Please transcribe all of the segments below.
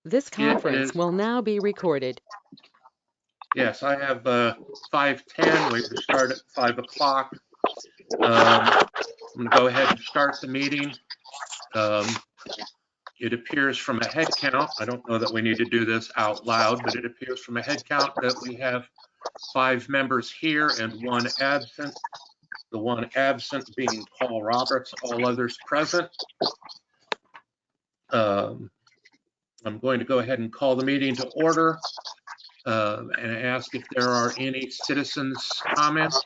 This It conference is, will now be recorded. yes, I have 5:10. We start at 5 o'clock. I'm going to go ahead and start the meeting. It appears from a head count, I don't know that we need to do this out loud, but it appears from a head count that we have 5 members here and 1 absent. The 1 absent being Paul Roberts, all others present. I'm going to go ahead and call the meeting to order and ask if there are any citizens' comments.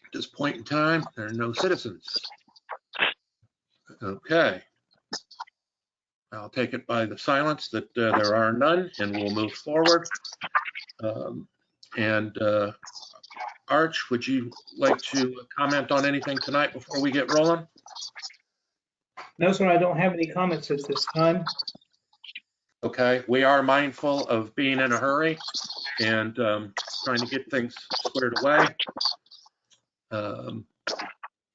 At this point in time, there are no citizens. Okay. I'll take it by the silence that there are none, and we'll move forward. Arch, would you like to comment on anything tonight before we get rolling? No, sir, I don't have any comments at this time. Okay, we are mindful of being in a hurry and trying to get things squared away.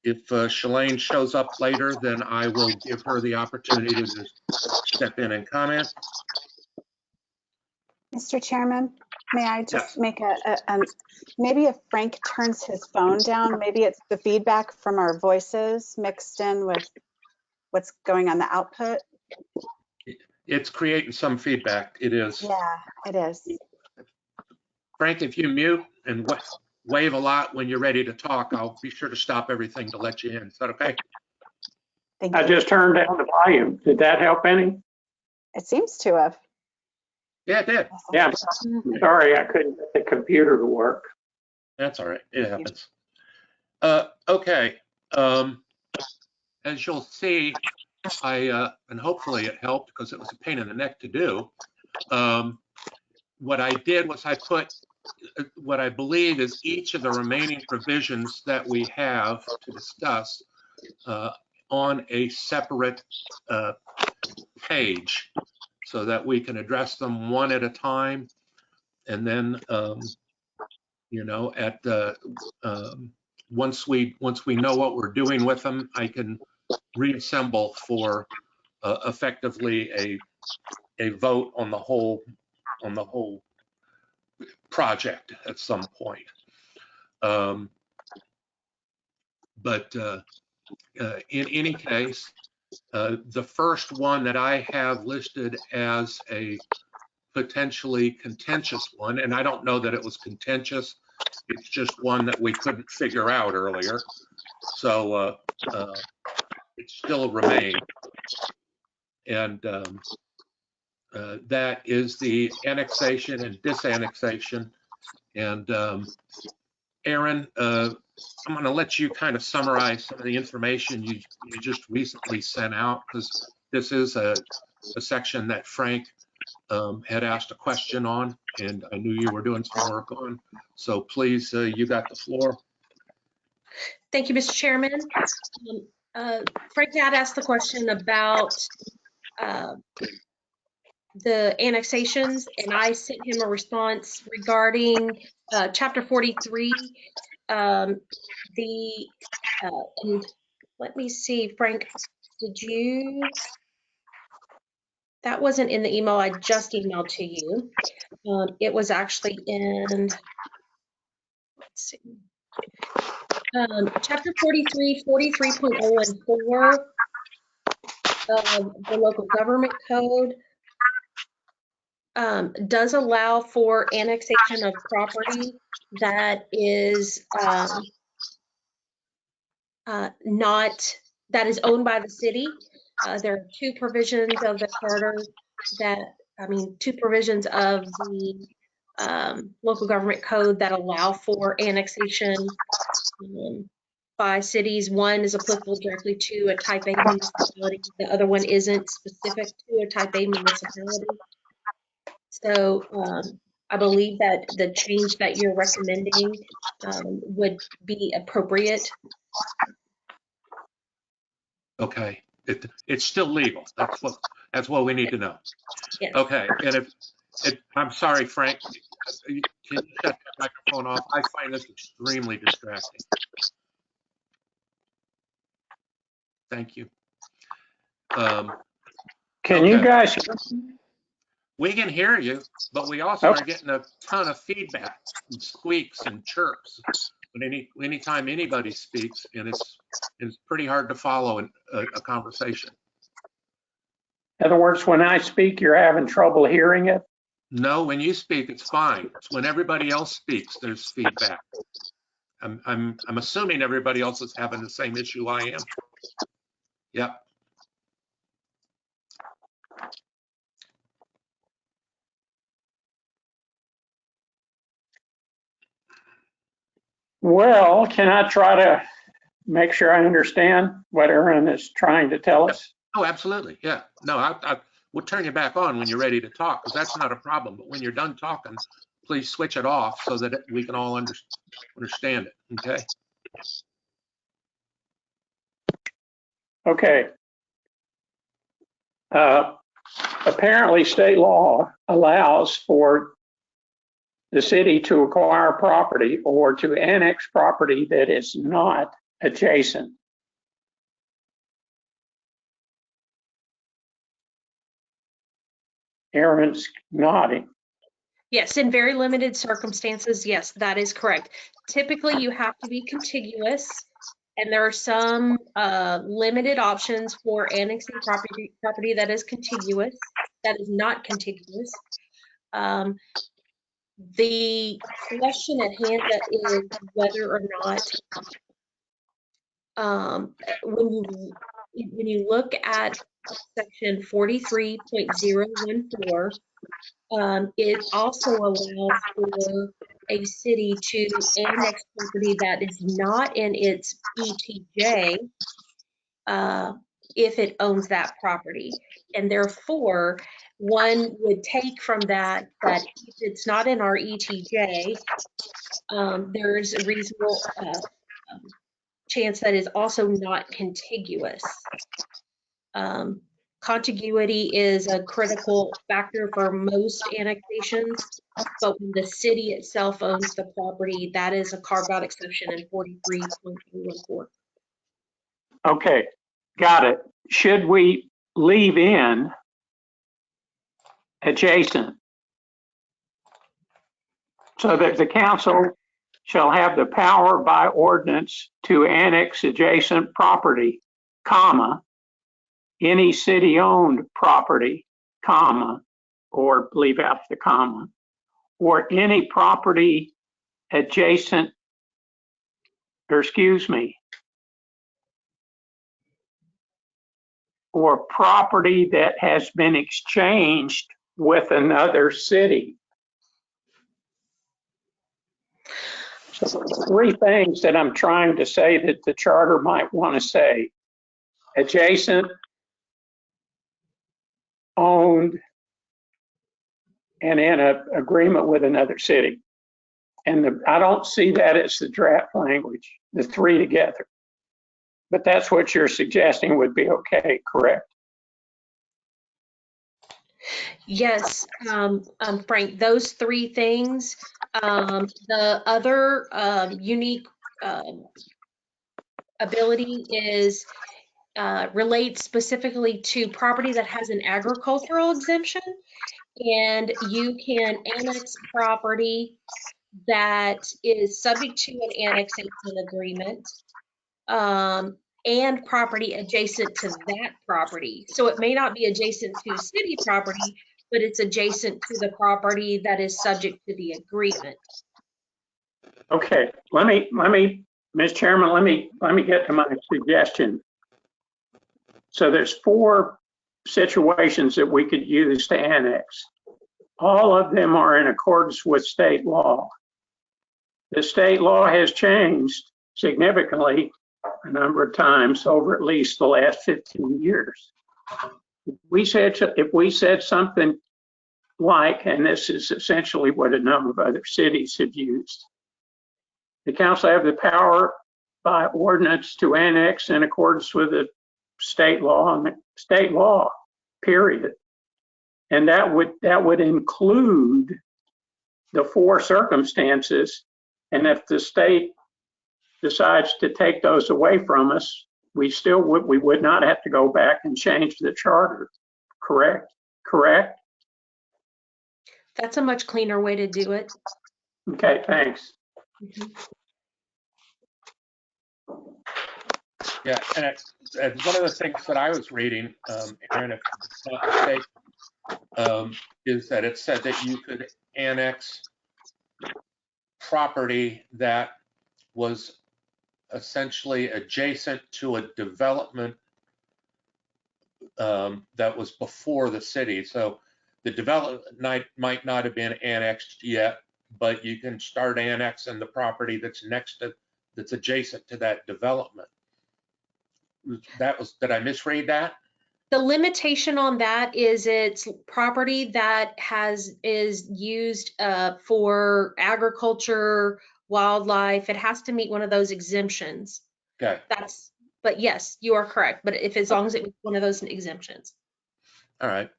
If Shalane shows up later, then I will give her the opportunity to step in and comment. Mr. Chairman, may I just Yes. make maybe if Frank turns his phone down, maybe it's the feedback from our voices mixed in with what's going on the output. It's creating some feedback. It is. Yeah, it is. Frank, if you mute and wave a lot when you're ready to talk, I'll be sure to stop everything to let you in. Is that okay? Thank I you. just turned down the volume. Did that help any? It seems to have. Yeah, it did. Yeah, I'm sorry I couldn't get the computer to work. That's all right. It happens. Okay. As you'll see, and hopefully it helped because it was a pain in the neck to do. What I did was I put what I believe is each of the remaining provisions that we have to discuss on a separate page so that we can address them one at a time. And then, you know, at the once we know what we're doing with them, I can reassemble for effectively a vote on the whole project at some point. But in any case, the first one that I have listed as a potentially contentious one, and I don't know that it was contentious, it's just one that we couldn't figure out earlier. So it still remains. And that is the annexation and disannexation. And Aaron, I'm going to let you kind of summarize some of the information you just recently sent out, because this is a section that Frank had asked a question on, and I knew you were doing some work on. So please, you got the floor. Thank you, Mr. Chairman. Frank had asked the question about the annexations, and I sent him a response regarding Chapter 43. And let me see, Frank, did you? That wasn't in the email I just emailed to you. It was actually in, let's see, Chapter 43, 43.014 of the local government code does allow for annexation of property that is that is owned by the city. There are two provisions of the charter two provisions of the local government code that allow for annexation by cities. One is applicable directly to a type A municipality. The other one isn't specific to a type A municipality. So I believe that the change that you're recommending would be appropriate. Okay, it's still legal. That's what we need to know. Yes. Okay, and I'm sorry, Frank, can you shut that microphone off? I find this extremely distracting. Thank you. Can Can you Okay. guys, We can hear you, but we also Okay. are getting a ton of feedback and squeaks and chirps. But anytime anybody speaks, and it's pretty hard to follow a conversation. in other words, when I speak, you're having trouble hearing it? No, when you speak, it's fine. It's when everybody else speaks, there's feedback. I'm assuming everybody else is having the same issue I am. Yep. Well, can I try to make sure I understand what Aaron is trying to tell us? Oh, absolutely. Yeah. No, I will turn you back on when you're ready to talk, because that's not a problem. But when you're done talking, please switch it off so that we can all understand it. Okay. Okay. Apparently, state law allows for the city to acquire property or to annex property that is not adjacent. Aaron's nodding. Yes, in very limited circumstances, yes, that is correct. Typically, you have to be contiguous, and there are some limited options for annexing property that is contiguous, that is not contiguous. The question at hand is whether or not, when you look at section 43.014, it also allows for a city to annex property that is not in its ETJ if it owns that property. And therefore, one would take from that if it's not in our ETJ, there's a reasonable chance that is also not contiguous. Contiguity is a critical factor for most annexations, but when the city itself owns the property, that is a carved-out exception in 43.314. Okay, got it. Should we leave in adjacent so that the council shall have the power by ordinance to annex adjacent property, comma, any city-owned property, comma, or leave out the comma, or any property adjacent, or excuse me, or property that has been exchanged with another city. So 3 things that I'm trying to say that the charter might want to say: adjacent, owned, and in an agreement with another city. And I don't see that as the draft language, the 3 together. But that's what you're suggesting would be okay, correct? Yes, Frank, those 3 things. The other unique ability is relates specifically to property that has an agricultural exemption, and you can annex property that is subject to an annexation agreement, and property adjacent to that property. So it may not be adjacent to city property, but it's adjacent to the property that is subject to the agreement. Okay, let me, Ms. Chairman, let me get to my suggestion. So there's 4 situations that we could use to annex. All of them are in accordance with state law. The state law has changed significantly a number of times over at least the last 15 years. If we said something like, and this is essentially what a number of other cities have used, the council have the power by ordinance to annex in accordance with the state law, period. And that would include the 4 circumstances. And if the state decides to take those away from us, we would not have to go back and change the charter, correct? That's a much cleaner way to do it. Okay, thanks. Mhm. Yeah, and one of the things that I was reading, Aaron, if I'm not mistaken, is that it said that you could annex property that was essentially adjacent to a development that was before the city. So the development might not have been annexed yet, but you can start annexing the property that's that's adjacent to that development. Did I misread that? The limitation on that is it's property that is used for agriculture, wildlife. It has to meet one of those exemptions. Okay, But yes, you are correct. But if as long as it meets one of those exemptions. all right.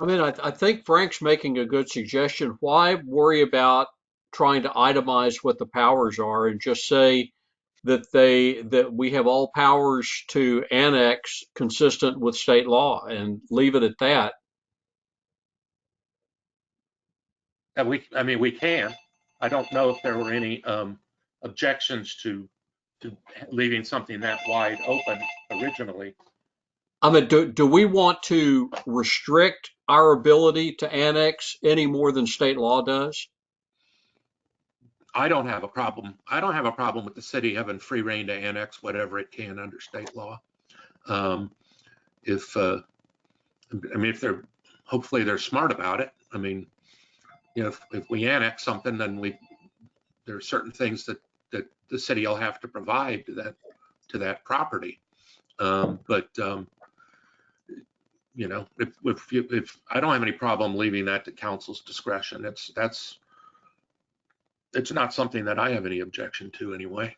I mean, I think Frank's making a good suggestion. Why worry about trying to itemize what the powers are and just say that we have all powers to annex consistent with state law and leave it at that? I mean, we can. I don't know if there were any objections to leaving something that wide open originally. I mean, do we want to restrict our ability to annex any more than state law does? I don't have a problem. I don't have a problem with the city having free reign to annex whatever it can under state law. If hopefully they're smart about it. I mean, you know, if we annex something, then there are certain things that the city will have to provide to that property. You know, if I don't have any problem leaving that to council's discretion. It's not something that I have any objection to anyway.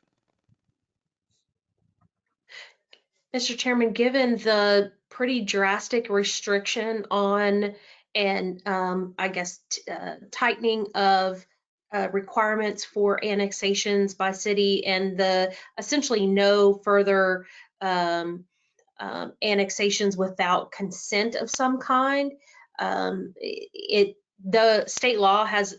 Mr. Chairman, given the pretty drastic restriction on and I guess tightening of requirements for annexations by city and the essentially no further annexations without consent of some kind, the state law has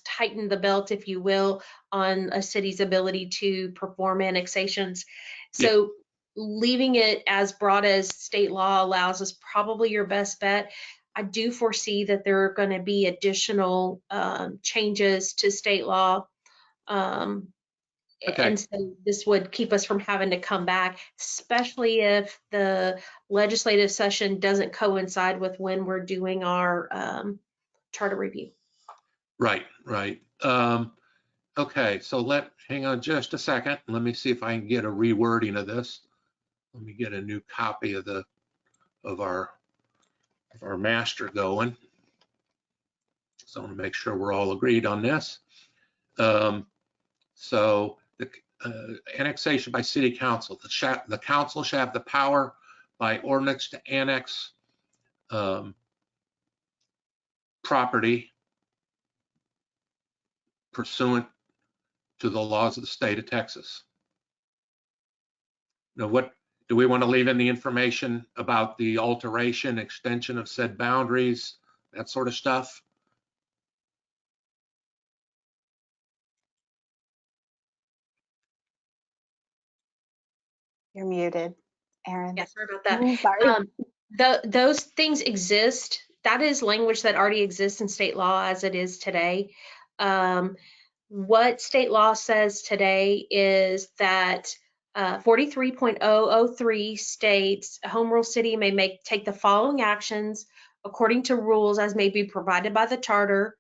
tightened the belt, if you will, on a city's ability to perform annexations. So leaving it as broad as state law allows is probably your best bet. I do foresee that there are going to be additional changes to state law. Okay. And so this would keep us from having to come back, especially if the legislative session doesn't coincide with when we're doing our charter review. Right. Okay, so hang on just a second. Let me see if I can get a rewording of this. Let me get a new copy of our master going. So I want to make sure we're all agreed on this. So the annexation by city council, the council shall have the power by ordinance to annex property pursuant to the laws of the state of Texas. Now, what do we want to leave in the information about the alteration, extension of said boundaries, that sort of stuff? You're muted, Aaron. Yeah, sorry about that. Sorry. Those things exist. That is language that already exists in state law as it is today. What state law says today is that 43.003 states a home rule city may take the following actions according to rules as may be provided by the charter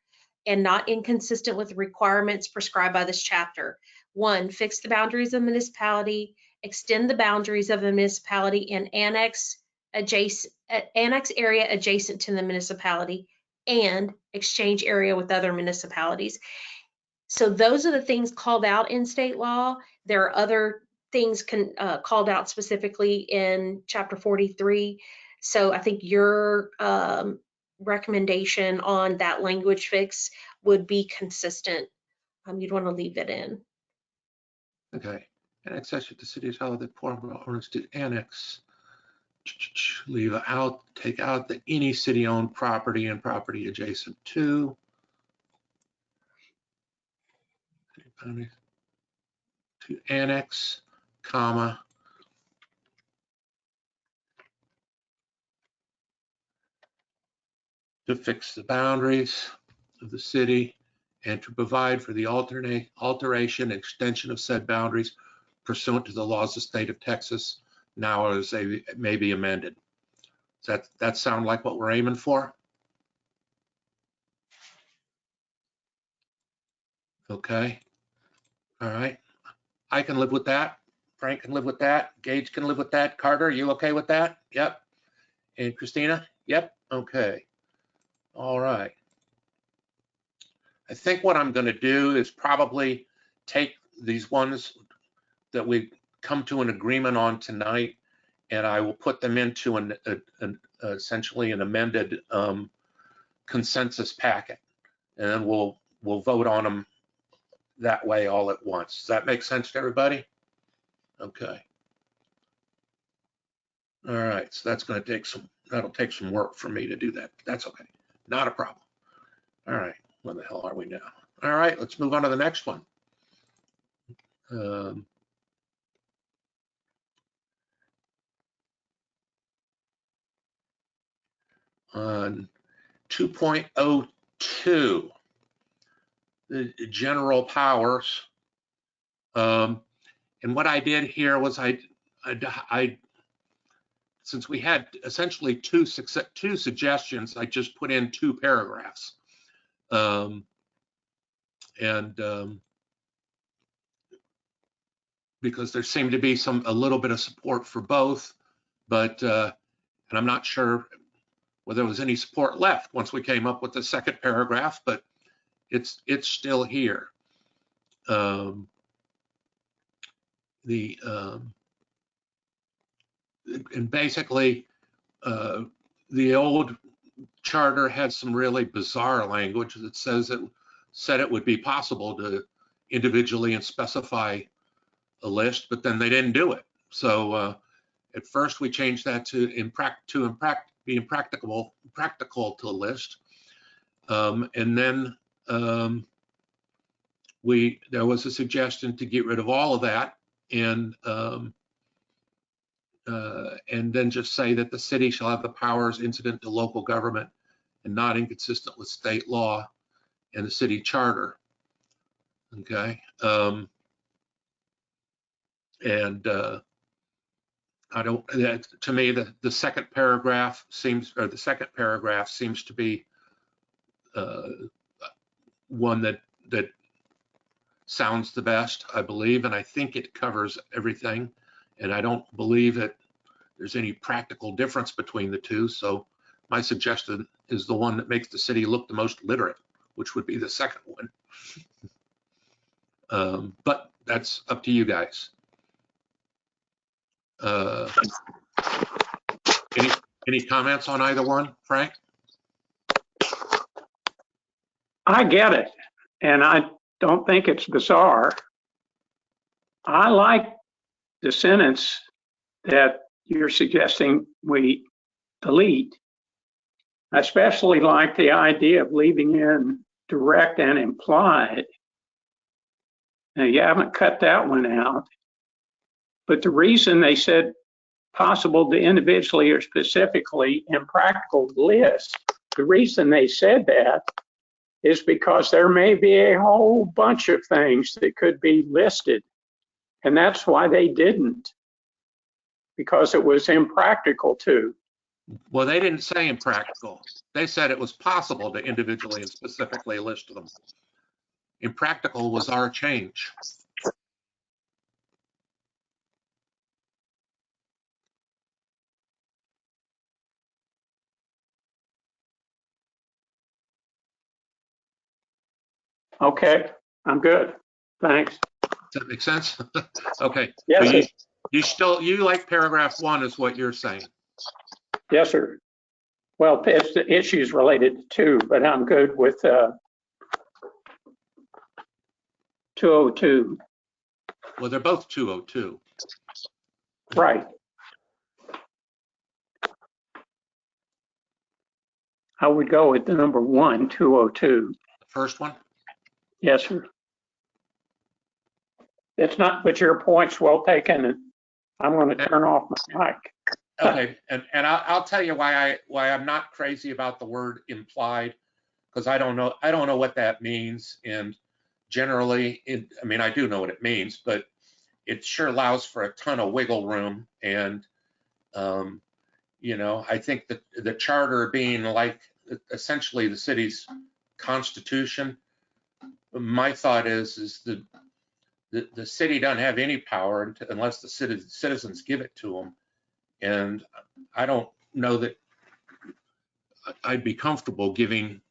and not inconsistent with the requirements prescribed by this chapter. 1, fix the boundaries of municipality, extend the boundaries of a municipality and annex area adjacent to the municipality and exchange area with other municipalities. So those are the things called out in state law. There are other things called out specifically in chapter 43. So I think your recommendation on that language fix would be consistent. You'd want to leave it in. Okay. Annexation to cities, how the form ordinance to annex leave out, take out the any city-owned property and property adjacent to. To annex, comma, to fix the boundaries of the city and to provide for the alteration, extension of said boundaries pursuant to the laws of the state of Texas, now as they may be amended. Does that sound like what we're aiming for? Okay. All right. I can live with that. Frank can live with that. Gage can live with that. Carter, you okay with that? Yep. And Christina? Yep. Okay. All right. I think what I'm going to do is probably take these ones that we come to an agreement on tonight, and I will put them into essentially an amended consensus packet, and then we'll vote on them that way all at once. Does that make sense to everybody? Okay. All right. So that's going to take that'll take some work for me to do that. That's okay. Not a problem. All right. Where the hell are we now? All right. Let's move on to the next one. On 2.02, the general powers. And what I did here was I since we had essentially two suggestions, I just put in 2 paragraphs. Because there seemed to be a little bit of support for both, but and I'm not sure whether there was any support left once we came up with the second paragraph, but it's still here. And basically, the old charter had some really bizarre language that said it would be possible to individually and specify a list, but then they didn't do it. So at first we changed that to be impractical to a list, and then there was a suggestion to get rid of all of that and then just say that the city shall have the powers incident to local government and not inconsistent with state law and the city charter. Okay. To me, the second paragraph seems to be one that sounds the best, I believe, and I think it covers everything. And I don't believe that there's any practical difference between the two. So my suggestion is the one that makes the city look the most literate, which would be the second one. But that's up to you guys. Any comments on either one, Frank? I get it, and I don't think it's bizarre. I like the sentence that you're suggesting we delete. I especially like the idea of leaving in direct and implied. Now, you haven't cut that one out, but the reason they said possible to individually or specifically impractical list, the reason they said that is because there may be a whole bunch of things that could be listed. And that's why they didn't, because it was impractical to. Well, they didn't say impractical. They said it was possible to individually and specifically list them. Impractical was our change. Okay, I'm good. Thanks. Does that make sense? Okay. Yes, So you like paragraph 1 is what you're saying. yes, sir. Well, it's the issues related to 2, but I'm good with 202. Well, they're both 202. Right. I would go with the number 1, 202. The first one? Yes, sir. It's not, but your point's well taken, and I'm going to turn off my mic. Okay, and I'll tell you why I'm not crazy about the word implied, because I don't know what that means, and generally, I mean, I do know what it means, but it sure allows for a ton of wiggle room, and you know, I think that the charter being like essentially the city's constitution, my thought is the city doesn't have any power unless the citizens give it to them. And I don't know that I'd be comfortable giving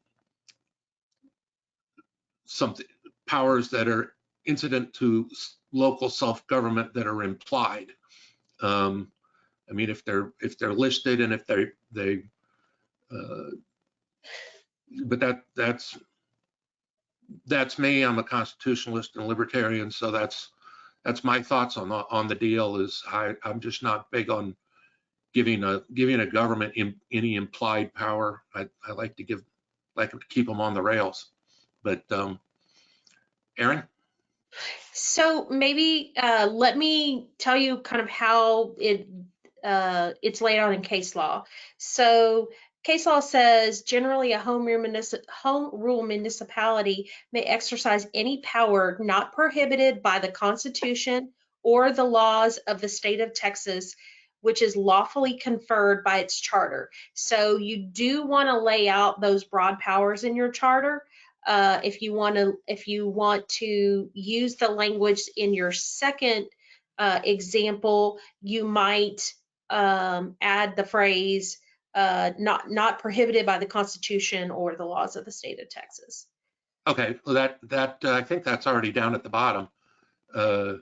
something powers that are incident to local self-government that are implied. I mean, if they're listed and if they but that's me. I'm a constitutionalist and libertarian, so that's my thoughts on the deal. Is I'm just not big on giving a government any implied power. I like to keep them on the rails. But Aaron? So maybe let me tell you kind of how it's laid out in case law. So case law says generally a home rule municipality may exercise any power not prohibited by the Constitution or the laws of the state of Texas, which is lawfully conferred by its charter. So you do want to lay out those broad powers in your charter. If you want to use the language in your second example, you might add the phrase not prohibited by the Constitution or the laws of the state of Texas. Okay, well that I think that's already down at the bottom. So,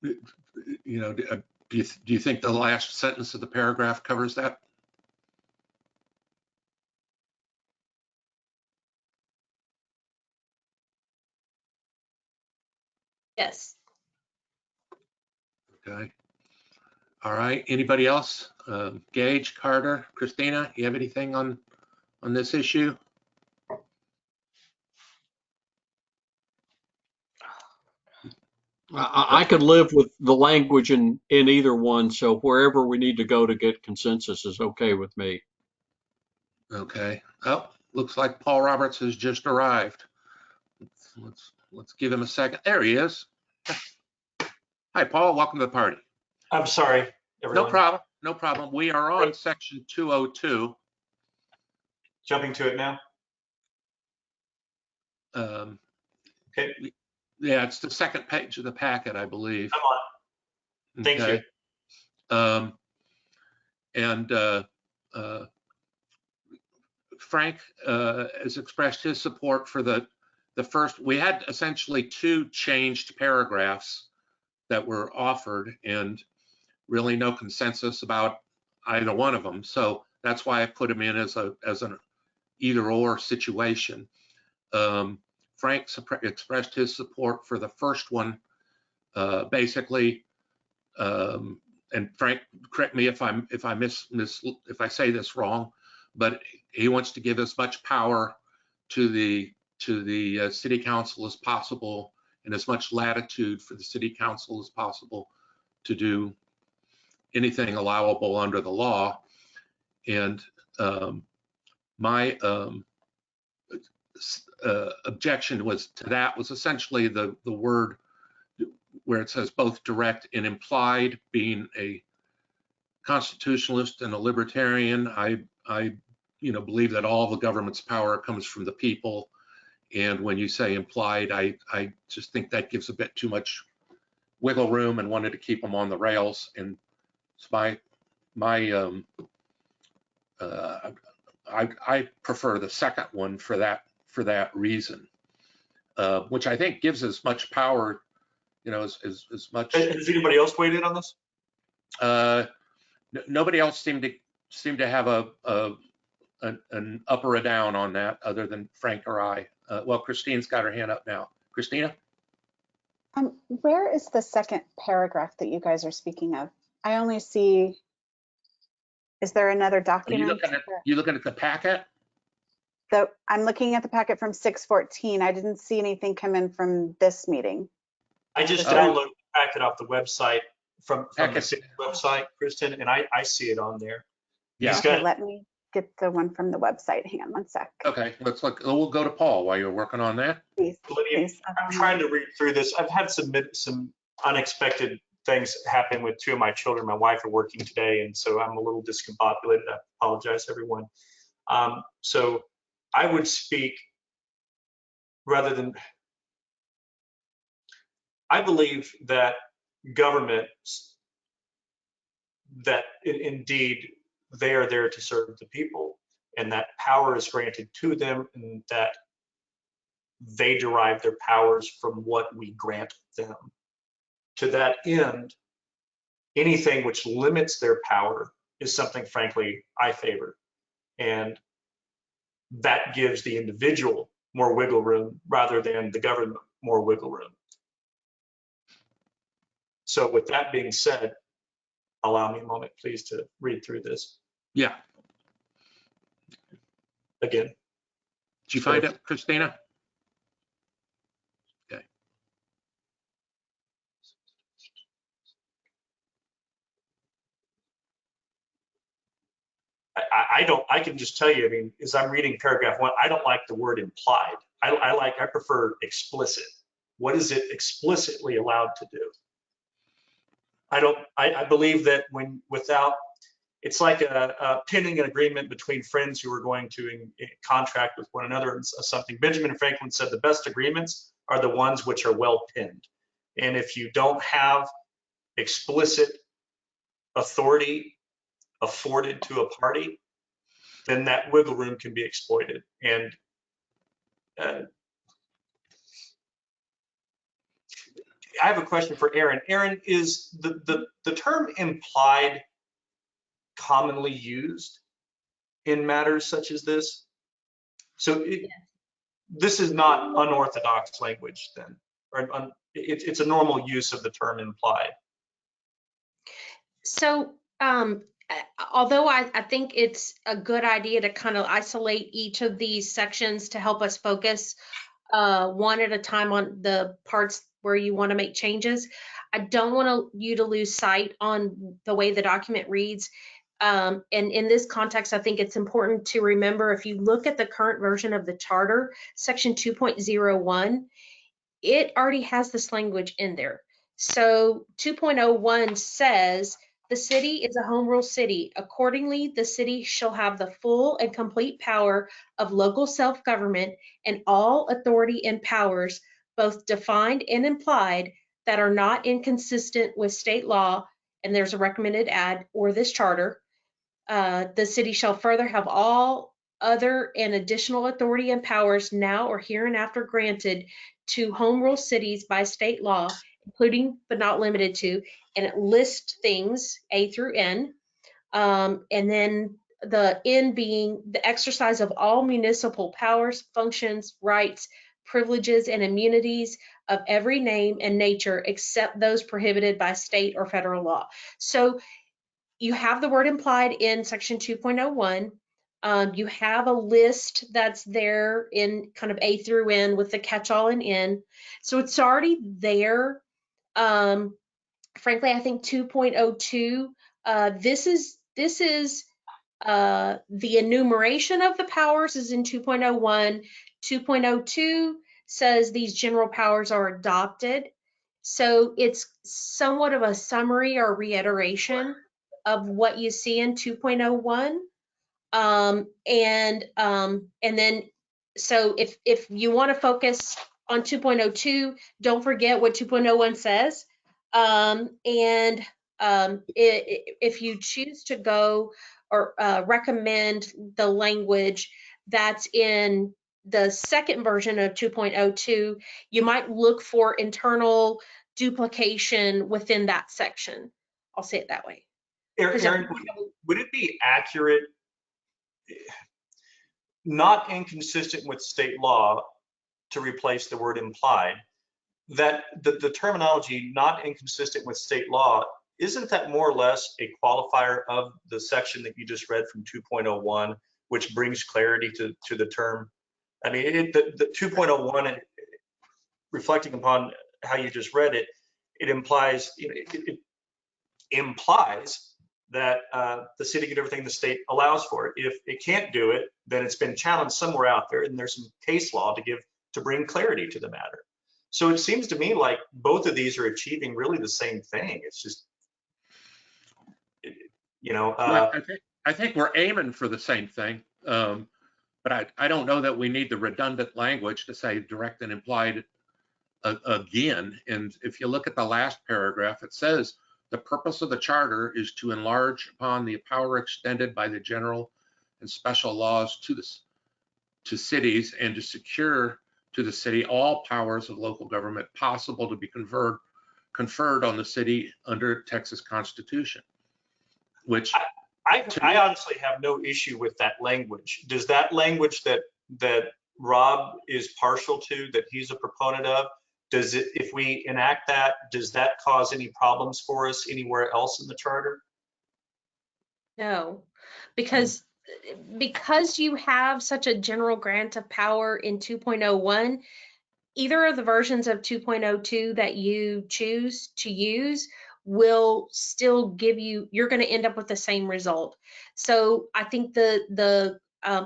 you know, do you think the last sentence of the paragraph covers that? yes. Okay. All right. Anybody else? Gage, Carter, Christina, you have anything on this issue? I could live with the language in either one, so wherever we need to go to get consensus is okay with me. Okay. Oh, looks like Paul Roberts has just arrived. Let's give him a second. There he is. Hi, Paul. Welcome to the party. I'm sorry, everyone. No problem. No problem. We are on section 202. Jumping to it now. Okay. Yeah, it's the second page of the packet, I believe. I'm on. Thank you. And Frank has expressed his support for the first. We had essentially two changed paragraphs that were offered, and really no consensus about either one of them. So that's why I put him in as an either or situation. Frank expressed his support for the first one, basically. And Frank, correct me if I say this wrong, but he wants to give as much power to the city council as possible, and as much latitude for the city council as possible to do anything allowable under the law. And my objection was essentially the word where it says both direct and implied. Being a constitutionalist and a libertarian, I believe that all the government's power comes from the people. And when you say implied, I just think that gives a bit too much wiggle room, and wanted to keep them on the rails. And it's I prefer the second one for that reason, which I think gives as much power, as much. Has anybody else weighed in on this? Nobody else seemed to have an up or a down on that, other than Frank or I. Well, Christine's got her hand up now. Christina? Where is the second paragraph that you guys are speaking of? I only see Is there another Are document? you looking at the packet? I'm looking at the packet from 6/14. I didn't see anything come in from this meeting. I just Oh. downloaded the packet off the website from the Packet. city website, Kristen, and I see it on there. Yeah. He's Okay, got, let me get the one from the website. Hang on one sec. Okay, let's look. We'll go to Paul while you're working on that. Please, Lydia, please. I'm trying to read through this. I've had some unexpected things happen with two of my children. My wife are working today, and so I'm a little discombobulated. I apologize, everyone. So I would speak rather than, I believe that governments, that indeed they are there to serve the people, and that power is granted to them, and that they derive their powers from what we grant them. To that end, anything which limits their power is something, frankly, I favor. And that gives the individual more wiggle room rather than the government more wiggle room. So with that being said, allow me a moment, please, to read through this Yeah. again. Did you find it, Christina? Okay. I can just tell you, I mean, as I'm reading paragraph 1, I don't like the word implied. I prefer explicit. What is it explicitly allowed to do? I believe that it's like a pending an agreement between friends who are going to in contract with one another and something. Benjamin Franklin said the best agreements are the ones which are well pinned. And if you don't have explicit authority afforded to a party, then that wiggle room can be exploited. And I have a question for Aaron. Aaron, is the term implied commonly used in matters such as this? So this is not unorthodox language then, or it's a normal use of the term implied. So, although I think it's a good idea to kind of isolate each of these sections to help us focus one at a time on the parts where you want to make changes, I don't want you to lose sight on the way the document reads. And in this context, I think it's important to remember, if you look at the current version of the charter, section 2.01, it already has this language in there. So 2.01 says, the city is a home rule city. Accordingly, the city shall have the full and complete power of local self-government and all authority and powers, both defined and implied, that are not inconsistent with state law, and there's a recommended add, or this charter. The city shall further have all other and additional authority and powers now or hereinafter granted to home rule cities by state law, including but not limited to, and it lists things A through N. And then the N being the exercise of all municipal powers, functions, rights, privileges, and immunities of every name and nature except those prohibited by state or federal law. So you have the word implied in section 2.01. You have a list that's there in kind of A through N with the catch-all and N. So it's already there. Frankly, I think 2.02, this is the enumeration of the powers is in 2.01. 2.02 says these general powers are adopted. So it's somewhat of a summary or reiteration of what you see in 2.01. And then, so if you want to focus on 2.02, don't forget what 2.01 says. If you choose to go or recommend the language that's in the second version of 2.02, you might look for internal duplication within that section. I'll say it that way. Aaron, would it be accurate, not inconsistent with state law, to replace the word implied, that the terminology not inconsistent with state law isn't that more or less a qualifier of the section that you just read from 2.01, which brings clarity to the term? I mean, the 2.01, reflecting upon how you just read it, it implies, it implies that the city can do everything the state allows for it. If it can't do it, then it's been challenged somewhere out there, and there's some case law to bring clarity to the matter. So it seems to me like both of these are achieving really the same thing. It's just, Well, I think we're aiming for the same thing, but I don't know that we need the redundant language to say direct and implied again. And if you look at the last paragraph, it says the purpose of the charter is to enlarge upon the power extended by the general and special laws to cities, and to secure to the city all powers of local government possible to be conferred on the city under Texas Constitution. Which I honestly have no issue with that language. Does that language that Rob is partial to, that he's a proponent of, does it, if we enact that, does that cause any problems for us anywhere else in the charter? No, because you have such a general grant of power in 2.01, either of the versions of 2.02 that you choose to use will still give you, you're going to end up with the same result. So I think the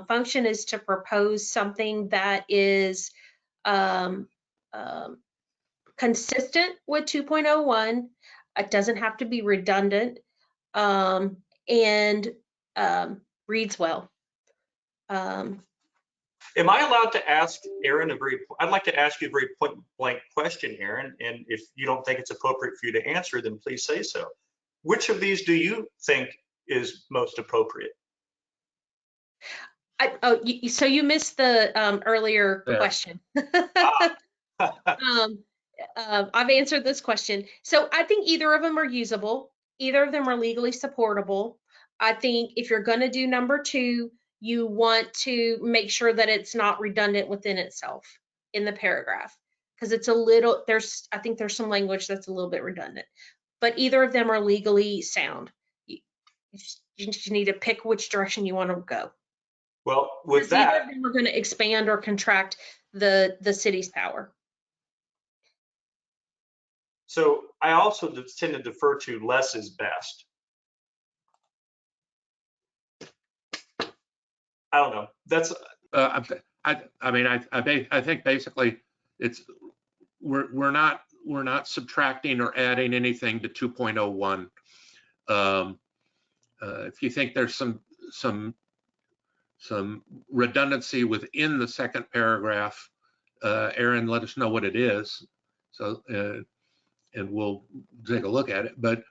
function is to propose something that is consistent with 2.01. It doesn't have to be redundant, and reads well. Am I allowed to ask Aaron I'd like to ask you a very point blank question, Aaron, and if you don't think it's appropriate for you to answer, then please say so. Which of these do you think is most appropriate? So you missed the earlier question. I've answered this question. So I think either of them are usable. Either of them are legally supportable. I think if you're going to do number 2, you want to make sure that it's not redundant within itself in the paragraph, because it's a little, I think there's some language that's a little bit redundant, but either of them are legally sound. You just need to pick which direction you want to go. Well, with that, either of them are going to expand or contract the city's power. So I also tend to defer to less is best. I don't know. That's. I mean, I think basically it's we're not subtracting or adding anything to 2.01. If you think there's some redundancy within the second paragraph, Aaron, let us know what it is. So and we'll take a look at it. But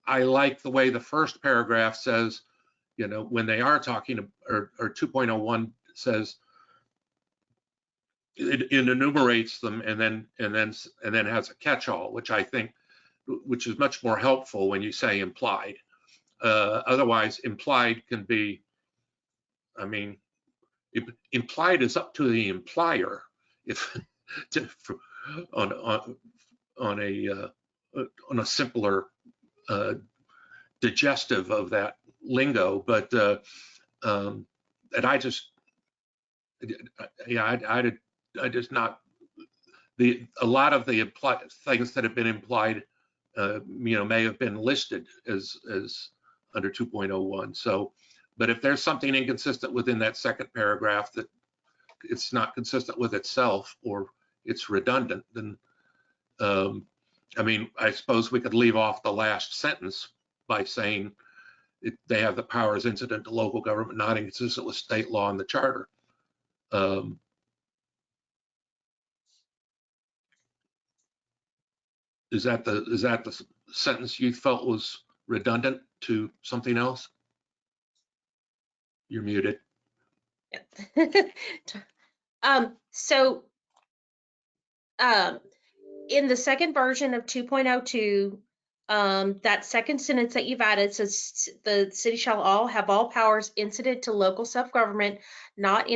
I like the way the first paragraph says, you know, when they are talking, or 2.01 says it enumerates them and then has a catch-all, which I think, which is much more helpful when you say implied. Otherwise, implied can be, I mean, implied is up to the implier if on a simpler digestive of that lingo, but and I just, yeah, I just not a lot of the things that have been implied, you know, may have been listed as under 2.01. So, but if there's something inconsistent within that second paragraph that it's not consistent with itself or it's redundant, then I mean, I suppose we could leave off the last sentence by saying they have the powers incident to local government not inconsistent with state law and the charter. Is that the sentence you felt was redundant to something else? You're muted. So in the second version of 2.02, that second sentence that you've added says the city shall all have all powers incident to local self-government, not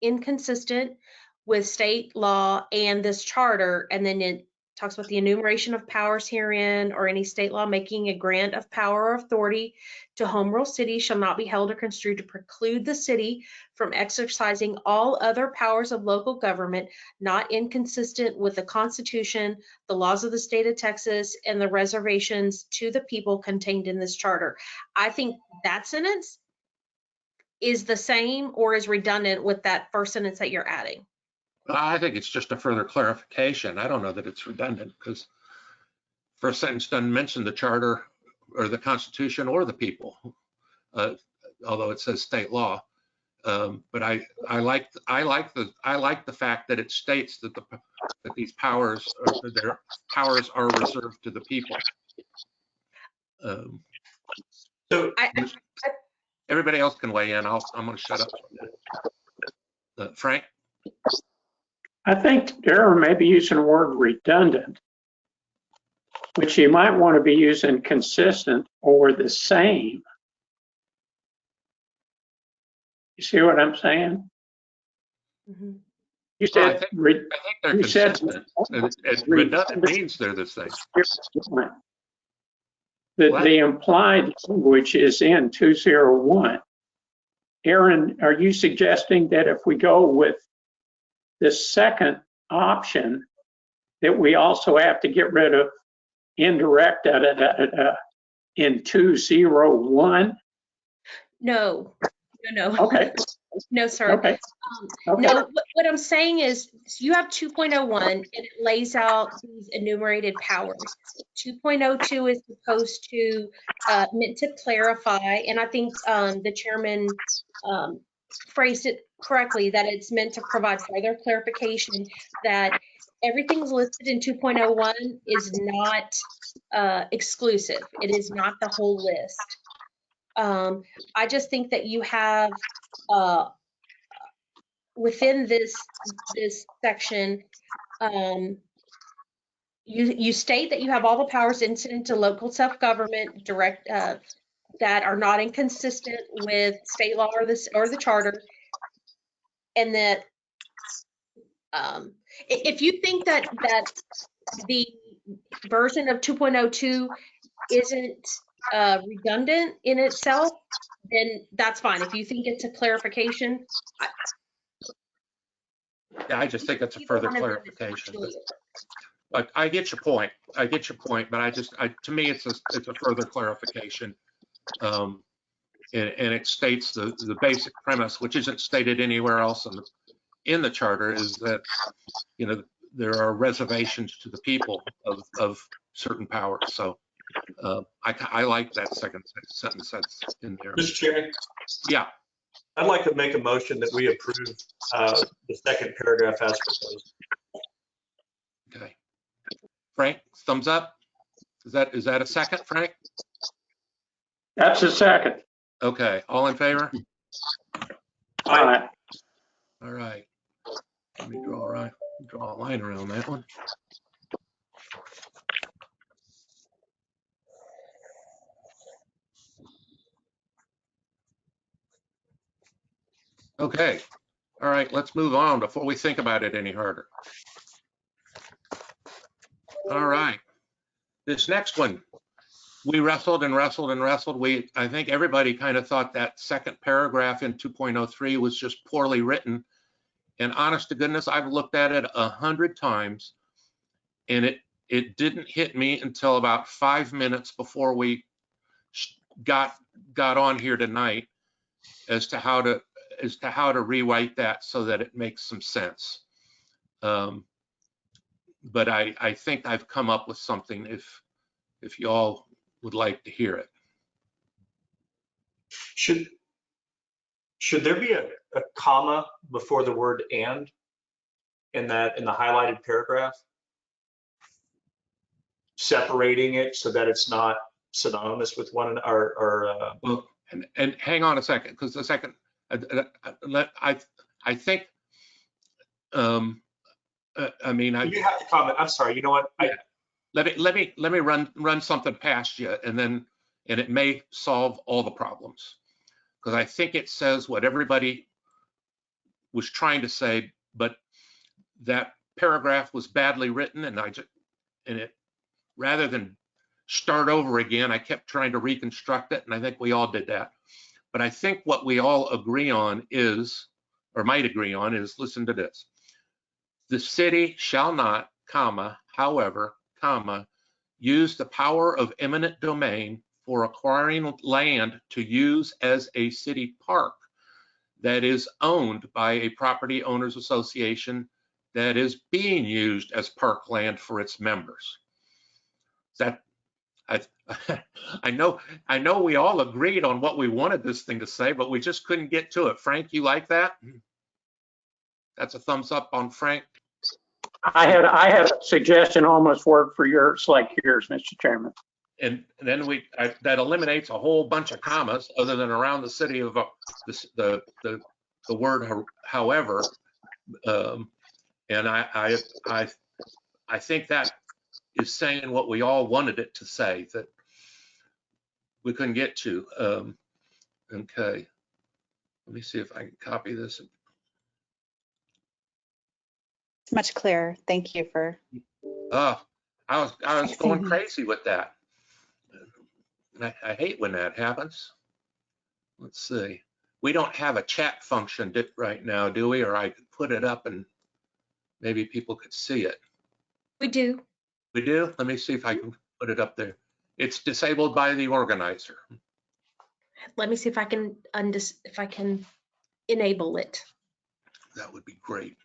inconsistent with state law and this charter, and then it talks about the enumeration of powers herein or any state law making a grant of power or authority to home rule cities shall not be held or construed to preclude the city from exercising all other powers of local government not inconsistent with the Constitution, the laws of the state of Texas, and the reservations to the people contained in this charter. I think that sentence is the same or is redundant with that first sentence that you're adding. I think it's just a further clarification. I don't know that it's redundant because first sentence doesn't mention the charter or the Constitution or the people, although it says state law. But I like the fact that it states that that these powers are reserved to the people. So Everybody else can weigh in. I'm going to shut up. Frank? I think Darrell may be using the word redundant, which you might want to be using consistent or the same. You see what I'm saying? Mm-hmm. You said, I think they're you said- consistent. Redundant means they're the same. the implied language is in 201. Aaron, are you suggesting that if we go with the second option, that we also have to get rid of indirect in 201? No. Okay, No, sir. okay. No, what I'm saying is you have 2.01 and it lays out these enumerated powers. 2.02 is supposed to, meant to clarify, and I think the chairman phrased it correctly, that it's meant to provide further clarification that everything's listed in 2.01 is not exclusive. It is not the whole list. I just think that you have within this section, you state that you have all the powers incident to local self-government direct that are not inconsistent with state law or the charter, and that if you think that the version of 2.02 isn't redundant in itself, then that's fine. If you think it's a clarification, Yeah, I just think it's a further clarification. But I get your point. But to me, it's a further clarification. And it states the basic premise, which isn't stated anywhere else in the charter, is that, you know, there are reservations to the people of certain powers. So I like that second sentence that's in there. Mr. Chairman, Yeah. I'd like to make a motion that we approve the second paragraph as proposed. Okay. Frank, thumbs up. Is that a second, Frank? That's a second. Okay. All in favor? All right. All right. Let me draw a line around that one. Okay. All right, let's move on before we think about it any harder. All right. This next one, we wrestled and wrestled and wrestled. I think everybody kind of thought that second paragraph in 2.03 was just poorly written. And honest to goodness, I've looked at it 100 times and it didn't hit me until about 5 minutes before we got on here tonight as to how to rewrite that so that it makes some sense. But I think I've come up with something if y'all would like to hear it. Should there be a comma before the word "and" in the highlighted paragraph, separating it so that it's not synonymous with one another? Well, and hang on a second, because the second I think I mean you have to comment. I'm sorry. You know what? Let me run something past you, and it may solve all the problems, because I think it says what everybody was trying to say, but that paragraph was badly written, and rather than start over again, I kept trying to reconstruct it, and I think we all did that. But I think what we all agree on is, or might agree on, is, listen to this. The city shall not, comma, however, comma, use the power of eminent domain for acquiring land to use as a city park that is owned by a property owners association that is being used as parkland for its members. That I know we all agreed on what we wanted this thing to say, but we just couldn't get to it. Frank, you like that? That's a thumbs up on Frank. I had a suggestion almost work for yours, like yours, Mr. Chairman. And then that eliminates a whole bunch of commas other than around the city of the word however. And I think that is saying what we all wanted it to say, that we couldn't get to. Okay, let me see if I can copy this. It's much clearer. Thank you for. I was going crazy with that. I hate when that happens. Let's see. We don't have a chat function right now, do we? Or I could put it up and maybe people could see it. We do. We do? Let me see if I can put it up there. It's disabled by the organizer. Let me see if I can enable it. That would be great.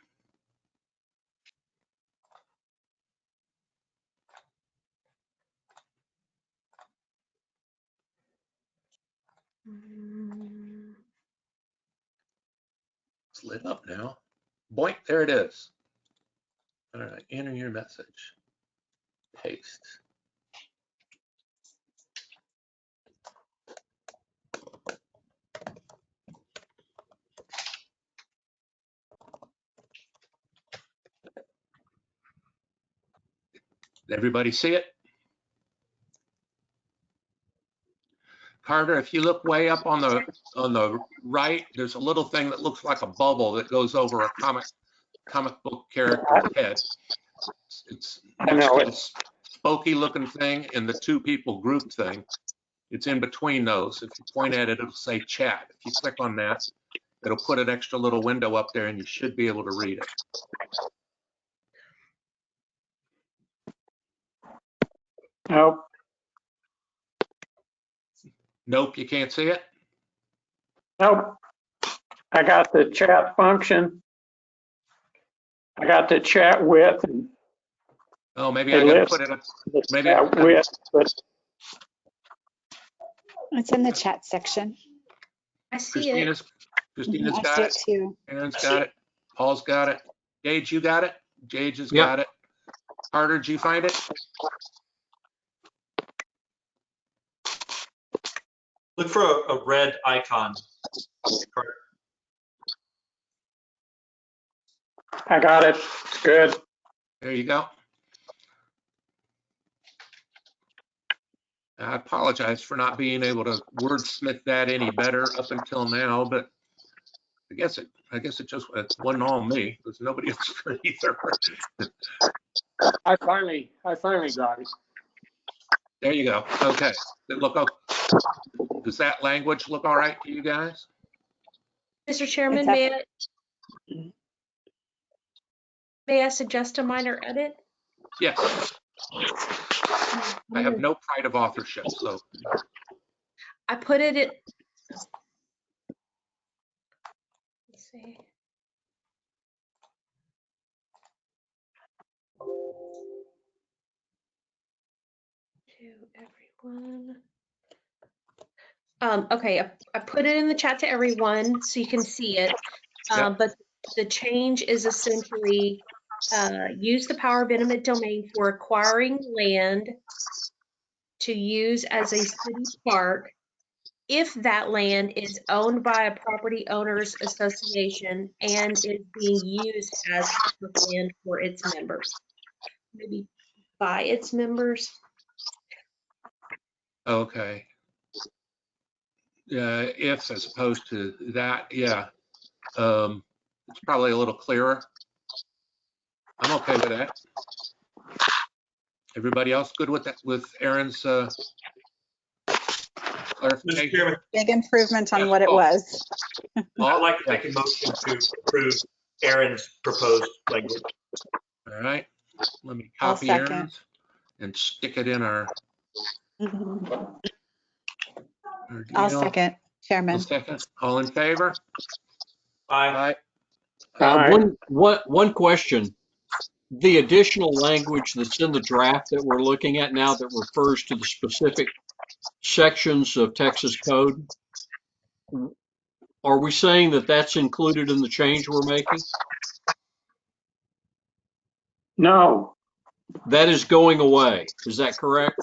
It's lit up now. Boink, there it is. All right, enter your message. Paste. Did everybody see it? Carter, if you look way up on the right, there's a little thing that looks like a bubble that goes over a comic book character's head. It's next to this spooky looking thing and the two people group thing. It's in between those. If you point at it, it'll say chat. If you click on that, it'll put an extra little window up there and you should be able to read it. Nope. Nope, you can't see it? Nope. I got the chat function. I got the chat with. Oh, maybe I gotta put it up. Maybe with, but It's in the chat section. I see it. Christina's I got see it. it too. Aaron's got it. Paul's got it. Gage, you got it? Gage has Yep. got it. Carter, did you find it? Look for a red icon. I got it. It's good. There you go. I apologize for not being able to wordsmith that any better up until now, but I guess it just wasn't all me. There's nobody else could either. I finally got it. There you go. Okay. Does that language look all right to you guys? Mr. Chairman, may I suggest a minor edit? Yes. I have no pride of authorship, so. I put it in. Let's see. To everyone. Okay, I put it in the chat to everyone so you can see it. Yep. But the change is essentially use the power of eminent domain for acquiring land to use as a city park if that land is owned by a property owners association and is being used as land for its members. Maybe by its members. Okay. If as opposed to that, yeah. It's probably a little clearer. I'm okay with that. Everybody else good with that, with Aaron's Mr. clarification? Chairman, Big improvement on Yes, what it Paul. was. I'd like to Yeah. make a motion to approve Aaron's proposed language. All right, let me I'll copy second. Aaron's and stick it in our I'll deal. second, I'll Chairman. second. All in favor? Aye. Aye. One question. The additional language that's in the draft that we're looking at now that refers to the specific sections of Texas code, are we saying that that's included in the change we're making? No, That is going away. Is that correct?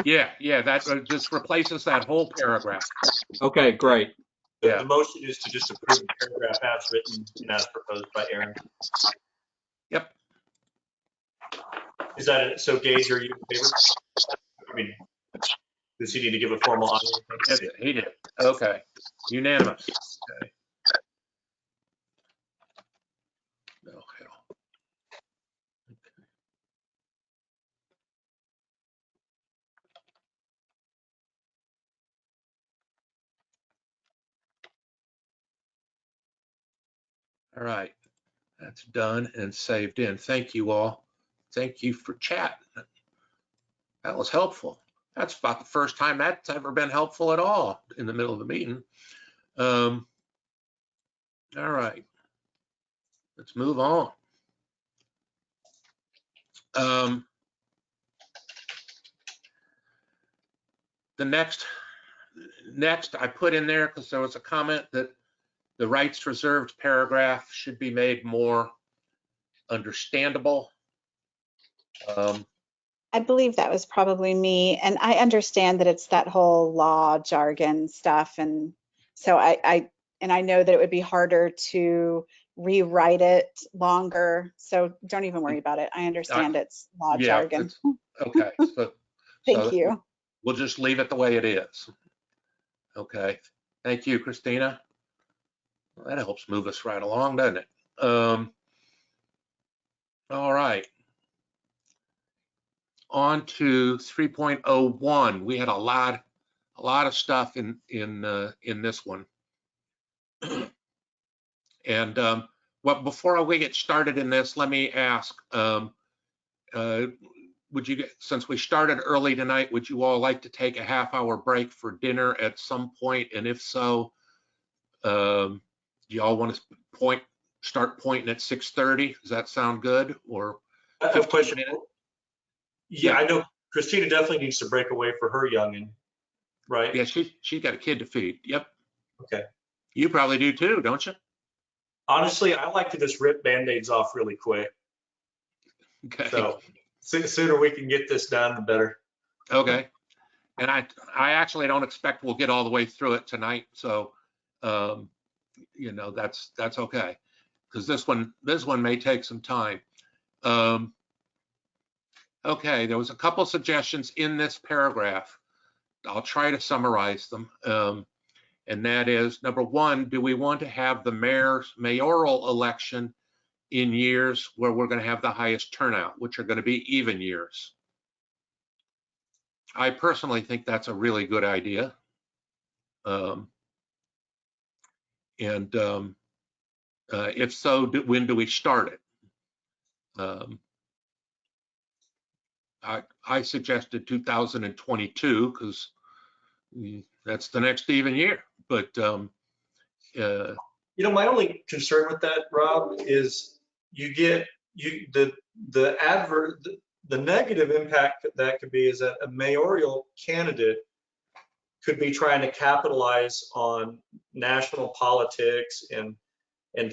Yeah, that just replaces that whole paragraph. Okay, great. Yeah. The motion is to just approve the paragraph as written and as proposed by Aaron. Yep. Is that it? So Gage, are you in favor? I mean, does he need to give a formal aye? Yes, he did. Okay. Unanimous. Okay. Oh, hell. All right. That's done and saved in. Thank you all. Thank you for chat. That was helpful. That's about the first time that's ever been helpful at all in the middle of the meeting. All right. Let's move on. The next I put in there because there was a comment that the rights reserved paragraph should be made more understandable. I believe that was probably me. And I understand that it's that whole law jargon stuff. And so I know that it would be harder to rewrite it longer. So don't even worry about it. I understand it's law Yeah, jargon. it's okay. So Thank you. We'll just leave it the way it is. Okay. Thank you, Christina. Well, that helps move us right along, doesn't it? All right. On to 3.01. We had a lot of stuff in this one. And well, before we get started in this, let me ask, would you, since we started early tonight, would you all like to take a half-hour break for dinner at some point? And if so, do y'all want to start pointing at 6:30? Does that sound good? Or I have a 15 question. minutes? Yeah, I know Christina definitely needs to break away for her youngin', right? Yeah, she's got a kid to feed. Yep. Okay. You probably do too, don't you? Honestly, I like to just rip Band-Aids off really quick. Okay. So sooner we can get this done, the better. Okay. And I actually don't expect we'll get all the way through it tonight. So, you know, that's okay. Because this one may take some time. Okay, there was a couple suggestions in this paragraph. I'll try to summarize them. And that is, number one, do we want to have the mayoral election in years where we're going to have the highest turnout, which are going to be even years? I personally think that's a really good idea. If so, when do we start it? I suggested 2022 because that's the next even year. But You know, my only concern with that, Rob, is the negative impact that could be is that a mayoral candidate could be trying to capitalize on national politics and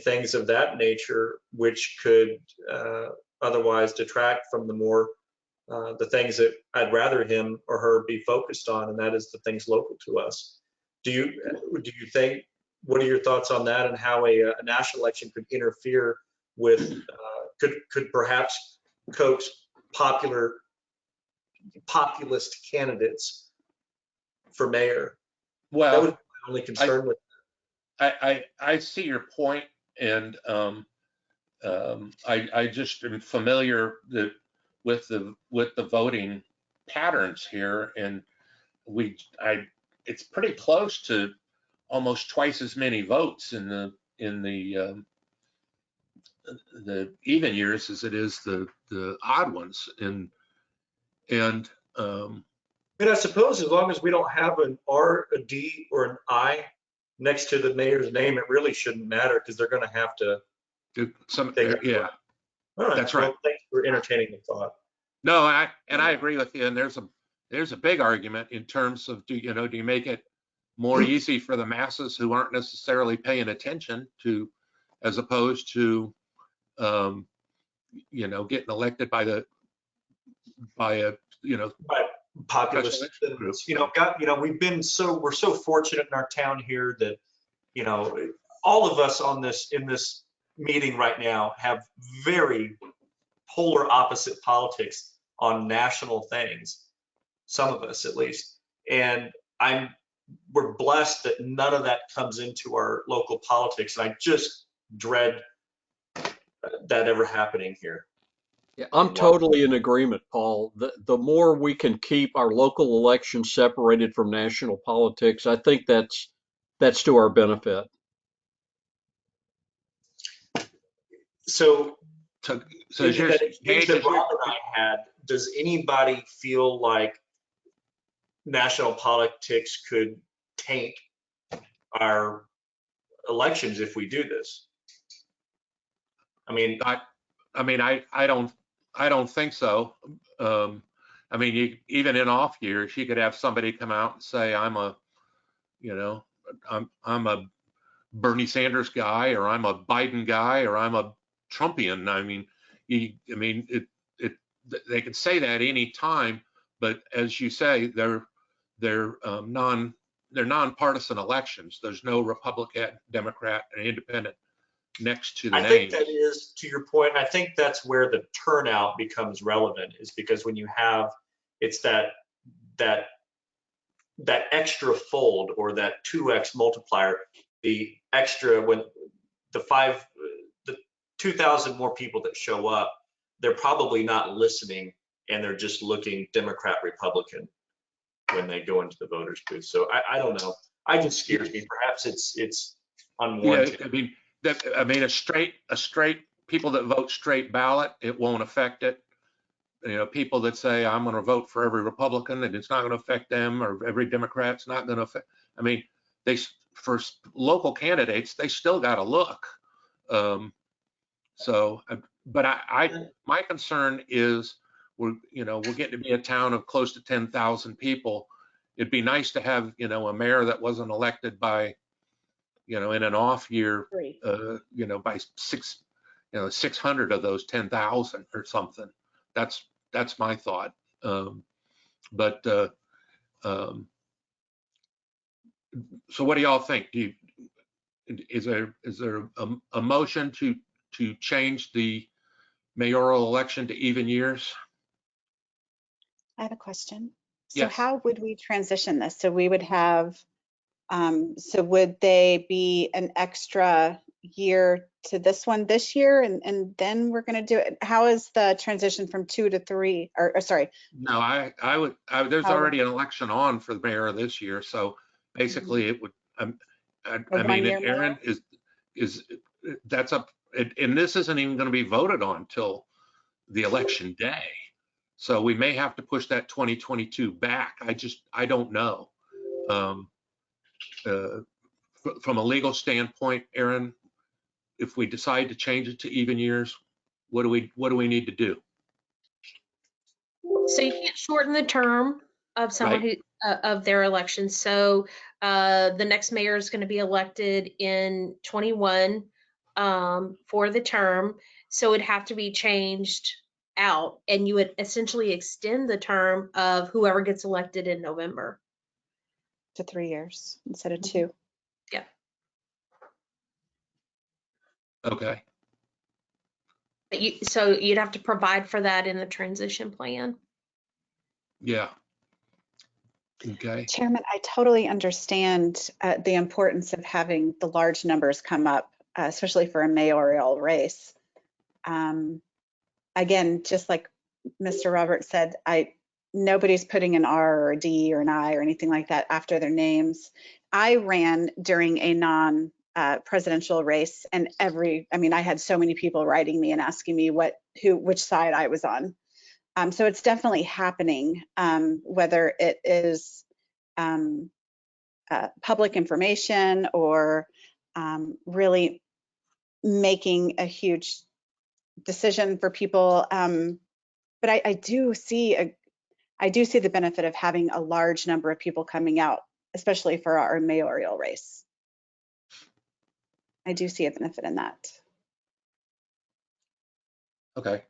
things of that nature, which could otherwise detract from the things that I'd rather him or her be focused on, and that is the things local to us. Do you think? What are your thoughts on that, and how a national election could interfere with could perhaps coax populist candidates for mayor? well, That would be my only concern with. I see your point, and I just am familiar with the voting patterns here, and it's pretty close to almost twice as many votes in the even years as it is the odd ones, and And I suppose as long as we don't have an R, a D, or an I next to the mayor's name, it really shouldn't matter because they're going to have to. yeah, All right, that's right. well, thanks for entertaining the thought. No, I agree with you. And there's a big argument in terms of do you make it more easy for the masses who aren't necessarily paying attention to, as opposed to getting elected by a Right. Populist, group. we're so fortunate in our town here that, all of us in this meeting right now have very polar opposite politics on national things, some of us at least. And we're blessed that none of that comes into our local politics. And I just dread that ever happening here. Yeah, I'm totally in agreement, Paul. The more we can keep our local elections separated from national politics, I think that's to our benefit. So So in that exchange that Rob and I had, does anybody feel like national politics could taint our elections if we do this? I mean, I don't think so. Even in off years, you could have somebody come out and say, I'm a Bernie Sanders guy, or I'm a Biden guy, or I'm a Trumpian. They can say that any time, but as you say, they're nonpartisan elections. There's no Republican, Democrat, and Independent next to the I name. think that is to your point. I think that's where the turnout becomes relevant, is because when you have, it's that extra fold or that 2x multiplier, the extra when the 2,000 more people that show up, they're probably not listening and they're just looking Democrat, Republican when they go into the voters booth. So I don't know. I just scares me. Perhaps it's unwarranted. Yeah, a straight people that vote straight ballot, it won't affect it. People that say I'm going to vote for every Republican, and it's not going to affect them, or every Democrat's not going to affect. For local candidates, they still got to look. My concern is we're getting to be a town of close to 10,000 people. It'd be nice to have a mayor that wasn't elected by in an off year by 600 of those 10,000 or something. That's my thought. So what do y'all think? Is there a motion to change the mayoral election to even years? I have a question. So Yes. how would we transition this? So we would have, so would they be an extra year to this one this year, and then we're going to do it? How is the transition from 2 to 3, or sorry? No, there's already an election on for the mayor this year. So basically it would, Aaron that's up, and this isn't even going to be voted on till the election day. So we may have to push that 2022 back. I don't know. From a legal standpoint, Aaron, if we decide to change it to even years, what do we need to do? So you can't shorten the term of someone Right. who of their election. So the next mayor is going to be elected in 21 for the term. So it'd have to be changed out, and you would essentially extend the term of whoever gets elected in November. To 3 years instead of 2. Yeah. Okay. But so you'd have to provide for that in the transition plan. Yeah. Okay. Chairman, I totally understand the importance of having the large numbers come up, especially for a mayoral race. Again, just like Mr. Roberts said, nobody's putting an R or a D or an I or anything like that after their names. I ran during a non-presidential race, and I had so many people writing me and asking me which side I was on. So it's definitely happening, whether it is public information or really making a huge decision for people. But I do see the benefit of having a large number of people coming out, especially for our mayoral race. I do see a benefit in that. Okay.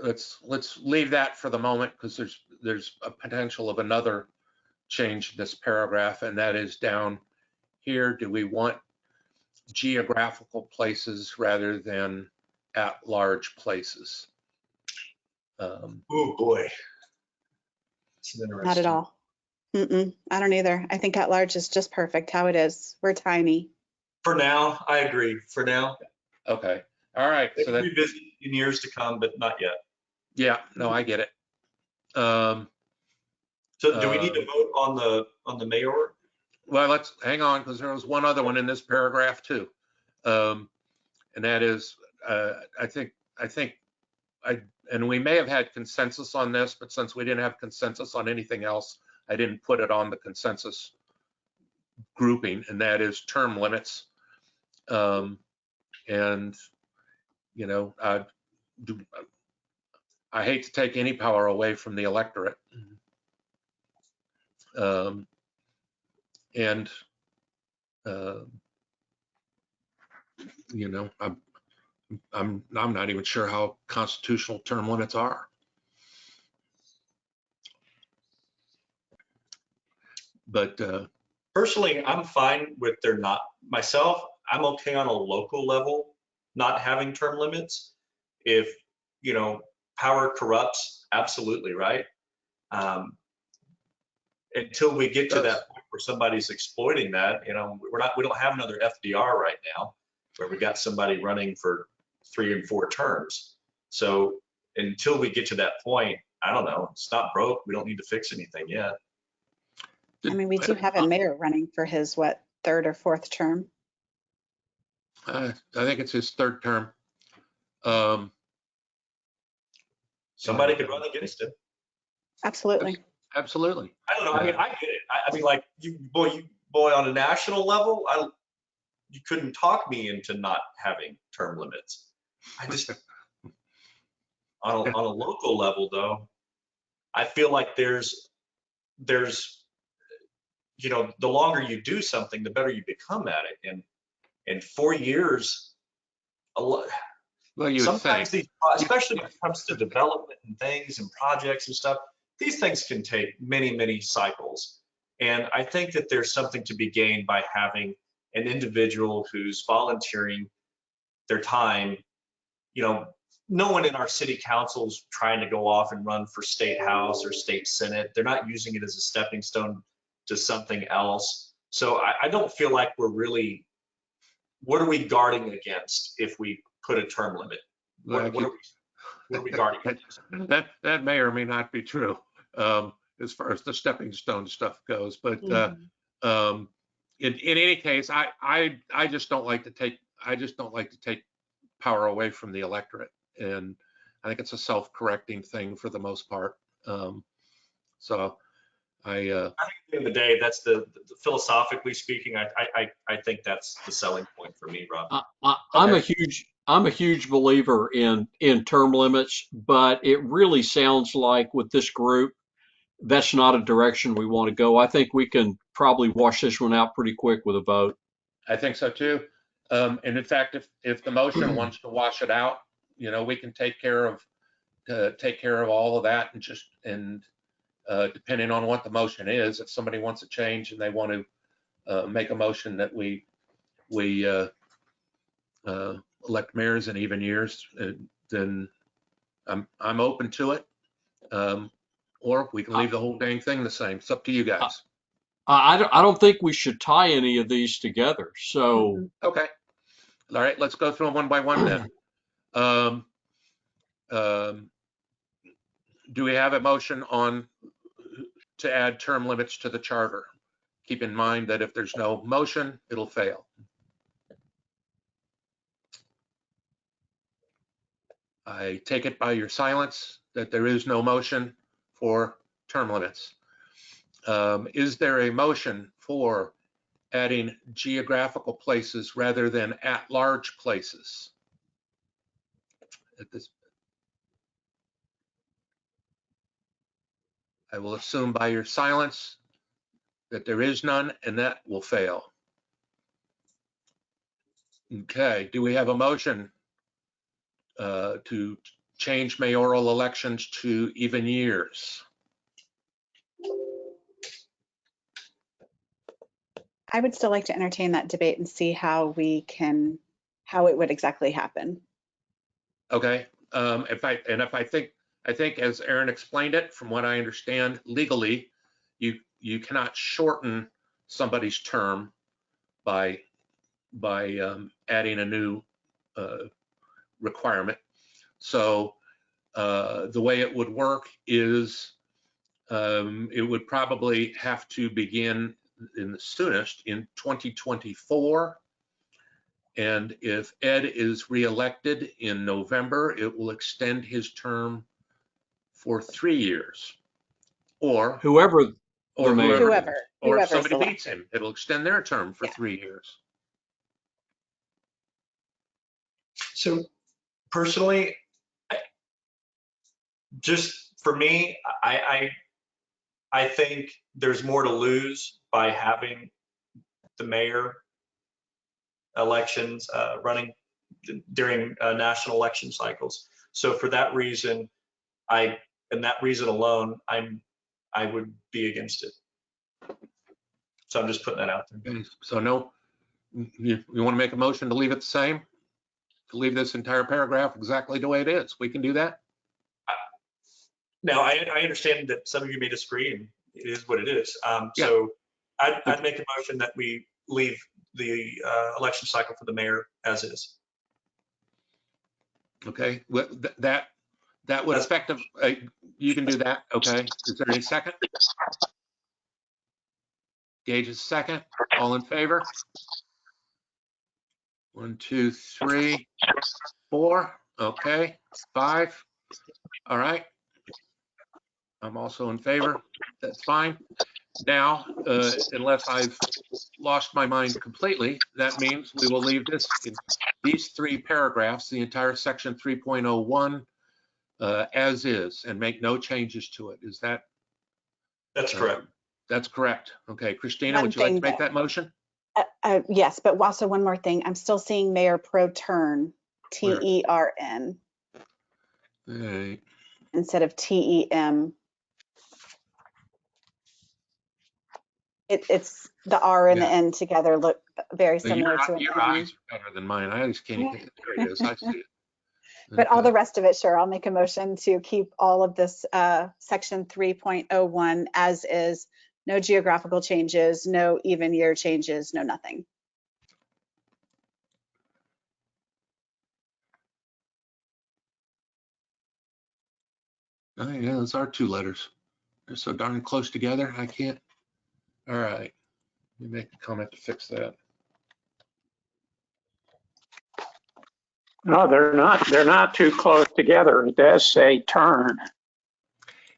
Let's leave that for the moment, because there's a potential of another change in this paragraph, and that is down here. Do we want geographical places rather than at-large places? Oh, boy. That's interesting. Not at all. I don't either. I think at large is just perfect how it is. We're tiny. For now, I agree. For now, Okay. All right. it So could that, be busy in years to come, but not yet. yeah, no, I get it. So do we need to vote on the mayor? Well, let's hang on, because there was one other one in this paragraph too. And that is, and we may have had consensus on this, but since we didn't have consensus on anything else, I didn't put it on the consensus grouping, and that is term limits. And, you know, I hate to take any power away from the electorate. You know, I'm not even sure how constitutional term limits are. But Personally, I'm fine with myself, I'm okay on a local level, not having term limits. If, you know, power corrupts, absolutely, right? Until we get to that point where somebody's exploiting that, you know, we don't have another FDR right now where we got somebody running for 3 and 4 terms. So until we get to that point, I don't know, it's not broke. We don't need to fix anything yet. I mean, we do have a mayor running for his, 3rd or 4th term? I think it's his 3rd term. Somebody could run against him. Absolutely. Absolutely. I don't know. I mean, I get it. I mean, like boy, on a national level, you couldn't talk me into not having term limits. I just, on a local level though, I feel like there's, you know, the longer you do something, the better you become at it. And in 4 years, Well, you would sometimes think. especially when it comes to development and things and projects and stuff, these things can take many, many cycles. And I think that there's something to be gained by having an individual who's volunteering their time. You know, no one in our city council's trying to go off and run for state house or state senate. They're not using it as a stepping stone to something else. So I don't feel like we're really, what are we guarding against if we put a term limit? What are we guarding against? That may or may not be true, as far as the stepping stone stuff goes. But in any case, I just don't like to take power away from the electorate, and I think it's a self-correcting thing for the most part. So I think at the end of the day, that's the philosophically speaking, I think that's the selling point for me, Rob. I'm a huge believer in term limits, but it really sounds like with this group, that's not a direction we want to go. I think we can probably wash this one out pretty quick with a vote. I think so too. And in fact, if the motion wants to wash it out, you know, we can take care of all of that, and depending on what the motion is, if somebody wants a change and they want to make a motion that we elect mayors in even years, then I'm open to it. Or we can leave the whole dang thing the same. It's up to you guys. I don't think we should tie any of these together. So Okay. All right, let's go through them one by one then. Um, do we have a motion to add term limits to the charter? Keep in mind that if there's no motion, it'll fail. I take it by your silence that there is no motion for term limits. Is there a motion for adding geographical places rather than at-large places? I will assume by your silence that there is none, and that will fail. Okay, do we have a motion to change mayoral elections to even years? I would still like to entertain that debate and see how it would exactly happen. Okay, if I think as Aaron explained it, from what I understand legally, you cannot shorten somebody's term by adding a new requirement. So the way it would work is it would probably have to begin in the soonest in 2024. And if Ed is reelected in November, it will extend his term for 3 years. Or whoever or the mayor Whoever, or if whoever's somebody elected. beats him, it'll extend their term for Yeah. 3 years. So personally, just for me, I think there's more to lose by having the mayor elections running during national election cycles. So for that reason, and that reason alone, I would be against it. So I'm just putting that out there. Okay, so no, you want to make a motion to leave it the same? To leave this entire paragraph exactly the way it is? We can do that? Now, I understand that some of you may disagree, and it is what it is. Yeah. So I'd make a motion that we leave the election cycle for the mayor as is. Okay, that would affect, you can do that, okay? Is there any second? Gage is second. All in favor? 1, 2, 3, 4. Okay, 5. All right. I'm also in favor. That's fine. Now, unless I've lost my mind completely, that means we will leave these 3 paragraphs, the entire section 3.01, as is, and make no changes to it. Is that? That's correct. That's correct. Okay, Christina, One would you like to thing make that motion? Yes, but also one more thing. I'm still seeing Mayor Pro Turn, TERN, All right. instead of TEM. It's the R and the N together look very similar to an Your N. eyes are better than mine. I just can't. There it is. I see it. But all Okay. the rest of it, sure, I'll make a motion to keep all of this section 3.01 as is. No geographical changes, no even year changes, no nothing. Oh yeah, those are 2 letters. They're so darn close together. I can't. All right. Let me make a comment to fix that. No, they're not. They're not too close together. It does say turn.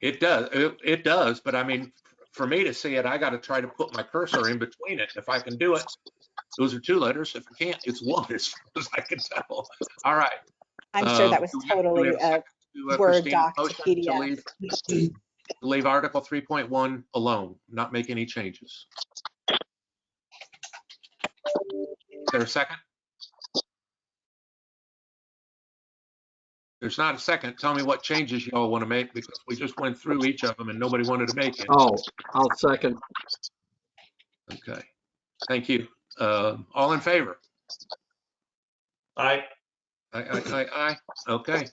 It does. It does. But I mean, for me to see it, I got to try to put my cursor in between it. If I can do it, those are 2 letters. If I can't, it's 1 as far as I can tell. All right. I'm sure that was Do we totally have a second to, Word Christina's doc to motion PDF. to leave Article 3.1 alone, not make any changes? Is there a second? There's not a second. Tell me what changes you all want to make, because we just went through each of them and nobody wanted to make it. Oh, I'll second. Okay. Thank you. All in favor? Aye. Aye. Okay.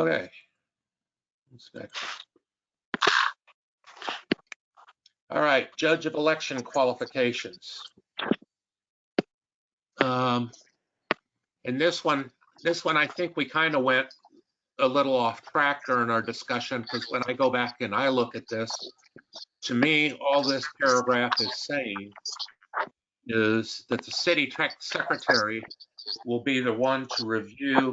Okay. What's next? All right, judge of election qualifications. And this one I think we kind of went a little off track during our discussion, because when I go back and I look at this, to me, all this paragraph is saying is that the city secretary will be the one to review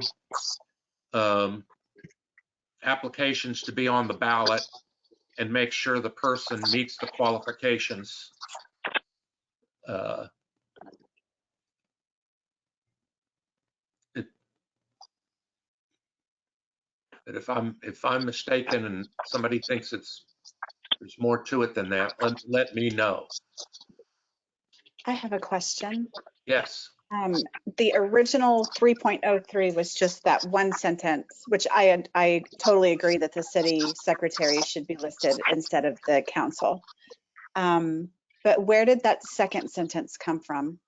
applications to be on the ballot and make sure the person meets the qualifications. But if I'm mistaken and somebody thinks there's more to it than that, let me know. I have a question. Yes. The original 3.03 was just that one sentence, which I totally agree that the city secretary should be listed instead of the council. But where did that second sentence come from?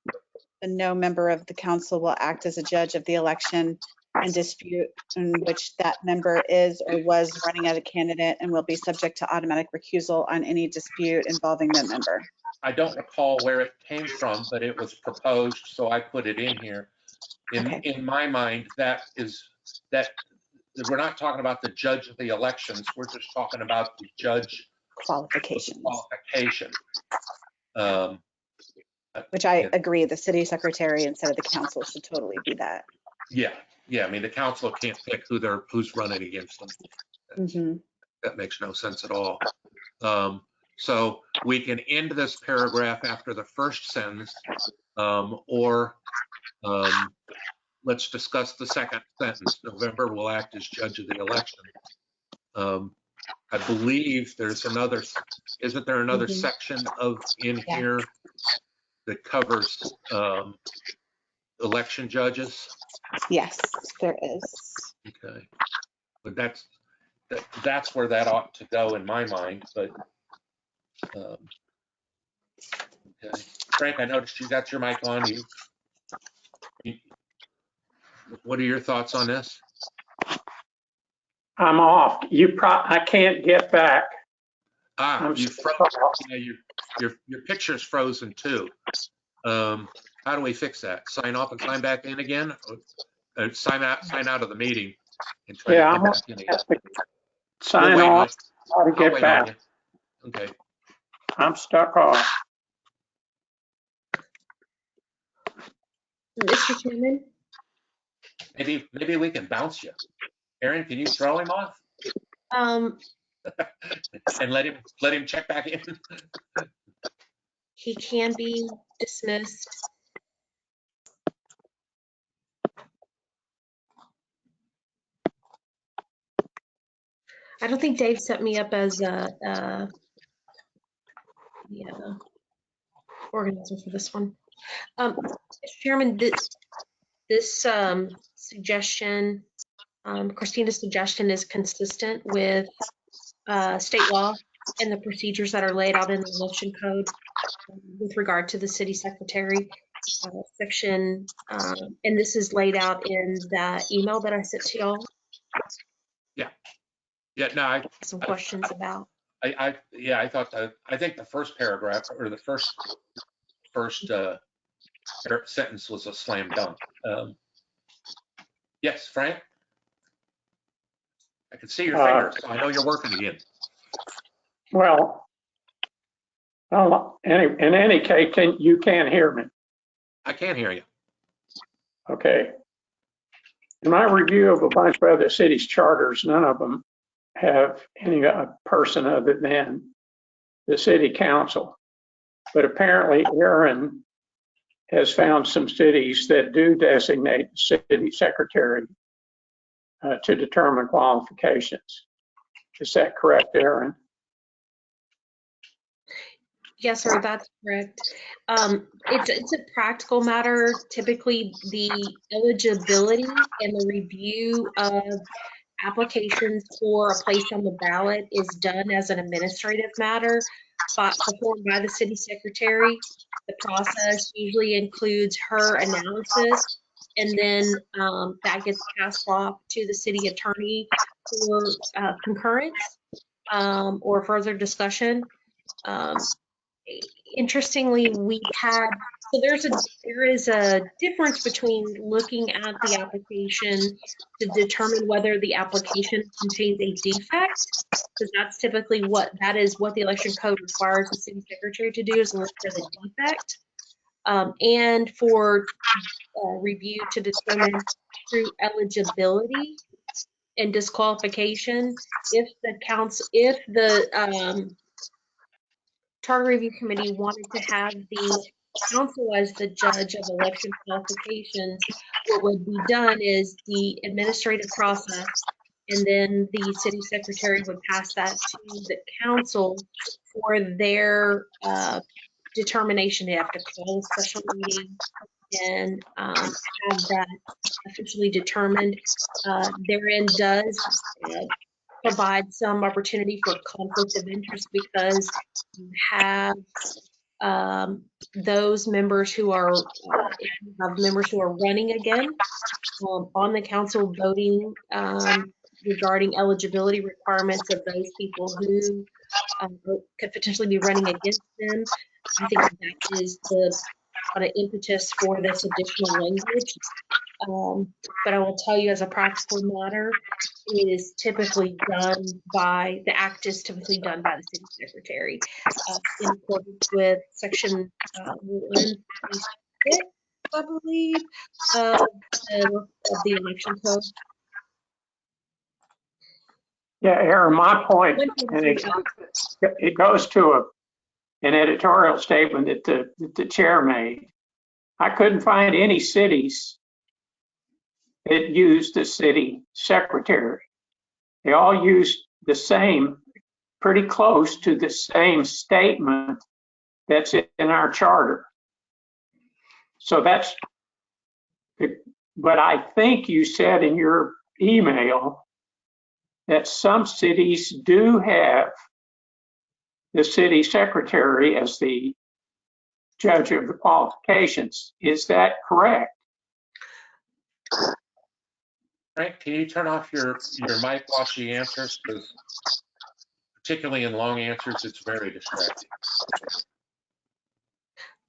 No member of the council will act as a judge of the election and dispute in which that member is or was running as a candidate and will be subject to automatic recusal on any dispute involving that member. I don't recall where it came from, but it was proposed, so I put it in here. In my mind, that we're not talking about the judge of the elections. We're just talking about the judge Qualifications. qualification. Which I agree, the city secretary instead of the council should totally be that. Yeah. I mean, the council can't pick who's running against them. That makes no sense at all. So we can end this paragraph after the first sentence, or let's discuss the second sentence. November will act as judge of the election. I believe there's another, isn't there another section in here that covers election judges? Yes, there is. Okay, but that's where that ought to go in my mind. But okay, Frank, I noticed you got your mic on. What are your thoughts on this? I'm off. I can't get back. You froze. Yeah, your picture's frozen too. How do we fix that? Sign off and sign back in again? Sign out of the meeting and try to come back in again. Sign off. How to get back. Okay. I'm stuck off. Mr. Chairman? Maybe we can bounce you. Aaron, can you throw him off? And let him check back in. He can be dismissed. I don't think Dave set me up as a organizer for this one. Mr. Chairman, this suggestion, Christina's suggestion, is consistent with state law and the procedures that are laid out in the election code with regard to the city secretary section. And this is laid out in the email that I sent to y'all. Yeah, no, I some questions about. I think the first paragraph or the first sentence was a slam dunk. Yes, Frank? I can see your fingers. So I know you're working again. Well, in any case, you can't hear me. I can hear you. Okay. In my review of a bunch of other cities' charters, none of them have any person other than the city council. But apparently Aaron has found some cities that do designate the city secretary to determine qualifications. Is that correct, Aaron? Yes, sir, that's correct. It's a practical matter. Typically, the eligibility and the review of applications for a place on the ballot is done as an administrative matter, performed by the city secretary. The process usually includes her analysis, and then that gets passed off to the city attorney for concurrence or further discussion. Interestingly, we had, so there is a difference between looking at the application to determine whether the application contains a defect, because that's typically what the election code requires the city secretary to do, is look for the defect, and for review to determine through eligibility and disqualification if the Charter Review Committee wanted to have the council as the judge of election qualifications. What would be done is the administrative process, and then the city secretary would pass that to the council for their determination. They have to call a special meeting and have that officially determined. Therein does provide some opportunity for conflict of interest, because you have those members who are running again on the council, voting regarding eligibility requirements of those people who could potentially be running against them. I think that is the kind of impetus for this additional language. But I will tell you, as a practical matter, it is typically done by, the act is typically done by the city secretary in accordance with section 146, I believe, of the election code. Yeah, Aaron, my point, and it goes to an editorial statement that the chair made. I couldn't find any cities that used the city secretary. They all used the same, pretty close to the same statement that's in our charter. So that's, but I think you said in your email that some cities do have the city secretary as the judge of the qualifications. Is that correct? Frank, can you turn off your mic while she answers? Because particularly in long answers, it's very distracting.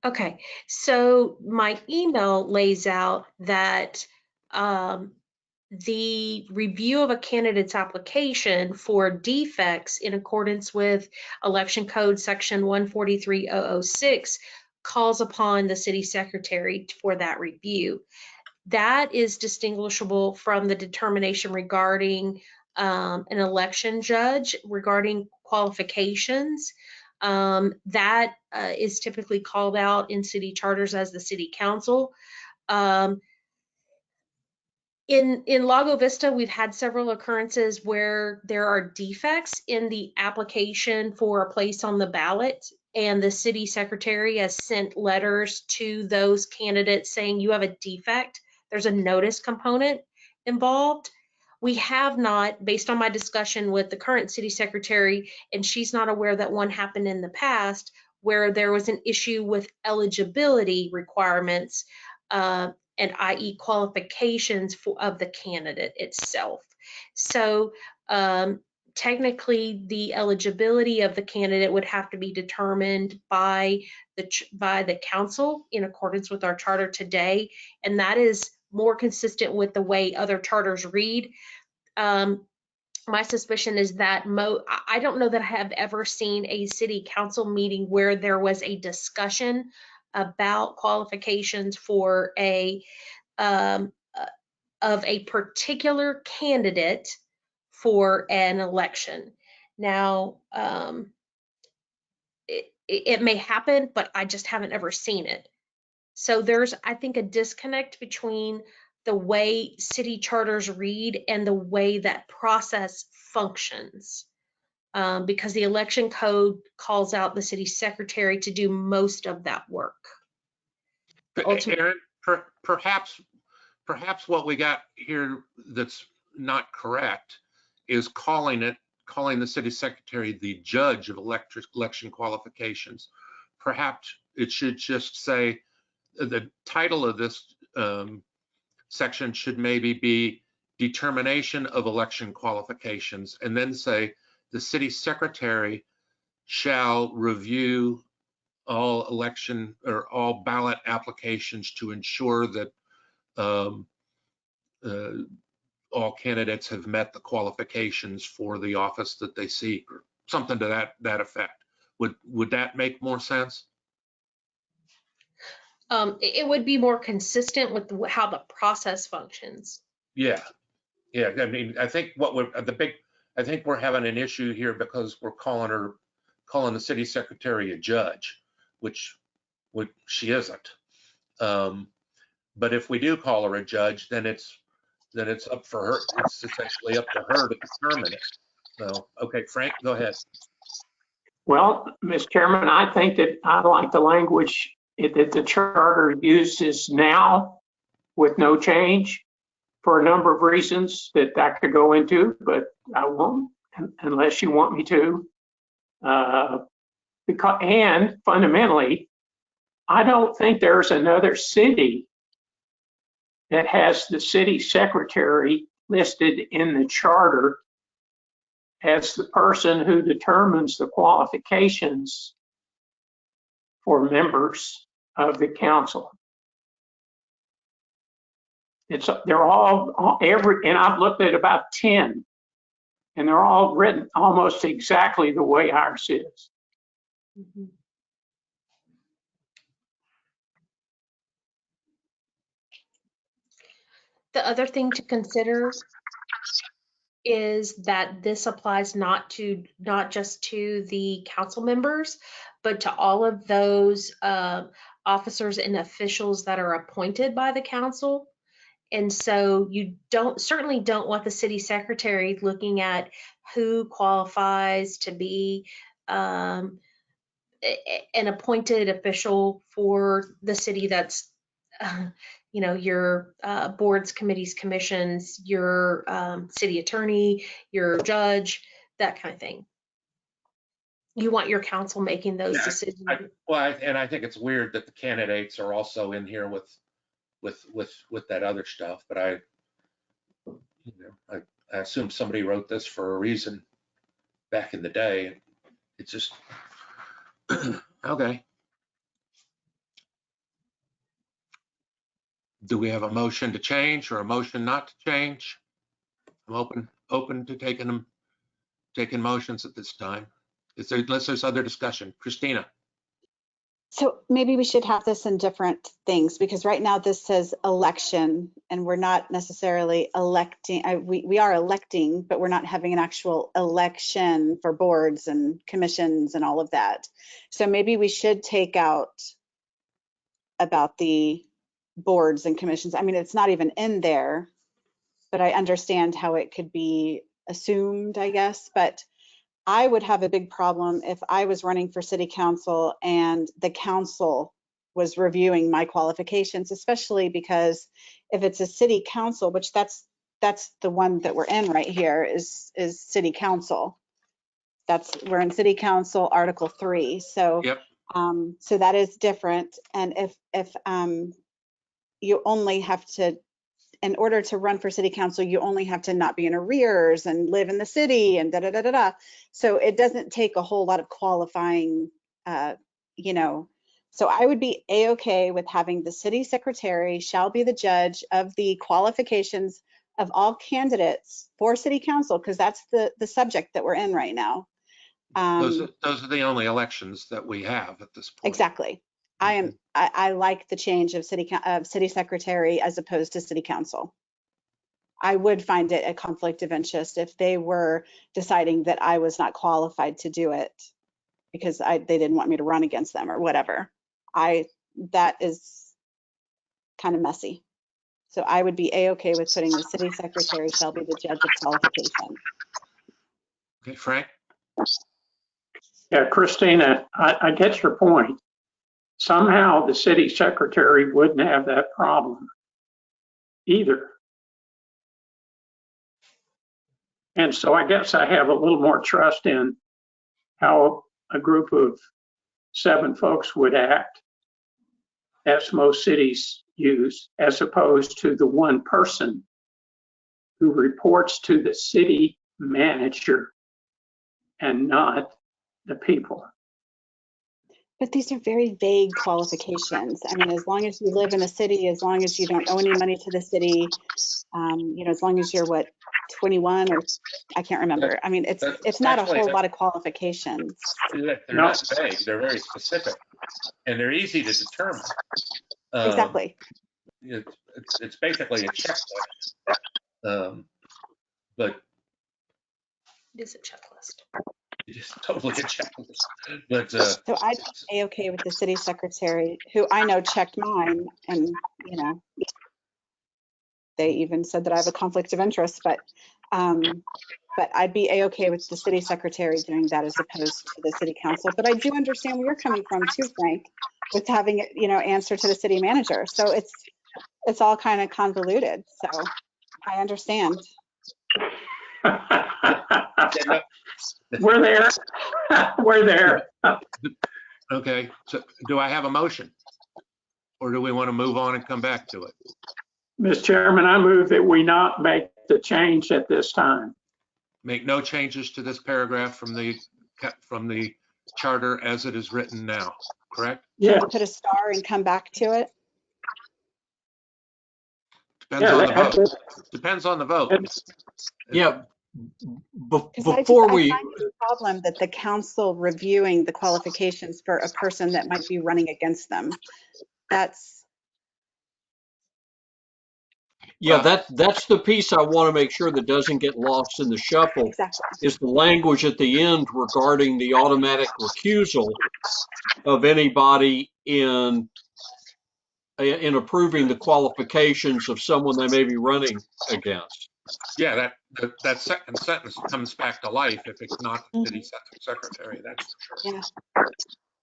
Okay, so my email lays out that the review of a candidate's application for defects in accordance with Election Code Section 143.006 calls upon the city secretary for that review. That is distinguishable from the determination regarding an election judge regarding qualifications. That is typically called out in city charters as the city council. In Lago Vista, we've had several occurrences where there are defects in the application for a place on the ballot, and the city secretary has sent letters to those candidates saying you have a defect. There's a notice component involved. We have not, based on my discussion with the current city secretary, and she's not aware that one happened in the past where there was an issue with eligibility requirements, and i.e. qualifications of the candidate itself. So technically the eligibility of the candidate would have to be determined by the council in accordance with our charter today, and that is more consistent with the way other charters read. My suspicion is that I don't know that I have ever seen a city council meeting where there was a discussion about qualifications for of a particular candidate for an election. Now, it may happen, but I just haven't ever seen it. So there's, I think, a disconnect between the way city charters read and the way that process functions, because the election code calls out the city secretary to do most of that work. Aaron, perhaps what we got here that's not correct is calling the city secretary the judge of election qualifications. Perhaps it should just say, the title of this section should maybe be determination of election qualifications, and then say the city secretary shall review all election or all ballot applications to ensure that all candidates have met the qualifications for the office that they seek, or something to that effect. Would that make more sense? It would be more consistent with how the process functions. Yeah. I mean, I think I think we're having an issue here because we're calling the city secretary a judge, which she isn't. But if we do call her a judge, then it's up for her. It's essentially up to her to determine it. So, okay, Frank, go ahead. Well, Mr. Chairman, I think that I like the language that the charter uses now with no change for a number of reasons that I could go into, but I won't unless you want me to. And fundamentally, I don't think there's another city that has the city secretary listed in the charter as the person who determines the qualifications for members of the council. They're all and I've looked at about 10, and they're all written almost exactly the way ours is. Mm-hmm. The other thing to consider is that this applies not just to the council members, but to all of those officers and officials that are appointed by the council. And so you certainly don't want the city secretary looking at who qualifies to be an appointed official for the city. That's your boards, committees, commissions, your city attorney, your judge, that kind of thing. You want your council making those decisions. And I think it's weird that the candidates are also in here with that other stuff, but I assume somebody wrote this for a reason back in the day. It's just okay. Do we have a motion to change or a motion not to change? I'm open to taking motions at this time. Unless there's other discussion. Christina. So maybe we should have this in different things, because right now this says election and we're not necessarily electing. We are electing, but we're not having an actual election for boards and commissions and all of that. So maybe we should take out about the boards and commissions. I mean, it's not even in there, but I understand how it could be assumed, I guess. But I would have a big problem if I was running for city council and the council was reviewing my qualifications, especially because if it's a city council, which that's the one that we're in right here is city council. We're in city council Article 3. So yep. So that is different. And if you only have to, in order to run for city council, you only have to not be in arrears and live in the city and da da da da da. So it doesn't take a whole lot of qualifying, So I would be a-okay with having the city secretary shall be the judge of the qualifications of all candidates for city council, because that's the subject that we're in right now. Those are the only elections that we have at this point. Exactly. I like the change of city secretary as opposed to city council. I would find it a conflict of interest if they were deciding that I was not qualified to do it because they didn't want me to run against them or whatever. That is kind of messy. So I would be a-okay with putting the city secretary shall be the judge of qualification. Okay, Frank? Yeah, Christina, I get your point. Somehow the city secretary wouldn't have that problem either. And so I guess I have a little more trust in how a group of 7 folks would act, as most cities use, as opposed to the one person who reports to the city manager and not the people. But these are very vague qualifications. I mean, as long as you live in the city, as long as you don't owe any money to the city, as long as you're 21 or I can't remember. I mean, it's not a Actually, whole lot of qualifications. they're No. not vague, they're very specific, and they're easy to determine. Exactly. It's basically a checklist, but It is a checklist. it's totally a checklist. But So I'd be okay with the city secretary, who I know checked mine, and they even said that I have a conflict of interest, but I'd be a-okay with the city secretary doing that as opposed to the city council. But I do understand where you're coming from too, Frank, with having it, answer to the city manager. So it's all kind of convoluted. So I understand. We're there. We're there. Okay, so do I have a motion? Or do we want to move on and come back to it? Mr. Chairman, I move that we not make the change at this time. Make no changes to this paragraph from the charter as it is written now, correct? Yeah. Put a star and come back to it. Depends on the vote. Depends on the vote. Yeah. Because Before I we, find it a problem that the council reviewing the qualifications for a person that might be running against them. That's that's the piece I want to make sure that doesn't get lost in the shuffle, exactly. is the language at the end regarding the automatic recusal of anybody in approving the qualifications of someone they may be running against. Yeah, that second sentence comes back to life if it's not the city secretary, that's for sure. Yeah.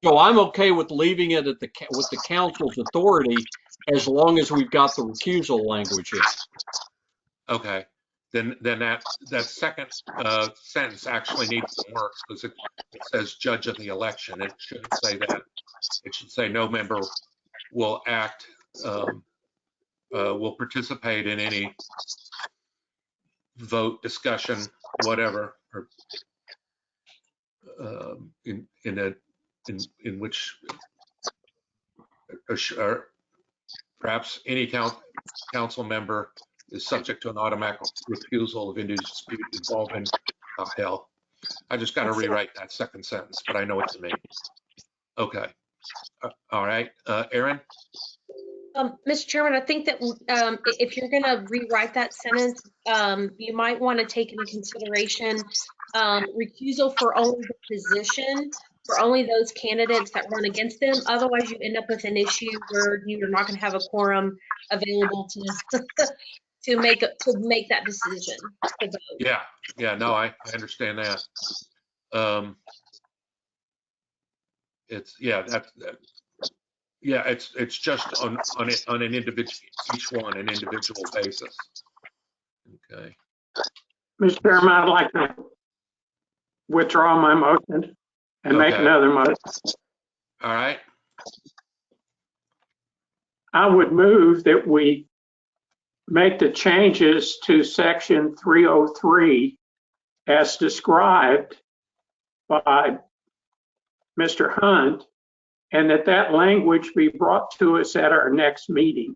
So I'm okay with leaving it at with the council's authority as long as we've got the recusal language in. Okay, then that second sentence actually needs some work because it says judge of the election. It shouldn't say that. It should say no member will act, will participate in any vote, discussion, whatever, or in which or perhaps any council member is subject to an automatic refusal of any dispute involving hell. I just got to rewrite that second sentence, but I know what to mean. Okay. All right, Aaron? Mr. Chairman, I think that if you're going to rewrite that sentence, you might want to take into consideration recusal for only the position, for only those candidates that run against them. Otherwise, you end up with an issue where you're not going to have a quorum available to to make that decision to vote. Yeah, no, I understand that. It's just on an individual, each one an individual basis. Okay. Mr. Chairman, I'd like to withdraw my motion and make Okay. another motion. All right. I would move that we make the changes to section 303 as described by Mr. Hunt, and that language be brought to us at our next meeting.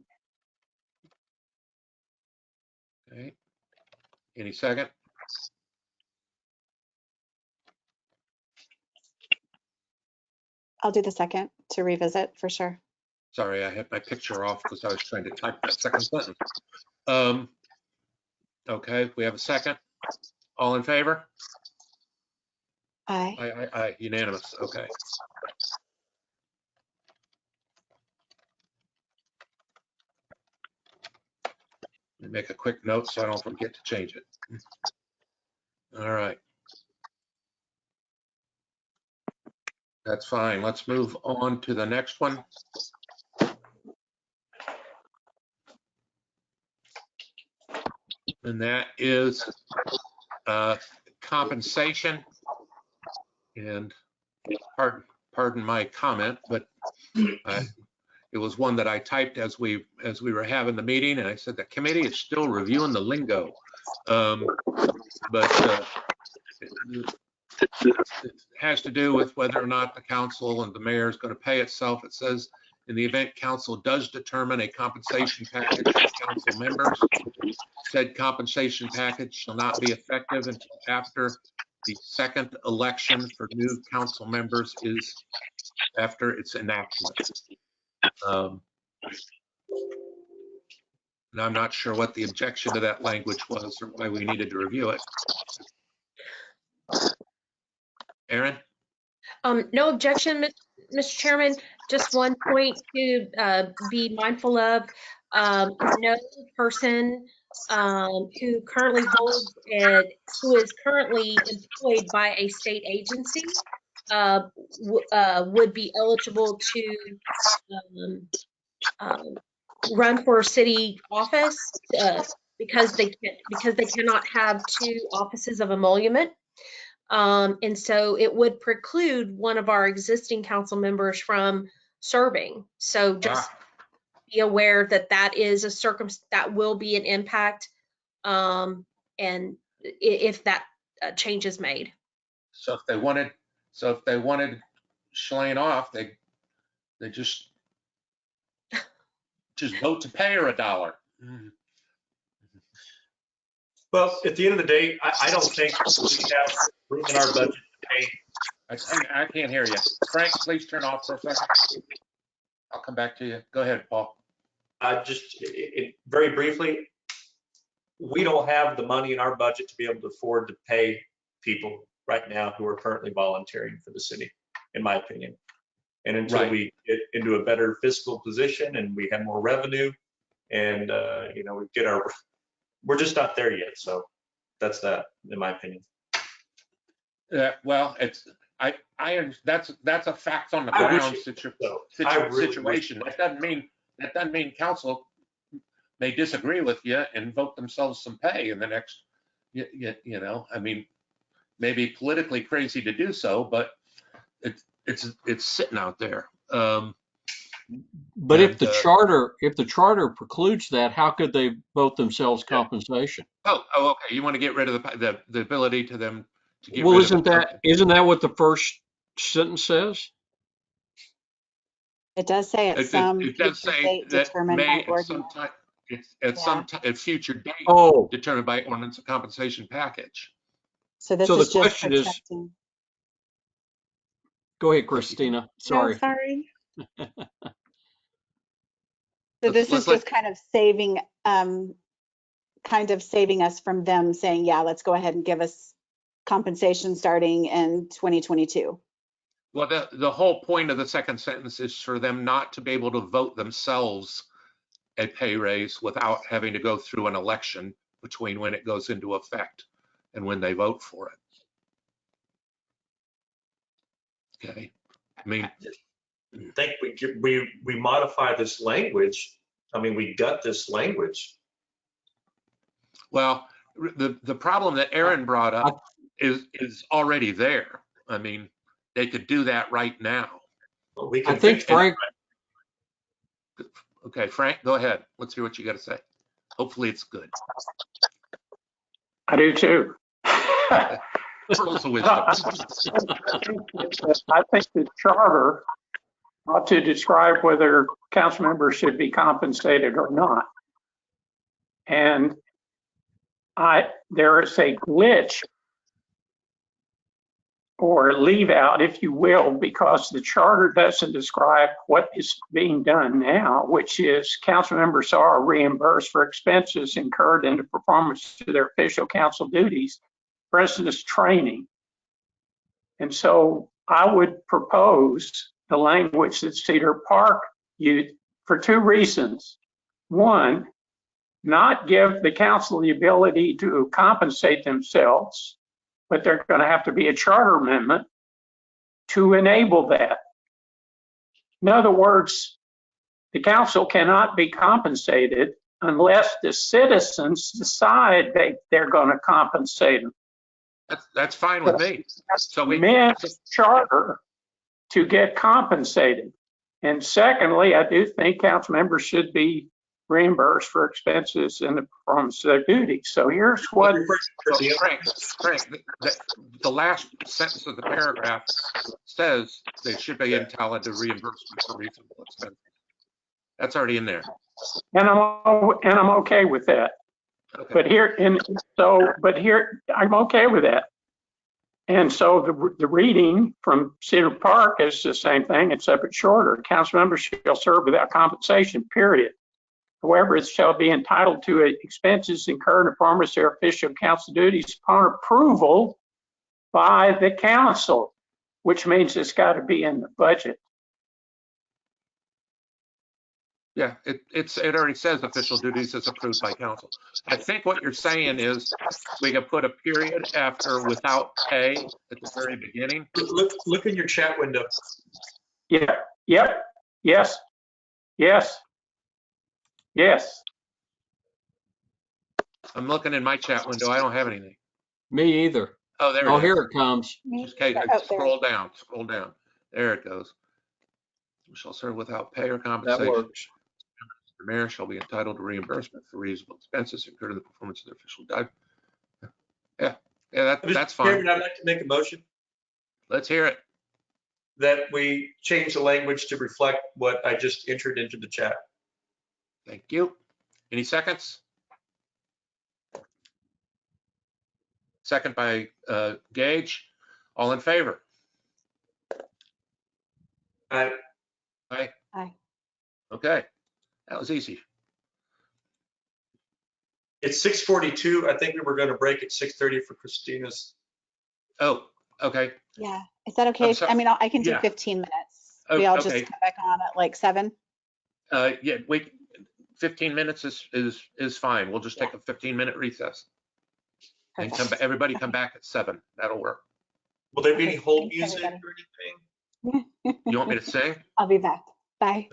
Okay. Any second? I'll do the second to revisit for sure. Sorry, I had my picture off because I was trying to type that second sentence. Okay, we have a second. All in favor? Aye. Aye, unanimous. Okay. Let me make a quick note so I don't forget to change it. All right. That's fine. Let's move on to the next one. And that is compensation. And pardon my comment, but it was one that I typed as we were having the meeting, and I said the committee is still reviewing the lingo. But it has to do with whether or not the council and the mayor is going to pay itself. It says, in the event council does determine a compensation package for council members, said compensation package shall not be effective until after the second election for new council members is after its enactment. And I'm not sure what the objection to that language was or why we needed to review it. Aaron? No objection, Mr. Chairman. Just one point to be mindful of. No person who currently holds who is currently employed by a state agency would be eligible to run for city office because they cannot have two offices of emolument. And so it would preclude one of our existing council members from serving. So just be aware that that is that will be an impact. And if that change is made. So if they wanted Shalane off, they just vote to pay her $1. Well, at the end of the day, I don't think we have room in our budget to pay. I can't hear you. Frank, please turn off for a second. I'll come back to you. Go ahead, Paul. Very briefly, we don't have the money in our budget to be able to afford to pay people right now who are currently volunteering for the city, in my opinion. And until we get into a better fiscal position and we have more revenue and, we're just not there yet. So that's that, in my opinion. Well, that's a fact on the ground situation. That doesn't mean council may disagree with you and vote themselves some pay in the next, I mean, maybe politically crazy to do so, but it's sitting out there. But if the charter precludes that, how could they vote themselves compensation? Oh, okay. You want to get rid of the ability to them to get Well, rid of isn't that what the first sentence says? It does say at some it does future say date that determined by may ordinance. at future date determined by ordinance of compensation package. So this So the is just question is, protecting. go ahead, Christina. Sorry. No, sorry. So this is just kind of saving us from them saying, yeah, let's go ahead and give us compensation starting in 2022. Well, the whole point of the second sentence is for them not to be able to vote themselves a pay raise without having to go through an election between when it goes into effect and when they vote for it. Okay. I mean, I think we modify this language. I mean, we gut this language. Well, the problem that Aaron brought up is already there. I mean, they could do that right now. Well, we can I think Frank. Okay, Frank, go ahead. Let's hear what you got to say. Hopefully it's good. I do too. Pearls of wisdom. I think the charter ought to describe whether council members should be compensated or not. And there is a glitch or leave out, if you will, because the charter doesn't describe what is being done now, which is council members are reimbursed for expenses incurred in the performance of their official council duties, for instance, training. And so I would propose the language that Cedar Park used for two reasons. One, not give the council the ability to compensate themselves, but there's going to have to be a charter amendment to enable that. In other words, the council cannot be compensated unless the citizens decide they're going to compensate them. That's fine with me. So we amend the charter to get compensated. And secondly, I do think council members should be reimbursed for expenses in the performance of their duties. So here's what, So Frank, the last sentence of the paragraph says they should be entitled to reimbursement for reasonable expenses. That's already in there. and I'm okay with that. Okay. But here, I'm okay with that. And so the reading from Cedar Park is the same thing, except it's shorter. Council members shall serve without compensation, period. However, it shall be entitled to expenses incurred in performance of their official council duties upon approval by the council, which means it's got to be in the budget. Yeah, it already says official duties is approved by council. I think what you're saying is we can put a period after without pay at the very beginning. Look in your chat window. Yeah, yep, yes, yes, yes. I'm looking in my chat window. I don't have anything. Me either. Oh, there Oh, it is. here it comes. Okay, Oh, there. scroll down, scroll down. There it goes. Shall serve without pay or That compensation. works. The mayor shall be entitled to reimbursement for reasonable expenses incurred in the performance of their official duty. Yeah, that's fine. Chairman, I'd like to make a motion Let's hear it. that we change the language to reflect what I just entered into the chat. Thank you. Any seconds? Second by Gage. All in favor? I, Aye. Aye. Okay, that was easy. it's 6:42. I think we were going to break at 6:30 for Christina's. Oh, okay. Yeah. Is that okay? I'm sorry. I mean, I can do Yeah. 15 minutes. Oh, We all okay. just come back on at like 7. Yeah, wait. 15 minutes is fine. We'll just take a 15-minute recess. And Perfect. everybody come back at 7. That'll work. Will there be any hold Thanks, music everybody. or anything? You want me to sing? I'll be back. Bye.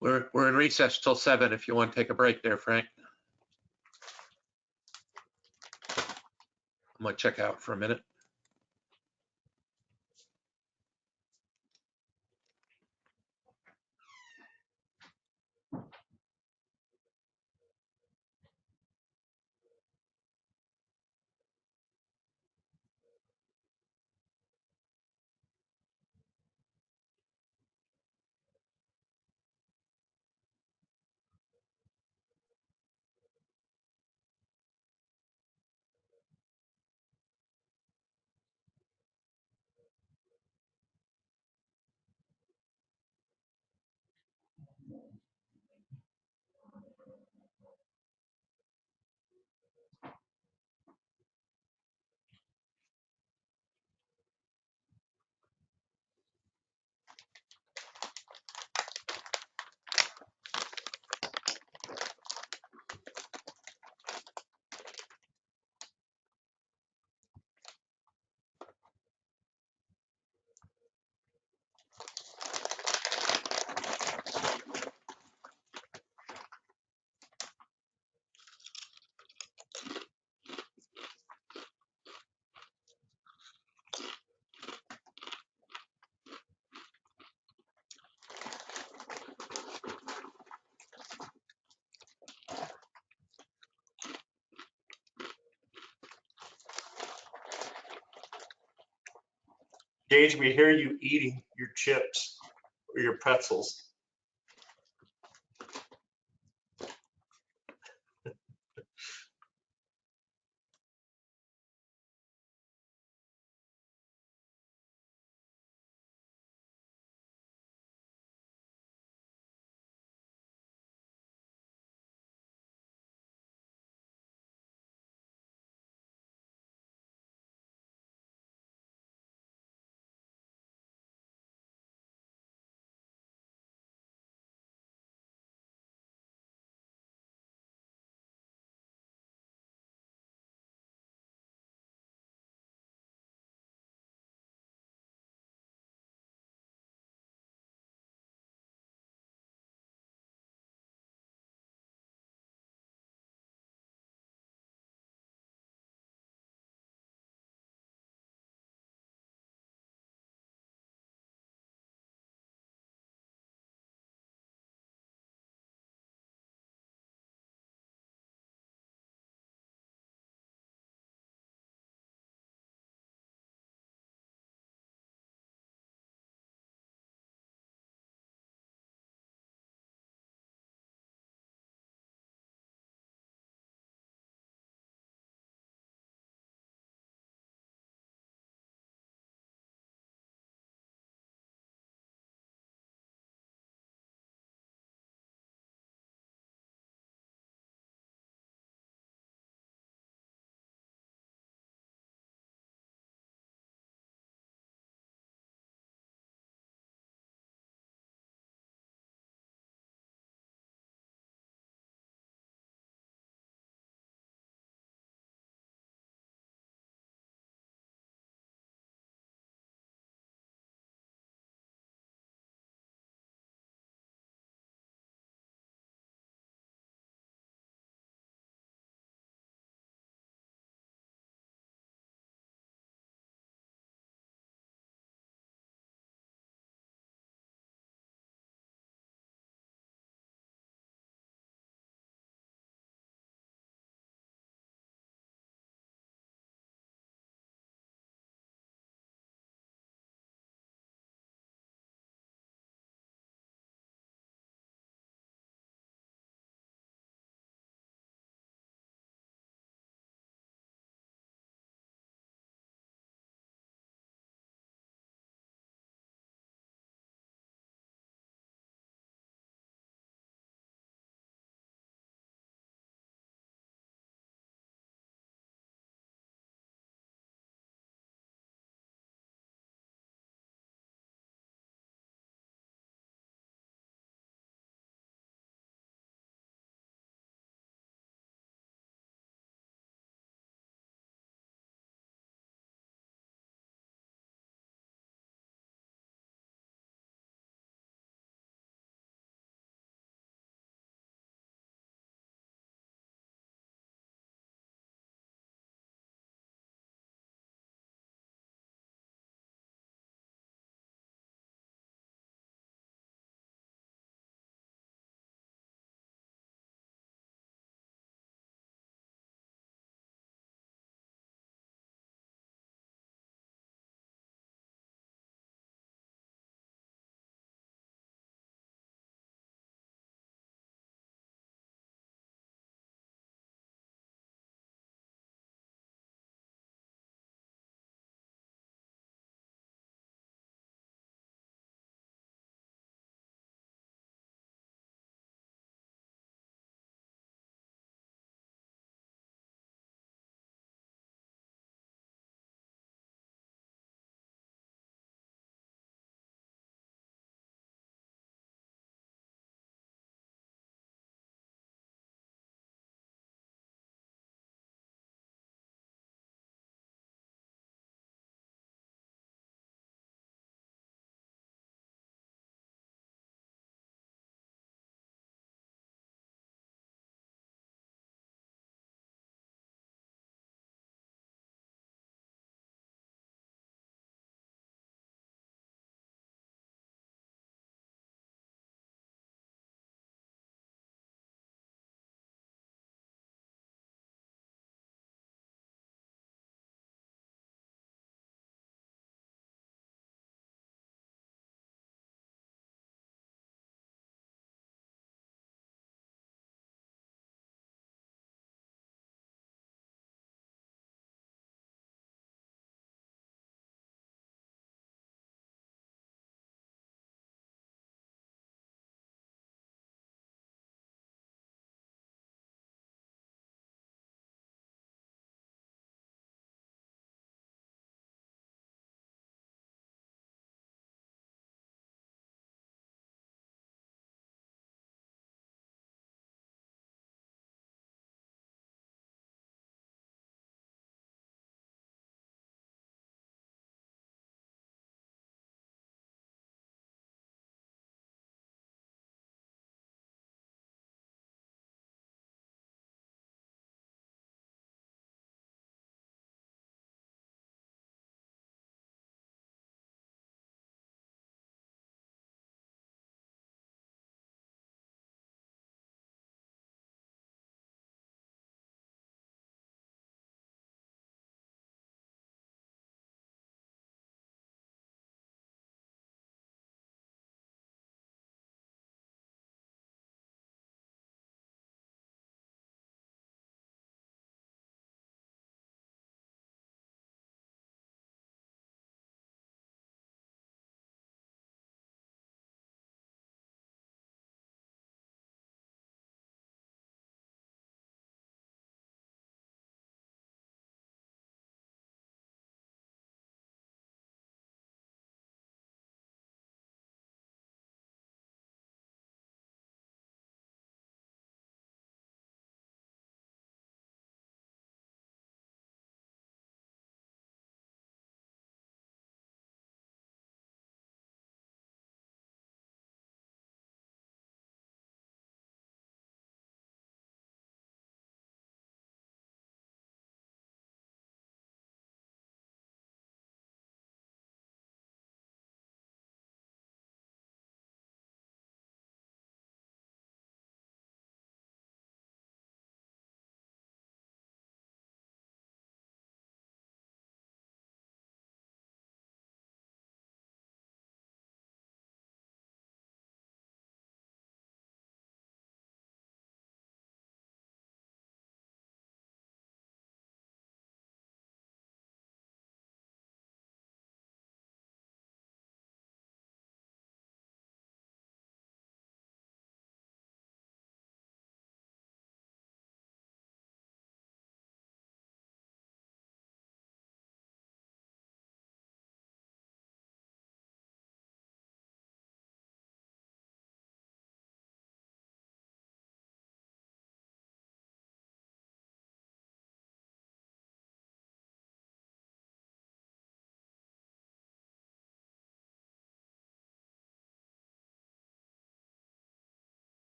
We're in recess till 7 if you want to take a break there, Frank. I'm gonna check out for a minute. Gage, we hear you eating your chips or your pretzels.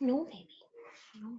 No, baby. No.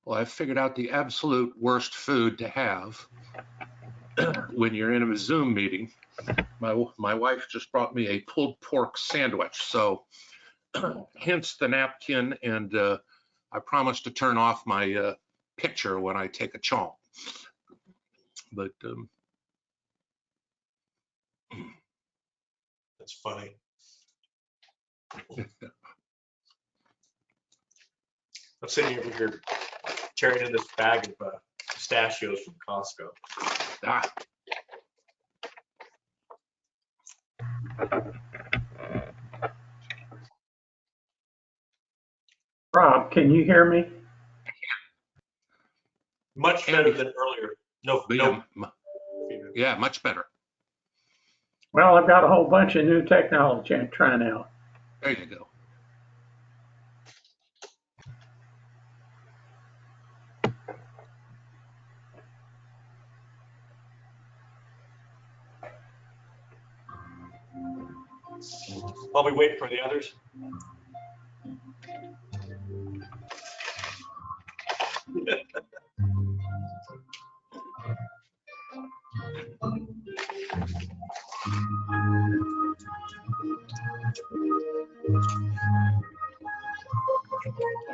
Well, I've figured out the absolute worst food to have when you're in a Zoom meeting. My wife just brought me a pulled pork sandwich, so hence the napkin, and I promise to turn off my picture when I take a chomp. But That's funny. I'm sitting over here tearing in this bag of pistachios from Costco. ah, Rob, can you hear me? Much better than earlier. No, no. yeah, much better. Well, I've got a whole bunch of new technology I'm trying out. There you go. While we wait for the others.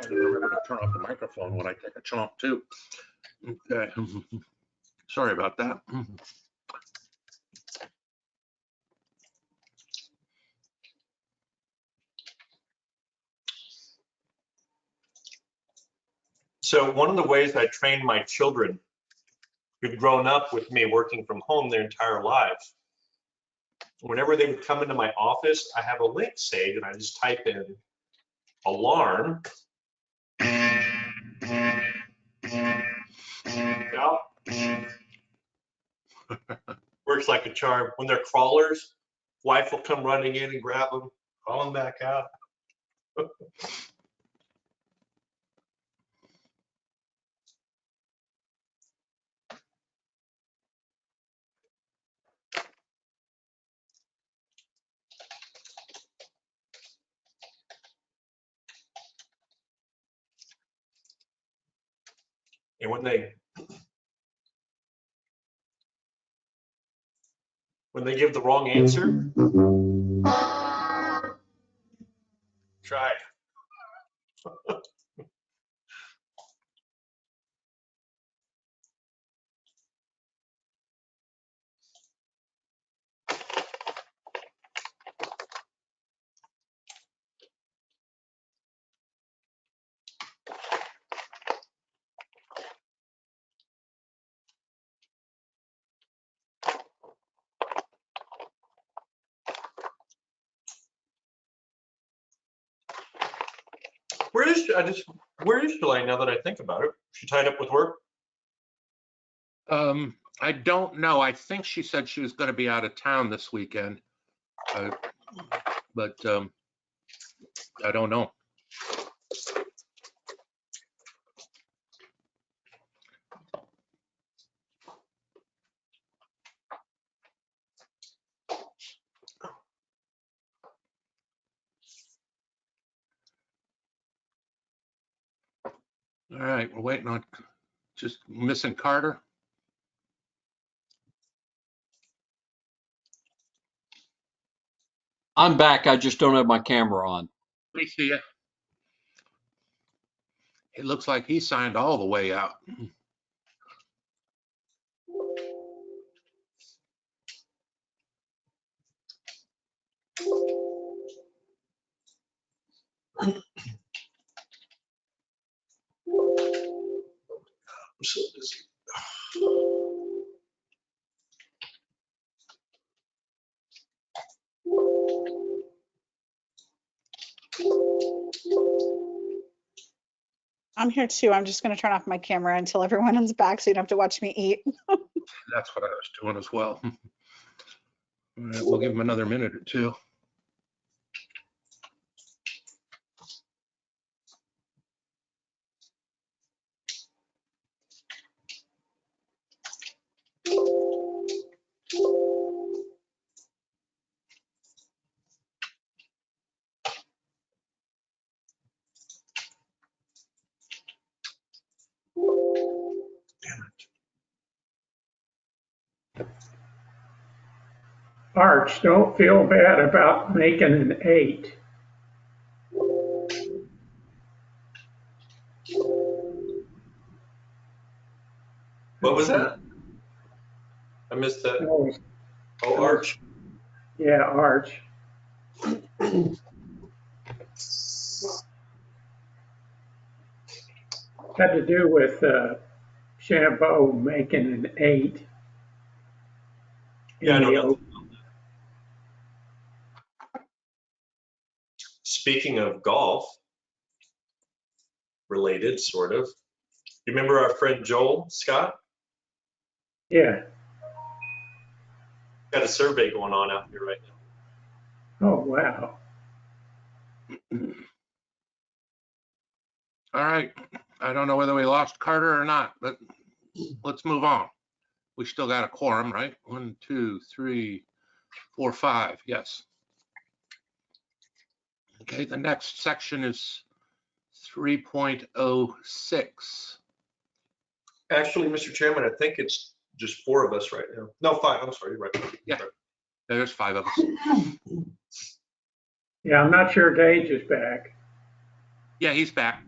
I remember to turn off the microphone when I take a chomp too. Okay. Sorry about that. So one of the ways I train my children who've grown up with me working from home their entire lives, whenever they would come into my office, I have a link saved and I just type in alarm. Yeah. Works like a charm. When they're crawlers, wife will come running in and grab them, call them back out. And when they give the wrong answer, try Where is Shalane now that I think about it? She tied up with work? I don't know. I think she said she was going to be out of town this weekend. But I don't know. All right, we're waiting on, just missing Carter. I'm back. I just don't have my camera on. Let me see it. It looks like he signed all the way out. I'm so busy. I'm here too. I'm just going to turn off my camera until everyone is back so you don't have to watch me eat. That's what I was doing as well. All right, we'll give him another minute or two. Arch, don't feel bad about making an 8. What was that? I missed that. Oh, Oh, Arch. yeah, Arch. Had to do with Shambo making an 8. Yeah, I in know the nothing. Speaking of golf, related, sort of. You remember our friend Joel Scott? Yeah. Got a survey going on out here right now. Oh, wow. All right, I don't know whether we lost Carter or not, but let's move on. We still got a quorum, right? 1, 2, 3, 4, 5, yes. Okay, the next section is 3.06. Actually, Mr. Chairman, I think it's just 4 of us right now. No, 5. I'm sorry, you're right. Yeah. There's 5 of us. Yeah, I'm not sure Gage is back. Yeah, he's back.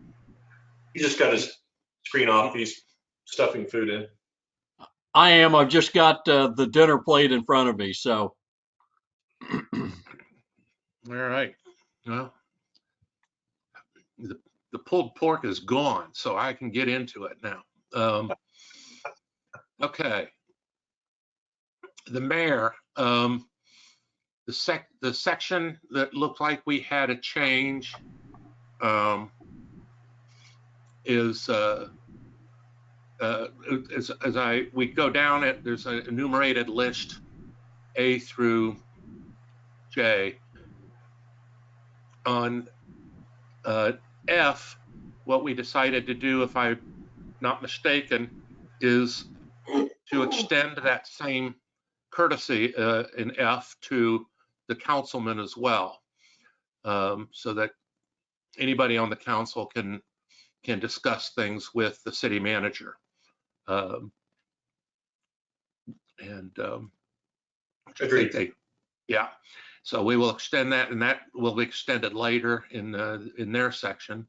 He just got his screen off. He's stuffing food in. I am. I've just got the dinner plate in front of me. So All right. Well, the pulled pork is gone, so I can get into it now. Okay. The mayor, the section that looked like we had a change is we go down it, there's an enumerated list A through J. On F, what we decided to do, if I'm not mistaken, is to extend that same courtesy in F to the councilman as well, so that anybody on the council can discuss things with the city manager. And I Agreed. think Yeah, so we will extend that, and that will be extended later in their section.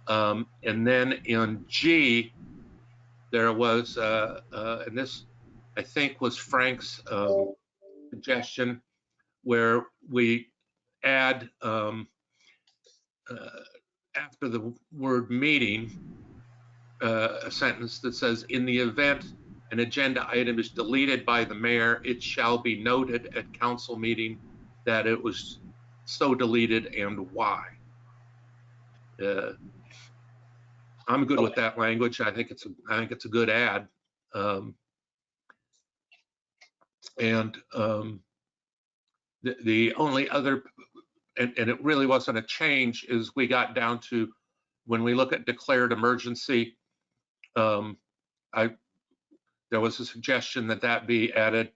And then in G, there was, and this I think was Frank's suggestion, where we add after the word meeting, a sentence that says, in the event an agenda item is deleted by the mayor, it shall be noted at council meeting that it was so deleted and why. I'm good with that language. I think it's a good add. The only other, and it really wasn't a change, is we got down to when we look at declared emergency. There was a suggestion that be added,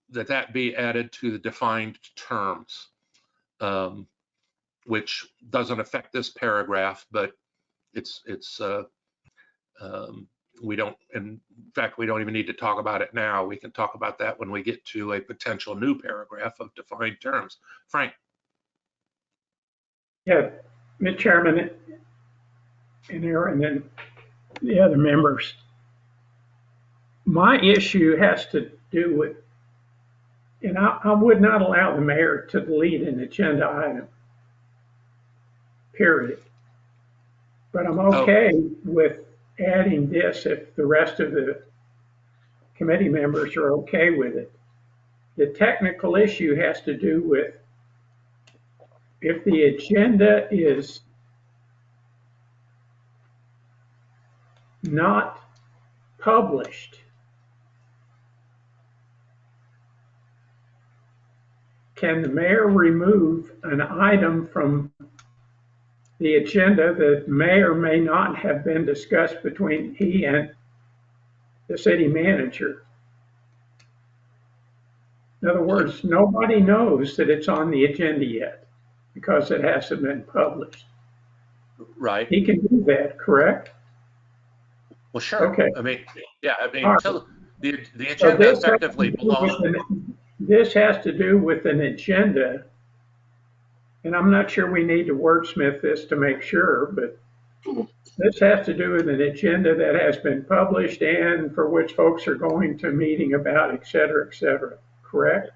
that be added to the defined terms, which doesn't affect this paragraph, but we don't, in fact, we don't even need to talk about it now. We can talk about that when we get to a potential new paragraph of defined terms. Frank. Yeah, Mr. Chairman and Aaron and the other members, my issue has to do with, and I would not allow the mayor to delete an agenda item, period. But I'm okay with adding this if the rest of the committee members are okay with it. The technical issue has to do with if the agenda is not published, can the mayor remove an item from the agenda that may or may not have been discussed between he and the city manager? In other words, nobody knows that it's on the agenda yet because it hasn't been published. Right. He can do that, correct? Well, sure. Okay. I mean, yeah, I mean, All right. until the So agenda effectively belongs. this has to do with an agenda, and I'm not sure we need to wordsmith this to make sure, but this has to do with an agenda that has been published and for which folks are going to meeting about, et cetera, correct?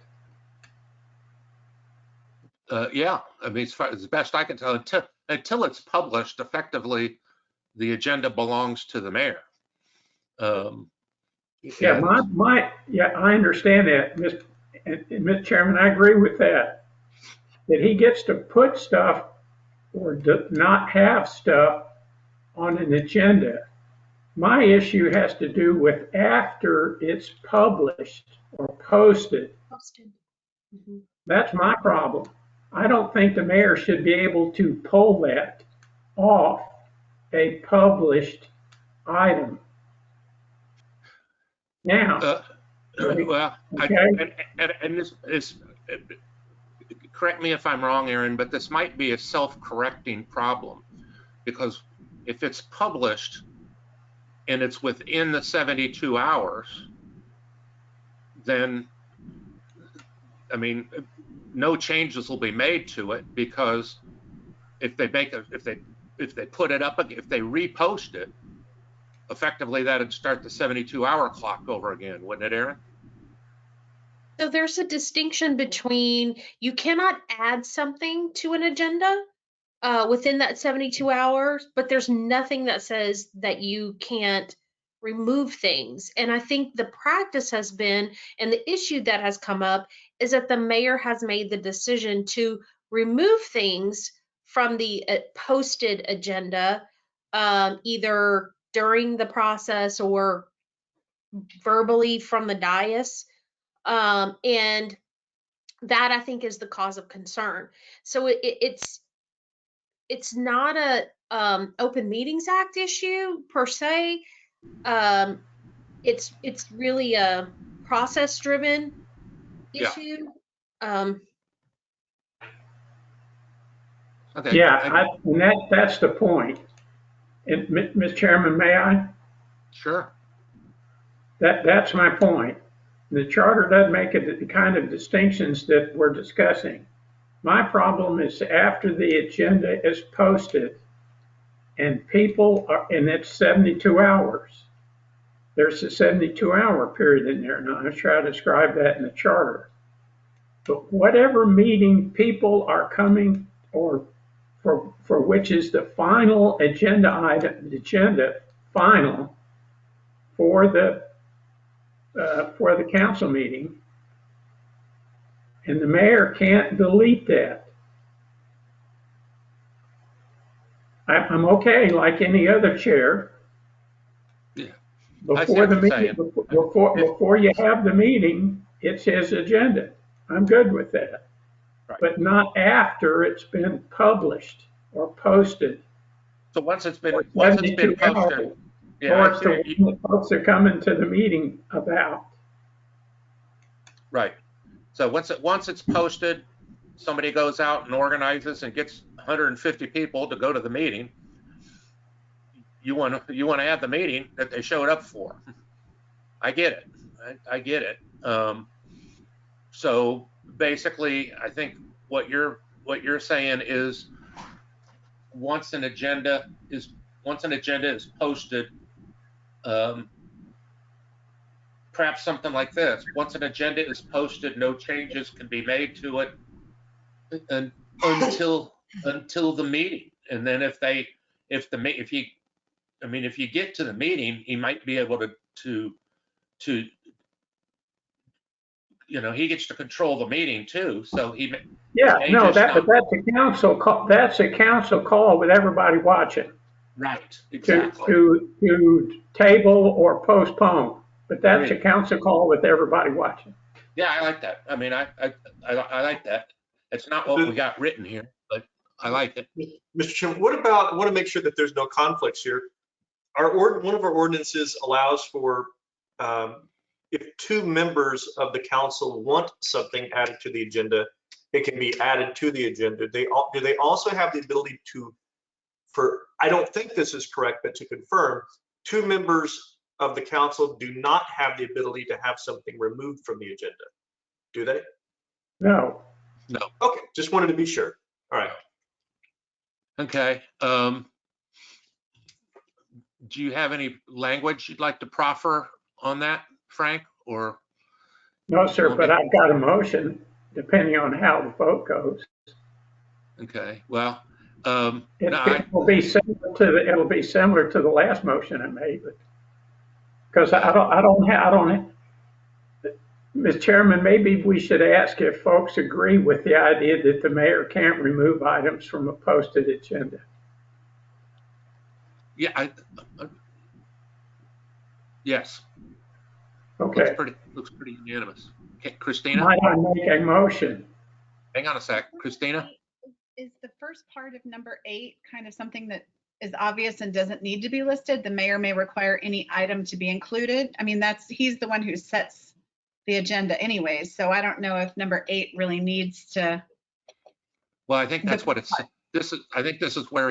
Yeah, I mean, as best I can tell, until it's published, effectively, the agenda belongs to the mayor. Yeah, I understand that, Mr. Chairman, I agree with that. That he gets to put stuff or not have stuff on an agenda. My issue has to do with after it's published or posted. Mhm. That's my problem. I don't think the mayor should be able to pull that off a published item. Now, Well, okay. and this is, correct me if I'm wrong, Aaron, but this might be a self-correcting problem, because if it's published and it's within the 72 hours, then, I mean, no changes will be made to it, because if they put it up, if they repost it, effectively that'd start the 72-hour clock over again, wouldn't it, Aaron? So there's a distinction between, you cannot add something to an agenda within that 72 hours, but there's nothing that says that you can't remove things. And I think the practice has been, and the issue that has come up, is that the mayor has made the decision to remove things from the posted agenda, either during the process or verbally from the dais. And that, I think, is the cause of concern. So it's not a Open Meetings Act issue per se. It's really a process driven issue. Okay. Yeah, and that's the point. And Mr. Chairman, may I? Sure. That's my point. The charter doesn't make it the kind of distinctions that we're discussing. My problem is after the agenda is posted and people are, and it's 72 hours. There's a 72-hour period in there. Now, I'm sure I described that in the charter. But whatever meeting people are coming or for which is the final agenda item, final for the council meeting, and the mayor can't delete that. I'm okay, like any other chair. Yeah. Before the meeting, before you have the meeting, it says agenda. I'm good with that. Right. But not after it's been published or posted. So once it's been Or posted, 72 hours, yeah, or I it's see the what one that folks are coming to the meeting about. right. So once it's posted, somebody goes out and organizes and gets 150 people to go to the meeting. You want to have the meeting that they showed up for. I get it. I get it. So basically, I think what you're saying is once an agenda is posted, perhaps something like this: once an agenda is posted, no changes can be made to it until the meeting. And then if you get to the meeting, he might be able to he gets to control the meeting too. So Yeah, no, changes but that's a council call. That's a council call with everybody watching right, exactly. to table or postpone. But that's a council call with everybody watching. Yeah, I like that. I mean, I like that. It's not what we got written here, but I like it. Mr. Chairman, what about, I want to make sure that there's no conflicts here. One of our ordinances allows for, if two members of the council want something added to the agenda, it can be added to the agenda. Do they also have the ability to, I don't think this is correct, but to confirm, two members of the council do not have the ability to have something removed from the agenda, do they? No. No. Okay, just wanted to be sure. All right. Okay. Do you have any language you'd like to proffer on that, Frank? Or No, sir, but I've got a motion, depending on how the vote goes. okay. Well, It'll be similar to the last motion I made, because I don't. Mr. Chairman, maybe we should ask if folks agree with the idea that the mayor can't remove items from a posted agenda. yeah, yes. Okay. Looks pretty unanimous. Okay, Christina, Might I make a motion? hang on a sec. Christina? Is the first part of number 8 kind of something that is obvious and doesn't need to be listed? The mayor may require any item to be included. I mean, he's the one who sets the agenda anyways. So I don't know if number 8 really needs to. Well, I think that's what it's, I think this is where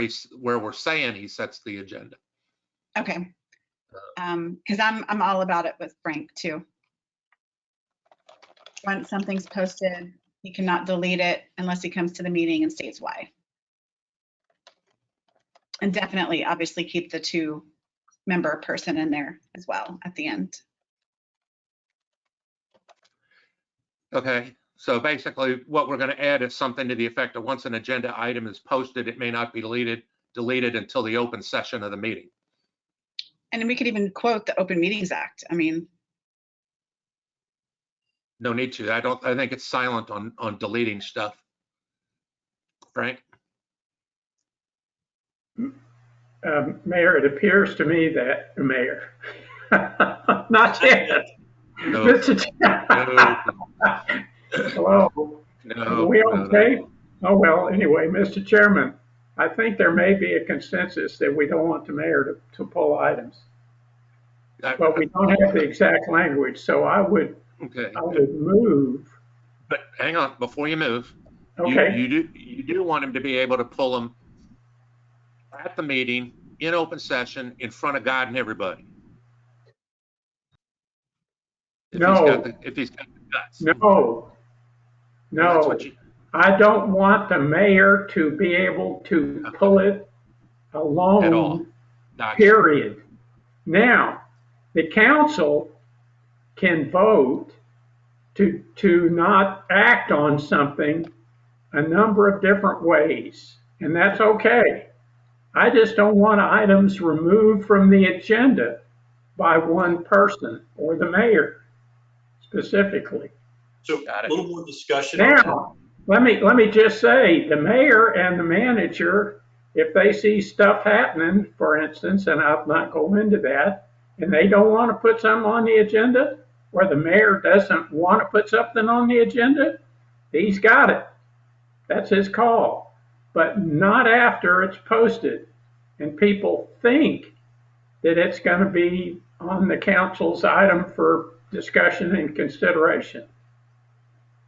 we're saying he sets the agenda. Okay. Because I'm all about it with Frank too. Once something's posted, he cannot delete it unless he comes to the meeting and states why. And definitely, obviously, keep the 2-member person in there as well at the end. Okay, so basically what we're going to add is something to the effect of once an agenda item is posted, it may not be deleted until the open session of the meeting. And we could even quote the Open Meetings Act. I mean, No need to. I think it's silent on deleting stuff. Frank? Mayor, it appears to me that the mayor, not yet. No. Mr. Hello. No. Are we okay? Oh, well, anyway, Mr. Chairman, I think there may be a consensus that we don't want the mayor to pull items. But we don't have the exact language, so I would move. But hang on, before you move. Okay. You do want him to be able to pull them at the meeting, in open session, in front of God and everybody. If he's got No. if he's got the guts. No, Well, that's no. what you, I don't want the mayor to be able to pull it at all. alone, Gotcha. period. Now, the council can vote to not act on something a number of different ways, and that's okay. I just don't want items removed from the agenda by one person or the mayor specifically. So Got a it. little more discussion on that. Now, let me just say, the mayor and the manager, if they see stuff happening, for instance, and I'll not go into that, and they don't want to put something on the agenda, or the mayor doesn't want to put something on the agenda, he's got it. That's his call. But not after it's posted and people think that it's going to be on the council's item for discussion and consideration.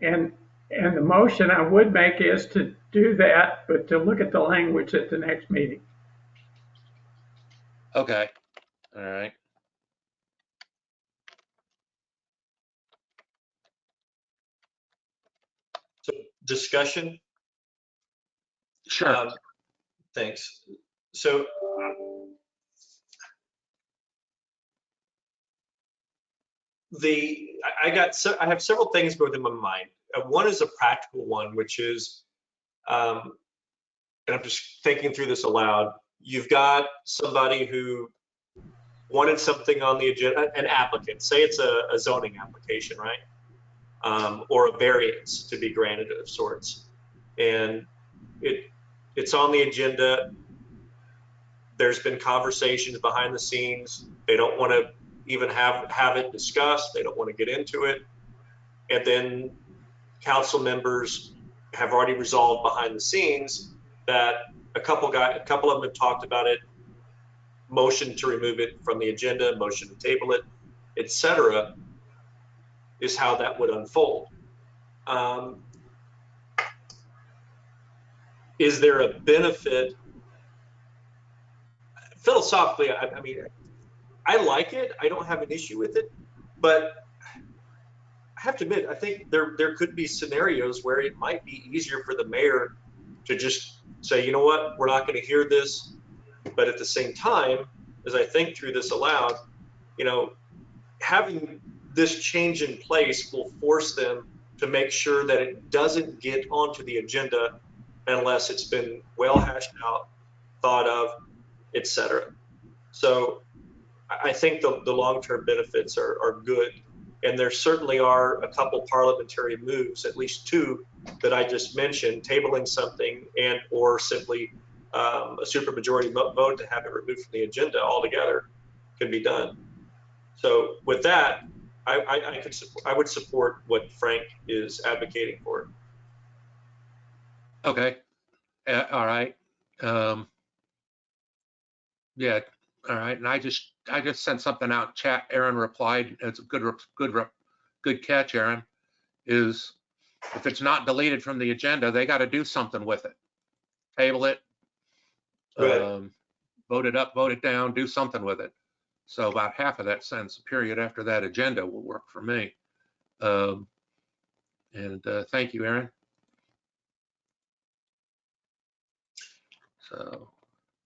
And the motion I would make is to do that, but to look at the language at the next meeting. Okay. All right. So discussion. Sure. Thanks. So I have several things going in my mind. One is a practical one, which is, and I'm just thinking through this aloud. You've got somebody who wanted something on the agenda, an applicant, say it's a zoning application, right? Or a variance to be granted of sorts. And it's on the agenda. There's been conversations behind the scenes. They don't want to even have it discussed. They don't want to get into it. And then council members have already resolved behind the scenes that a couple of them have talked about it, motion to remove it from the agenda, motion to table it, etc., is how that would unfold. Is there a benefit? Philosophically, I mean, I like it. I don't have an issue with it, but I have to admit, I think there could be scenarios where it might be easier for the mayor to just say, you know what, we're not going to hear this. But at the same time, as I think through this aloud, you know, having this change in place will force them to make sure that it doesn't get onto the agenda unless it's been well hashed out, thought of, etc. So I think the long-term benefits are good. And there certainly are a couple parliamentary moves, at least two that I just mentioned, tabling something and or simply a supermajority vote to have it removed from the agenda altogether can be done. So with that, I would support what Frank is advocating for. Okay. All right. Yeah. All right. And I just sent something out in chat. Aaron replied. It's a good catch, Aaron. Is if it's not deleted from the agenda, they got to do something with it. Table it. Vote it up, vote it down, do something with it. So about half of that sentence period after that agenda will work for me. Thank you, Aaron. So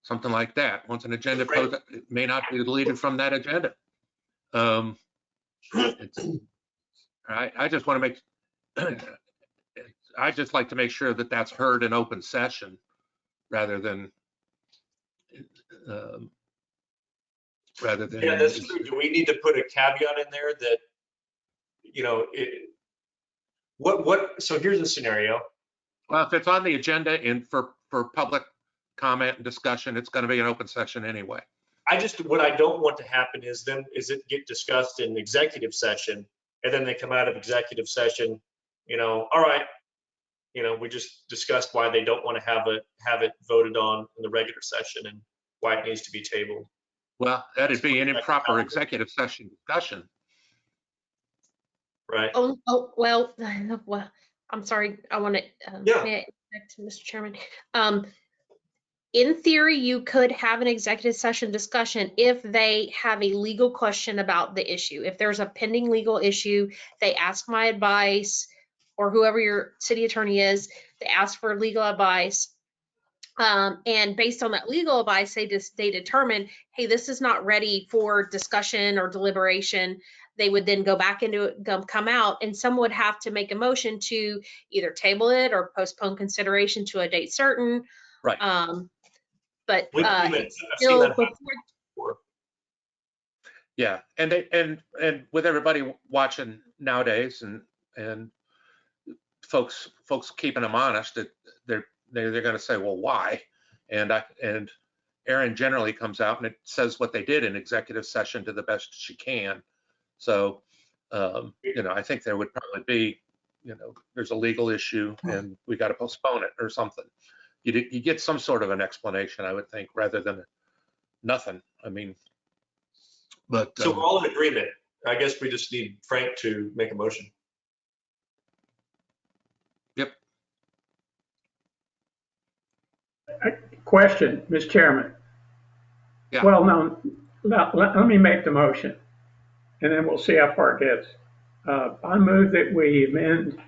something like that. Once an agenda post, it may not be deleted from that agenda. All right. I just want to make. I just like to make sure that that's heard in open session rather than. Yeah, that's true. Do we need to put a caveat in there that, you know, so here's a scenario. Well, if it's on the agenda for public comment and discussion, it's going to be an open session anyway. What I don't want to happen is it get discussed in executive session and then they come out of executive session, you know, all right, you know, we just discussed why they don't want to have it voted on in the regular session and why it needs to be tabled. Well, that'd be an improper executive session discussion. Right. Well, I'm sorry. I want to, Yeah. may I interject, Mr. Chairman? in theory, you could have an executive session discussion if they have a legal question about the issue. If there's a pending legal issue, they ask my advice, or whoever your city attorney is, they ask for legal advice. And based on that legal advice, they determine, hey, this is not ready for discussion or deliberation. They would then go back into it, come out, and someone would have to make a motion to either table it or postpone consideration to a date certain. Right. But We've seen that- it's I've seen still that happen before. before. Yeah, and with everybody watching nowadays, and folks keeping them honest, that they're going to say, well, why? And Erin generally comes out and it says what they did in executive session to the best she can. So, I think there would probably be, there's a legal issue and we got to postpone it or something. You get some sort of an explanation, I would think, rather than nothing. I mean, but So we're all in agreement. I guess we just need Frank to make a motion. Yep. Question, Mr. Chairman. Yeah. Well, no, let me make the motion, and then we'll see how far it gets. I move that we amend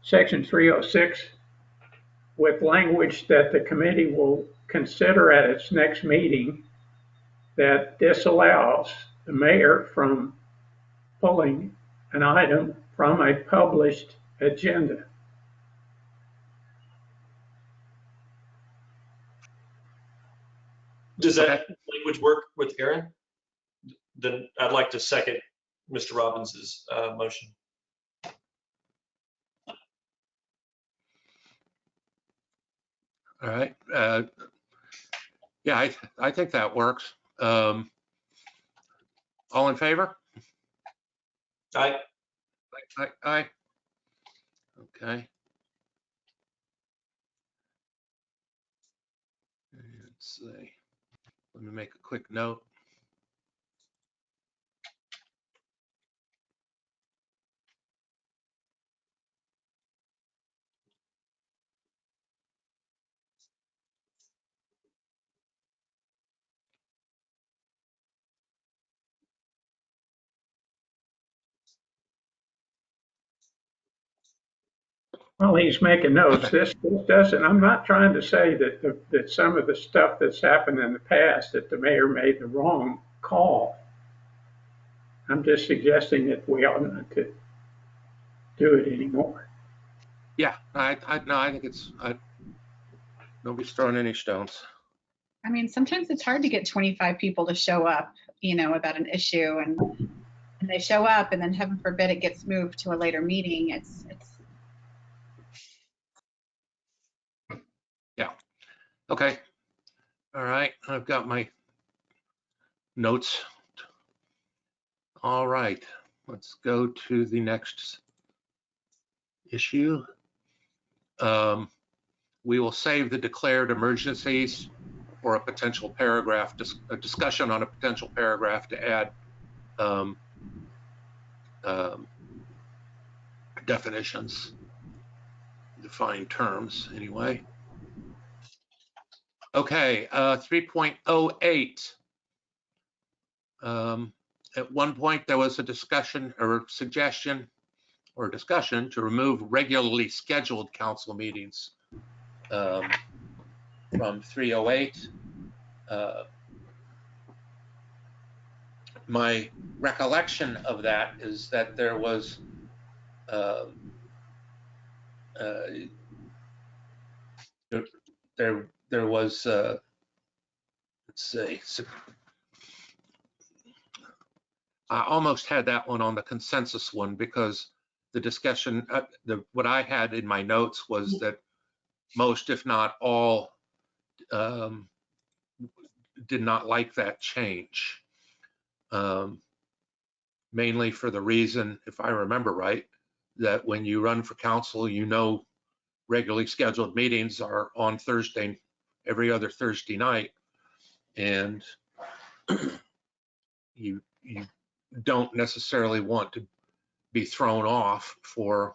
Section 306 with language that the committee will consider at its next meeting that disallows the mayor from pulling an item from a published agenda. Does that language work with Erin? Then I'd like to second Mr. Robbins's motion. All right. Yeah, I think that works. All in favor? Aye. Aye. Okay. Let's see. Let me make a quick note. Well, he's making notes. This doesn't, I'm not trying to say that some of the stuff that's happened in the past, that the mayor made the wrong call. I'm just suggesting that we ought not to do it anymore. Yeah, I think it's, nobody's throwing any stones. I mean, sometimes it's hard to get 25 people to show up, about an issue, and they show up, and then heaven forbid it gets moved to a later meeting. It's Yeah. Okay. All right. I've got my notes. All right. Let's go to the next issue. We will save the declared emergencies for a potential paragraph, a discussion on a potential paragraph to add definitions, defined terms anyway. Okay, 3.08. At one point, there was a discussion or suggestion or discussion to remove regularly scheduled council meetings from 308. My recollection of that is that there was there was let's see, I almost had that one on the consensus one, because the discussion, what I had in my notes was that most, if not all, did not like that change. Mainly for the reason, if I remember right, that when you run for council, regularly scheduled meetings are on Thursday, every other Thursday night, and you don't necessarily want to be thrown off for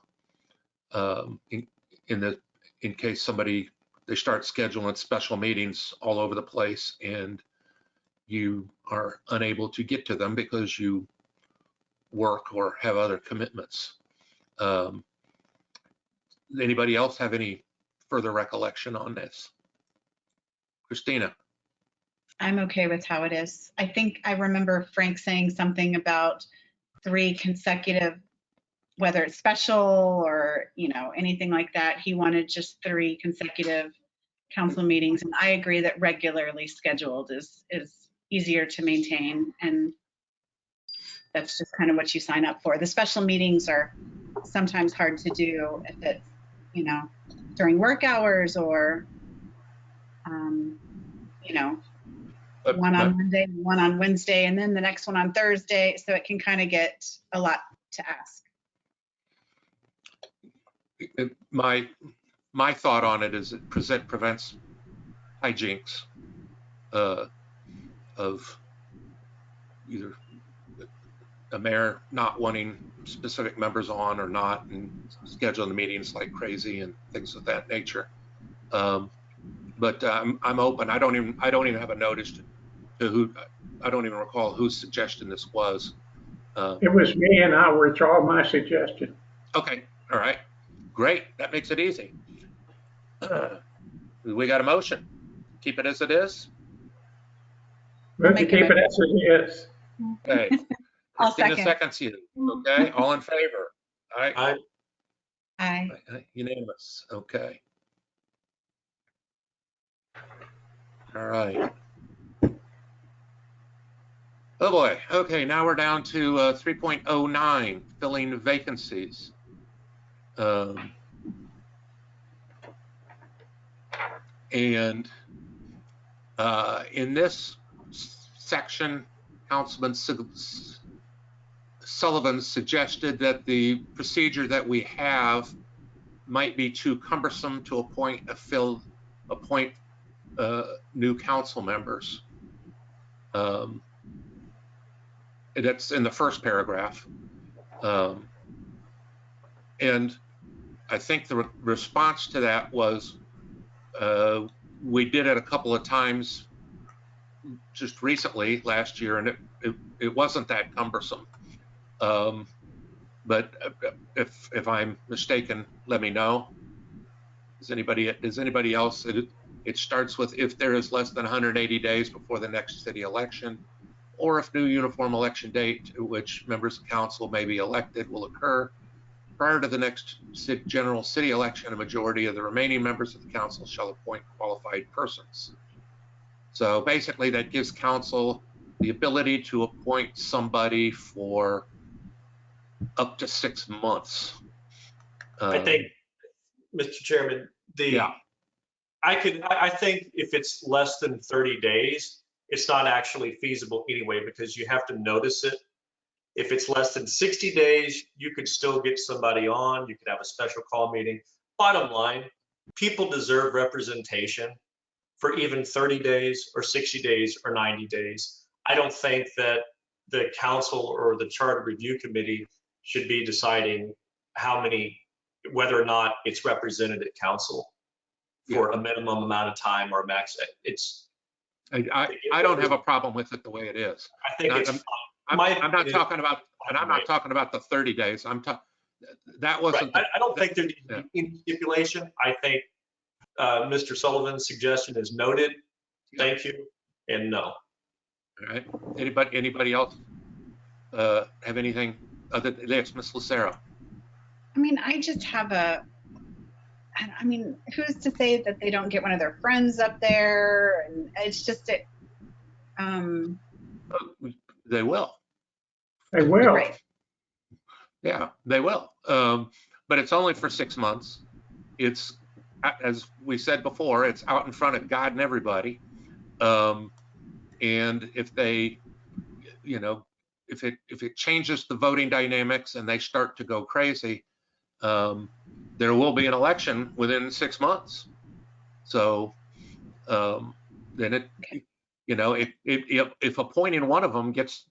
in case somebody they start scheduling special meetings all over the place, and you are unable to get to them because you work or have other commitments. Anybody else have any further recollection on this? Christina? I'm okay with how it is. I think I remember Frank saying something about 3 consecutive, whether it's special or, you know, anything like that. He wanted just 3 consecutive council meetings. And I agree that regularly scheduled is easier to maintain. And that's just kind of what you sign up for. The special meetings are sometimes hard to do if it's, you know, during work hours or, you know, one on Monday, one on Wednesday, and then the next one on Thursday. So it can kind of get a lot to ask. My thought on it is it prevents hijinks of either a mayor not wanting specific members on or not, and scheduling the meetings like crazy and things of that nature. But I'm open. I don't even have a notice to who. I don't even recall whose suggestion this was. It was me, and I'll withdraw my suggestion. Okay, all right, great. That makes it easy. We got a motion. Keep it as it is. Move to keep it as it is. Okay. I'll Christina second. seconds you. Okay, all in favor? All right. I, Aye. Unanimous. Okay. All right. Oh boy. Okay, now we're down to 3.09, filling vacancies. And in this section, Councilman Sullivan suggested that the procedure that we have might be too cumbersome to appoint new council members. That's in the first paragraph. And I think the response to that was we did it a couple of times just recently last year, and it wasn't that cumbersome. But if I'm mistaken, let me know. Does anybody else? It starts with if there is less than 180 days before the next city election, or if new uniform election date to which members of council may be elected will occur prior to the next general city election, a majority of the remaining members of the council shall appoint qualified persons. So basically that gives council the ability to appoint somebody for up to 6 months. I think, Mr. Chairman, I think if it's less than 30 days, it's not actually feasible anyway, because you have to notice it. If it's less than 60 days, you could still get somebody on. You could have a special call meeting. Bottom line, people deserve representation for even 30 days or 60 days or 90 days. I don't think that the council or the charter review committee should be deciding whether or not it's represented at council for a minimum amount of time or a max. I don't have a problem with it the way it is. I think it's fine. I'm not talking about, and I'm not talking about the 30 days. That wasn't. Right. I don't think there needs to be any stipulation. I think Mr. Sullivan's suggestion is noted. Thank you, and no. All right. Anybody else have anything other than this, Ms. Lucero? I mean, I just have I mean, who's to say that they don't get one of their friends up there? And it's just, They will. They will. right. Yeah, they will. But it's only for 6 months. It's, as we said before, it's out in front of God and everybody. And if they, if it changes the voting dynamics and they start to go crazy, there will be an election within 6 months. So then if appointing one of them gets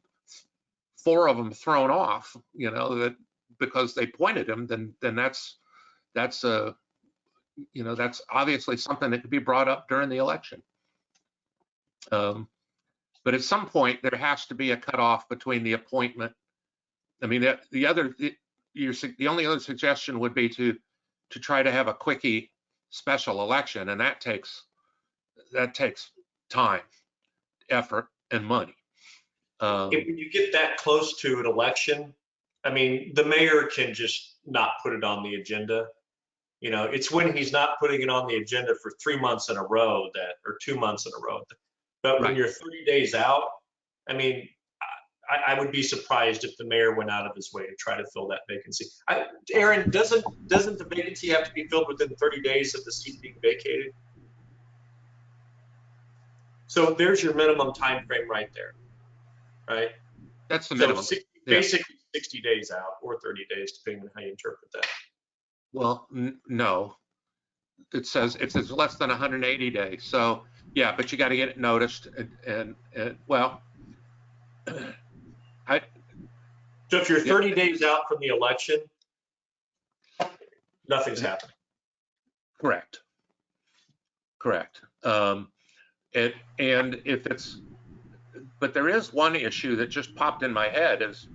4 of them thrown off, that because they pointed him, then that's that's obviously something that could be brought up during the election. But at some point, there has to be a cutoff between the appointment. I mean, the only other suggestion would be to try to have a quickie special election, and that takes time, effort, and money. If you get that close to an election, I mean, the mayor can just not put it on the agenda. It's when he's not putting it on the agenda for 3 months in a row or 2 months in a row. But when Right. you're 30 days out, I mean, I would be surprised if the mayor went out of his way to try to fill that vacancy. Aaron, doesn't the vacancy have to be filled within 30 days of the seat being vacated? So there's your minimum time frame right there, right? That's the So minimum. basically 60 days out or 30 days, depending on how you interpret that. Well, no. It says less than 180 days. So yeah, but you got to get it noticed, and well, So if you're 30 days out from the election, nothing's happening. correct. And if it's, but there is one issue that just popped in my head as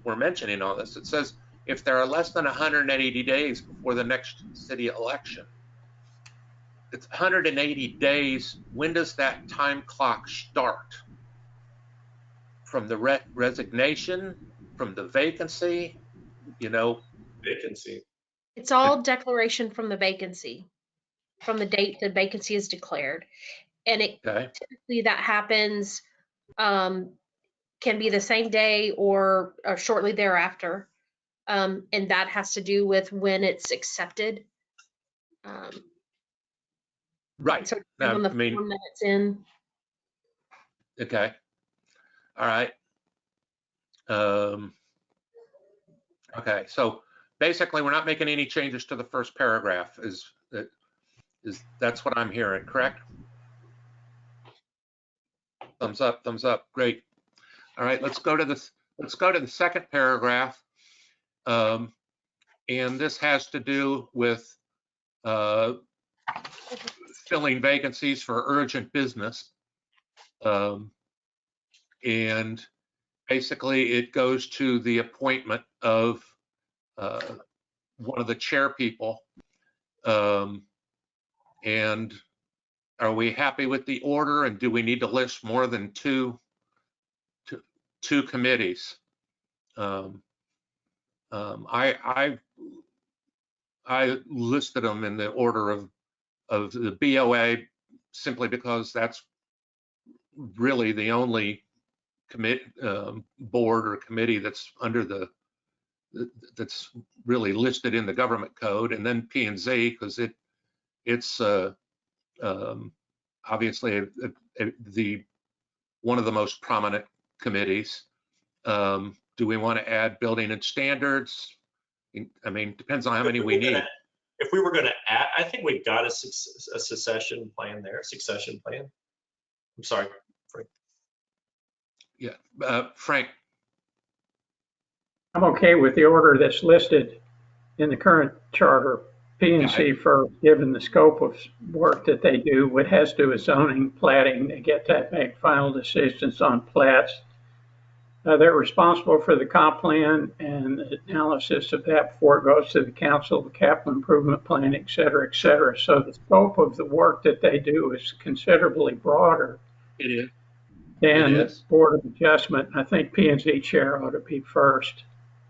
we're mentioning all this. It says if there are less than 180 days before the next city election, it's 180 days. When does that time clock start? From the resignation, from the vacancy, Vacancy. It's all declaration from the vacancy, from the date the vacancy is declared. And Okay. typically that happens, can be the same day or shortly thereafter. And that has to do with when it's accepted. Right. So Now, on the I mean, form that it's in. okay. All right. Okay. So basically, we're not making any changes to the first paragraph. That's what I'm hearing, correct? Thumbs up. Thumbs up. Great. All right. Let's go to the second paragraph, and this has to do with filling vacancies for urgent business. And basically it goes to the appointment of one of the chair people. And are we happy with the order, and do we need to list more than two committees? I listed them in the order of the BOA simply because that's really the only board or committee that's that's really listed in the government code, and then P&Z because it's obviously one of the most prominent committees. Do we want to add building and standards? I mean, depends on how many we need. If we were going to add, I think we've got a succession plan there, succession plan. I'm sorry, Frank. Yeah, Frank. I'm okay with the order that's listed in the current charter. P&Z first, given the scope of work that they do, what has to do with zoning, platting, they get that, make final decisions on plats. They're responsible for the comp plan and the analysis of that before it goes to the council, the capital improvement plan, et cetera, et cetera. So the scope of the work that they do is considerably broader. It is. Than Board of Adjustment. I think P&Z chair ought to be first.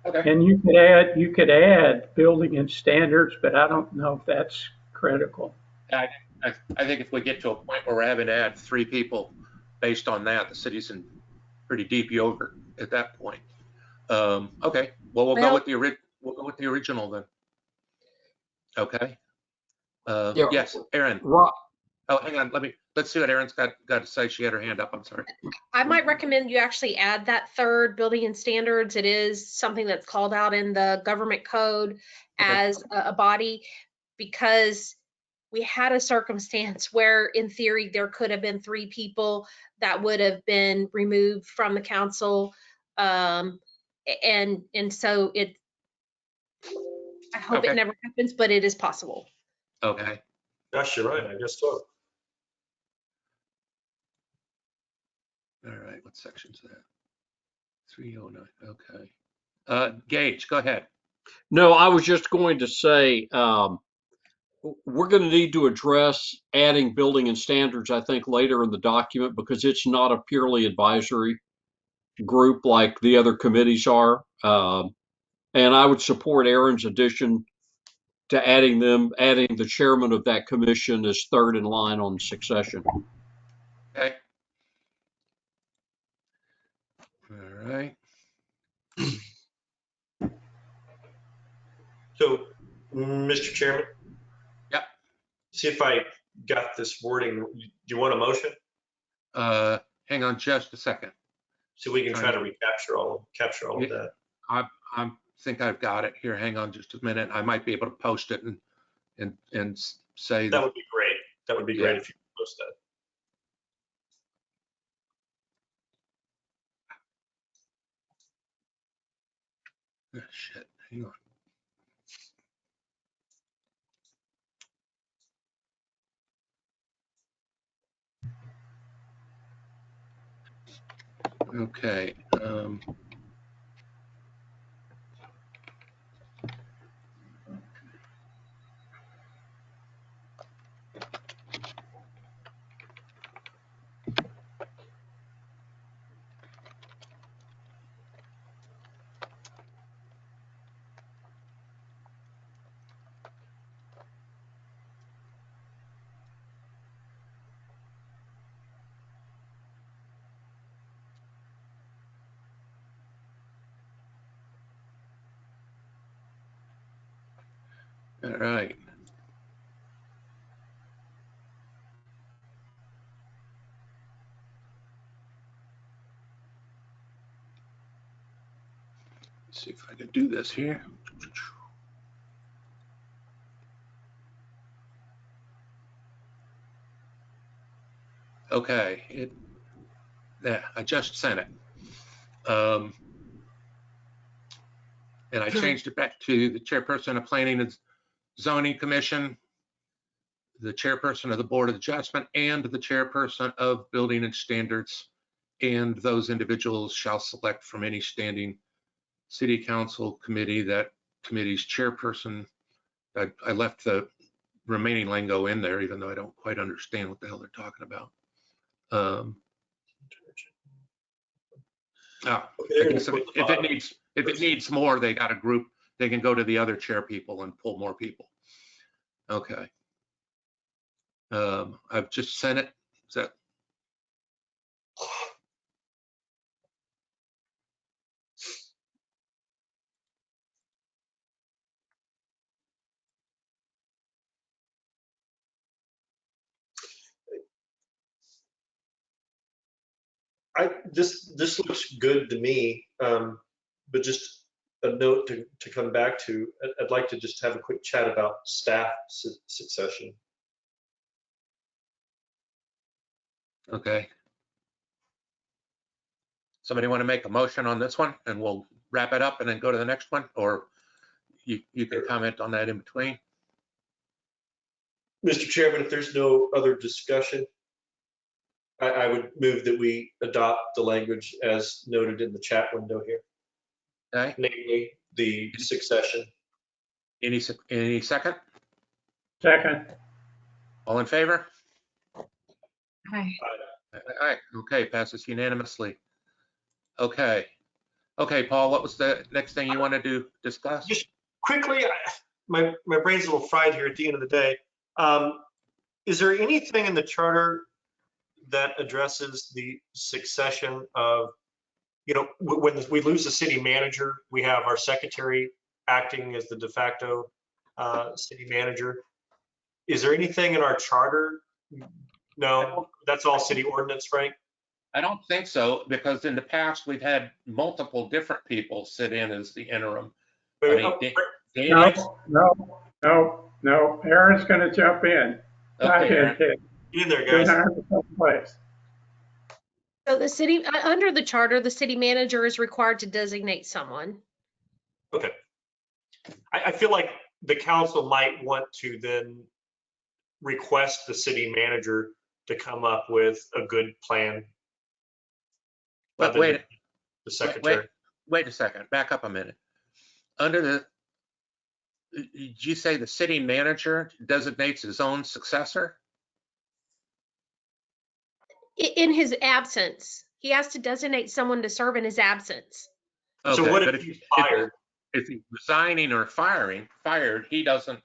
Okay. And you could add building and standards, but I don't know if that's critical. I think if we get to a point where we're having to add 3 people based on that, the city's in pretty deep yogurt at that point. Okay. Well, we'll go with the original then. Okay. Yes, Aaron. Oh, hang on. Let's see what Aaron's got to say. She had her hand up. I'm sorry. I might recommend you actually add that third, building and standards. It is something that's called out in the government code as a body, because we had a circumstance where in theory there could have been 3 people that would have been removed from the council. And so I hope it never happens, but it is possible. Okay. Gosh, you're right, I guess so. All right. What section's that? 309. Okay. Gage, go ahead. No, I was just going to say, we're going to need to address adding building and standards, I think, later in the document because it's not a purely advisory group like the other committees are. And I would support Aaron's addition to adding the chairman of that commission as third in line on succession. Okay. All right. So, Mr. Chairman? Yep. See if I got this wording. Do you want a motion? Hang on just a second. So we can try to capture all of that. I think I've got it here. Hang on just a minute. I might be able to post it and say That would be great. That would be great Yeah. if you could post that. Oh, shit. Hang on. Okay. All right. Let's see if I can do this here. Okay, I just sent it. And I changed it back to the chairperson of Planning and Zoning Commission, the chairperson of the Board of Adjustment, and the chairperson of Building and Standards. And those individuals shall select from any standing city council committee that committee's chairperson. I left the remaining lingo in there, even though I don't quite understand what the hell they're talking about. I guess if it needs more, they got a group, they can go to the other chair people and pull more people. Okay. I've just sent it. Is that? This looks good to me, but just a note to come back to. I'd like to just have a quick chat about staff succession. Okay. Somebody want to make a motion on this one and we'll wrap it up and then go to the next one, or you can comment on that in between. Mr. Chairman, if there's no other discussion, I would move that we adopt the language as noted in the chat window here, Okay. namely the succession. Any second? Second. All in favor? Hi. Aye. Okay, passes unanimously. Okay. Okay, Paul, what was the next thing you wanted to discuss? Just quickly, my brain's a little fried here at the end of the day. Is there anything in the charter that addresses the succession of, when we lose the city manager, we have our secretary acting as the de facto city manager. Is there anything in our charter? No, that's all city ordinance, Frank? I don't think so, because in the past, we've had multiple different people sit in as the interim. Wait, No. Aaron's going to jump in. Okay, Aaron. get in there, guys. So the city, under the charter, the city manager is required to designate someone. Okay. I feel like the council might want to then request the city manager to come up with a good plan. But other wait, than the secretary. wait a second, back up a minute. Under the, did you say the city manager designates his own successor? In his absence, he has to designate someone to serve in his absence. So Okay, what but if he's fired? If he's resigning or fired, he doesn't,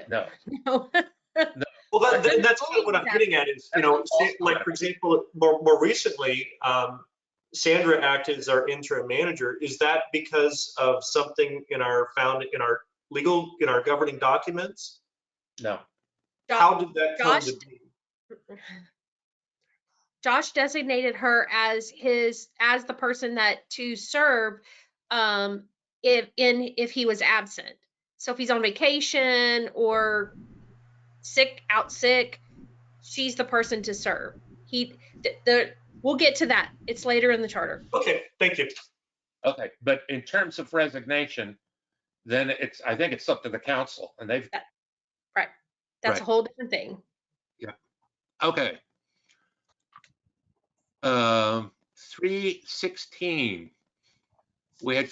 no. No. Well, that's kind of what I'm getting at is, like, for example, more recently, Sandra acted as our interim manager. Is that because of something in our governing documents? No. How did that come to be? Josh designated her as the person that to serve if he was absent. So if he's on vacation or out sick, she's the person to serve. We'll get to that. It's later in the charter. Okay, thank you. Okay, but in terms of resignation, then I think it's up to the council, and they've. Right. That's Right. a whole different thing. Yeah. Okay. 316. We had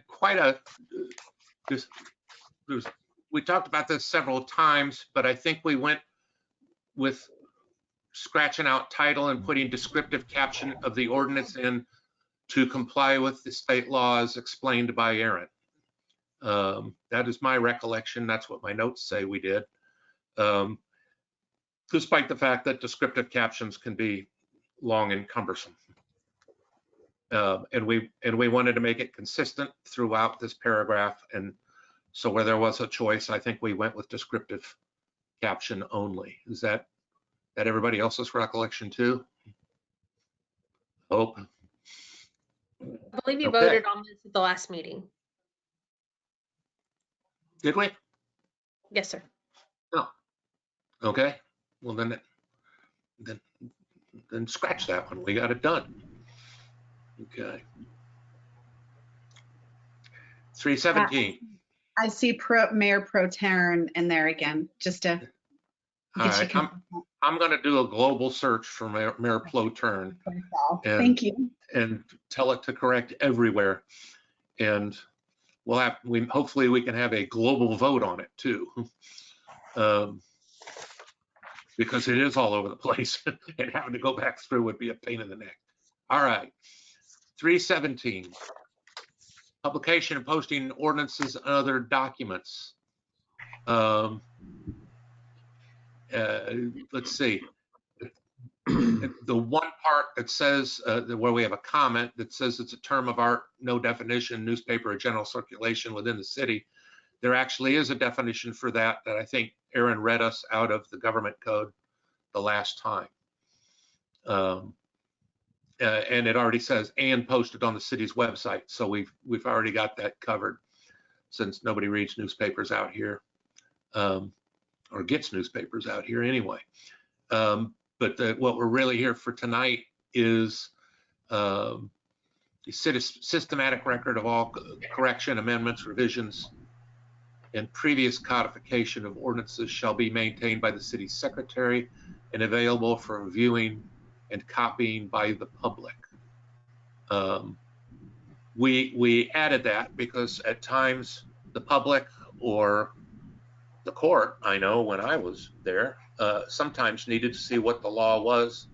quite a. We talked about this several times, but I think we went with scratching out title and putting descriptive caption of the ordinance in to comply with the state laws explained by Aaron. That is my recollection. That's what my notes say we did. Despite the fact that descriptive captions can be long and cumbersome. And we wanted to make it consistent throughout this paragraph. And so where there was a choice, I think we went with descriptive caption only. Is that everybody else's recollection too? Hope. I believe you Okay. voted on this at the last meeting. Did we? Yes, sir. No. Okay. Well, then scratch that one. We got it done. Okay. 317. I see Mayor Pro Tem in there again, just to All get you right. I'm going to do a global search for Mayor Pro Tem. Thank you. And tell it to correct everywhere. And hopefully we can have a global vote on it too. Because it is all over the place and having to go back through would be a pain in the neck. All right. 317. Publication and posting ordinances and other documents. Let's see. The one part that says where we have a comment that says it's a term of art, no definition, newspaper or general circulation within the city. There actually is a definition for that I think Aaron read us out of the government code the last time. And it already says and posted on the city's website. So we've already got that covered since nobody reads newspapers out here or gets newspapers out here anyway. But what we're really here for tonight is a systematic record of all correction, amendments, revisions, and previous codification of ordinances shall be maintained by the city secretary and available for viewing and copying by the public. We added that because at times the public or the court, I know when I was there, sometimes needed to see what the law was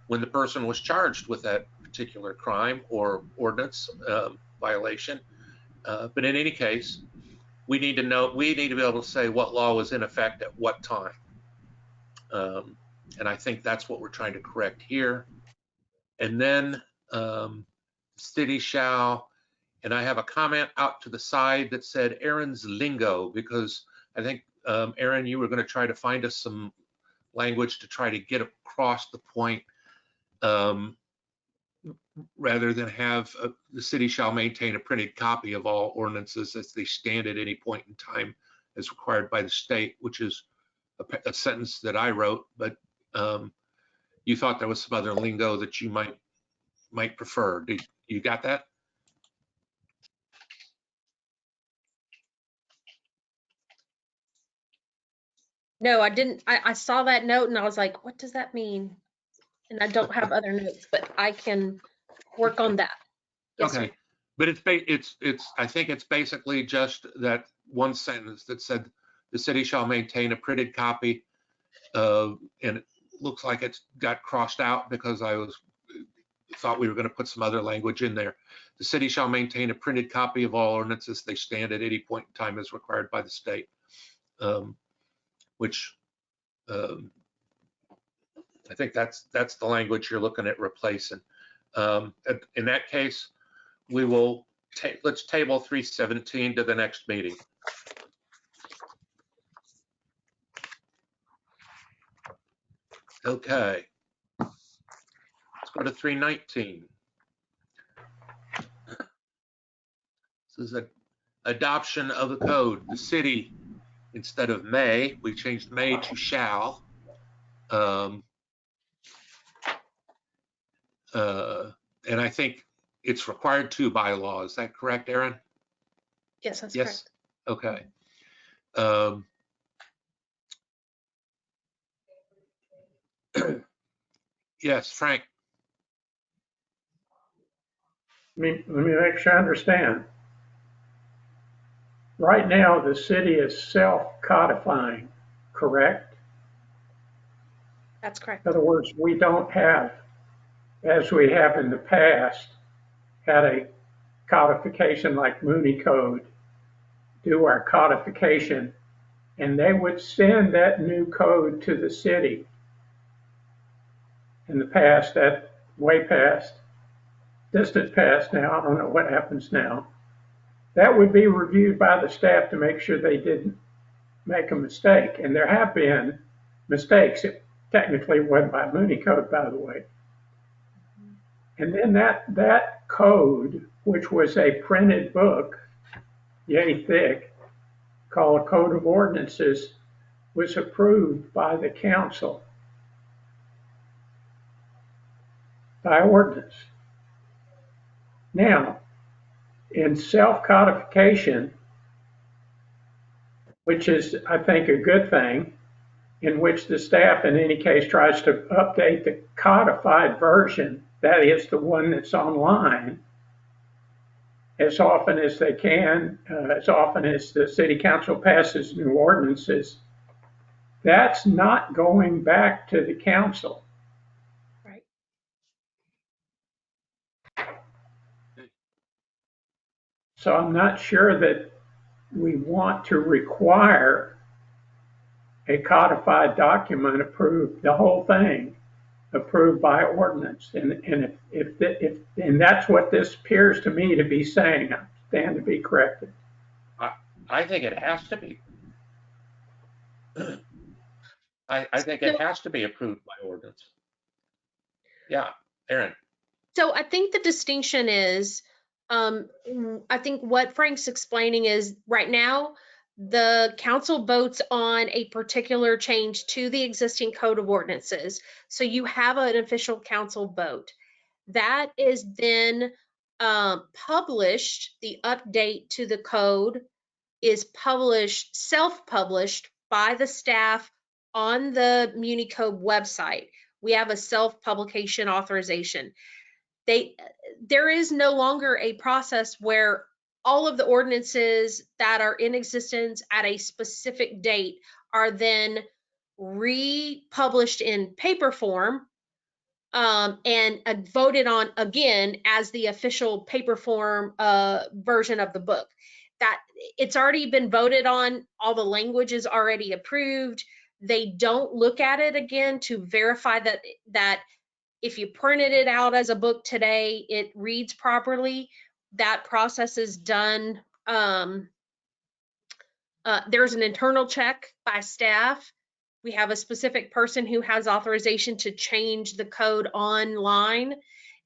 when the person was charged with that particular crime or ordinance violation. But in any case, we need to be able to say what law was in effect at what time. And I think that's what we're trying to correct here. And then city shall, and I have a comment out to the side that said Aaron's lingo, because I think, Aaron, you were going to try to find us some language to try to get across the point rather than have the city shall maintain a printed copy of all ordinances as they stand at any point in time as required by the state, which is a sentence that I wrote, but you thought there was some other lingo that you might prefer. You got that? No, I didn't. I saw that note and I was like, what does that mean? And I don't have other notes, but I can work on that. Yes, sir. Okay, but I think it's basically just that one sentence that said, the city shall maintain a printed copy of, and it looks like it's got crossed out because I thought we were going to put some other language in there. The city shall maintain a printed copy of all ordinances they stand at any point in time as required by the state. Which I think that's the language you're looking at replacing. In that case, we will let's table 317 to the next meeting. Okay. Let's go to 319. This is an adoption of the code. The city, instead of may, we changed may to shall. And I think it's required to by law. Is that correct, Aaron? Yes, that's Yes. correct. Okay. Yes, Frank. Let me make sure I understand. Right now, the city is self-codifying, correct? That's correct. In other words, we don't have, as we have in the past, had a codification like Mooney Code, do our codification, and they would send that new code to the city. In the past, that way past, distant past now, I don't know what happens now. That would be reviewed by the staff to make sure they didn't make a mistake. And there have been mistakes. It technically wasn't by Mooney Code, by the way. And then that code, which was a printed book, yay thick, called a Code of Ordinances, was approved by the council by ordinance. Now, in self-codification, which is, I think, a good thing, in which the staff in any case tries to update the codified version, that is the one that's online, as often as they can, as often as the city council passes new ordinances, that's not going back to the council. Right. So I'm not sure that we want to require a codified document approved, the whole thing approved by ordinance. And if that's what this appears to me to be saying, I stand to be corrected. I think it has to be. I think it has to be approved by ordinance. Yeah, Aaron. So I think the distinction is, I think what Frank's explaining is right now, the council votes on a particular change to the existing code of ordinances. So you have an official council vote. That is then published, the update to the code is published, self-published by the staff on the Muni Code website. We have a self-publication authorization. There is no longer a process where all of the ordinances that are in existence at a specific date are then republished in paper form and voted on again as the official paper form version of the book. That it's already been voted on, all the language is already approved. They don't look at it again to verify that if you printed it out as a book today, it reads properly. That process is done. There's an internal check by staff. We have a specific person who has authorization to change the code online.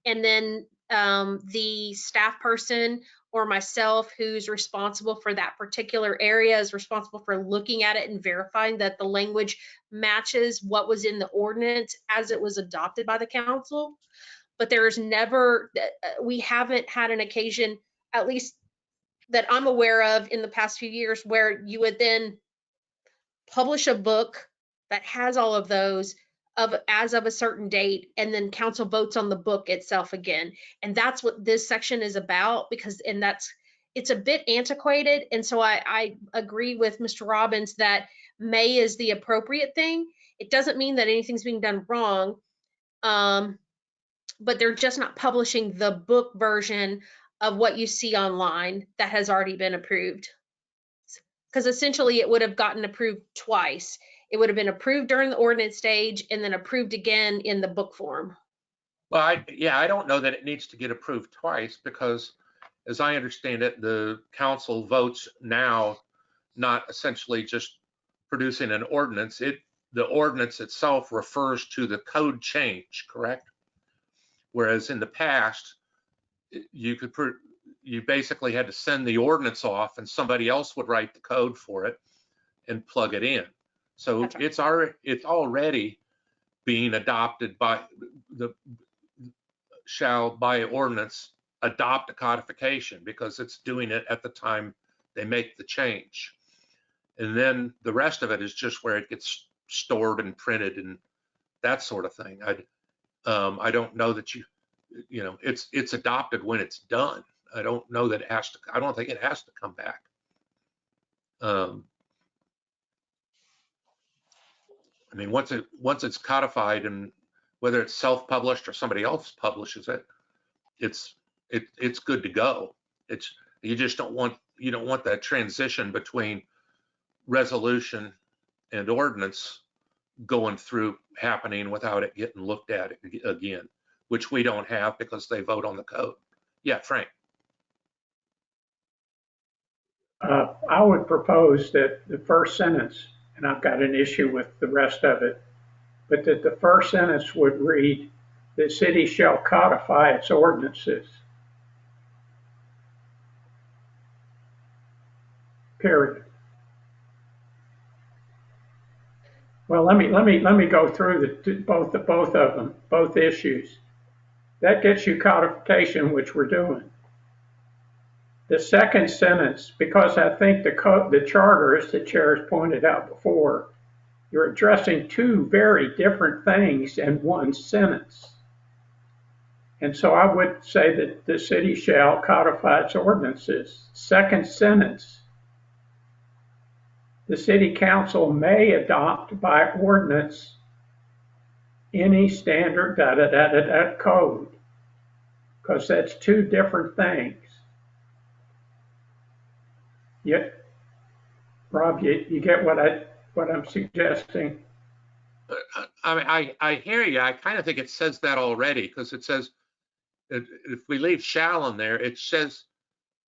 And then the staff person or myself who's responsible for that particular area is responsible for looking at it and verifying that the language matches what was in the ordinance as it was adopted by the council. But there's never, we haven't had an occasion, at least that I'm aware of in the past few years, where you would then publish a book that has all of those as of a certain date, and then council votes on the book itself again. And that's what this section is about, because it's a bit antiquated. And so I agree with Mr. Robbins that may is the appropriate thing. It doesn't mean that anything's being done wrong, but they're just not publishing the book version of what you see online that has already been approved. Because essentially it would have gotten approved twice. It would have been approved during the ordinance stage and then approved again in the book form. Well, I don't know that it needs to get approved twice, because as I understand it, the council votes now, not essentially just producing an ordinance. The ordinance itself refers to the code change, correct? Whereas in the past, you basically had to send the ordinance off and somebody else would write the code for it and plug it in. So That's right. it's already being adopted by shall by ordinance adopt a codification, because it's doing it at the time they make the change. And then the rest of it is just where it gets stored and printed and that sort of thing. I don't know that it's adopted when it's done. I don't know that I don't think it has to come back. I mean, once it's codified, and whether it's self-published or somebody else publishes it, it's good to go. You don't want that transition between resolution and ordinance going through happening without it getting looked at again, which we don't have because they vote on the code. Yeah, Frank. I would propose that the first sentence, and I've got an issue with the rest of it, but that the first sentence would read, "The city shall codify its ordinances." Period. Well, let me go through both of them, both issues. That gets you codification, which we're doing. The second sentence, because I think the charter, as the chair has pointed out before, you're addressing two very different things in one sentence. And so I would say that the city shall codify its ordinances. Second sentence, the city council may adopt by ordinance any standard code, because that's two different things. Yeah, Rob, you get what I'm suggesting? I mean, I hear you. I kind of think it says that already, because it says, if we leave shall in there, it says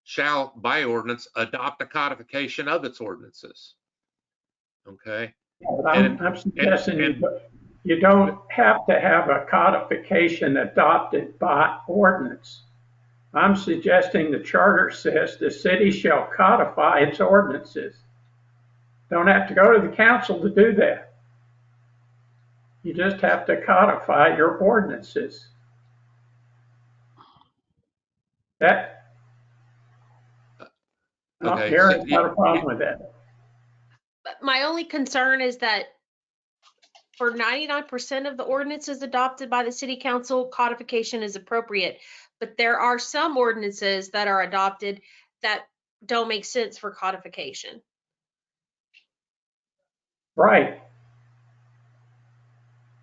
shall by ordinance adopt a codification of its ordinances. Okay. I'm suggesting you don't have to have a codification adopted by ordinance. I'm suggesting the charter says the city shall codify its ordinances. Don't have to go to the council to do that. You just have to codify your ordinances. That, Okay, Aaron's got a problem with that. But my only concern is that for 99% of the ordinances adopted by the city council, codification is appropriate. But there are some ordinances that are adopted that don't make sense for codification. Right.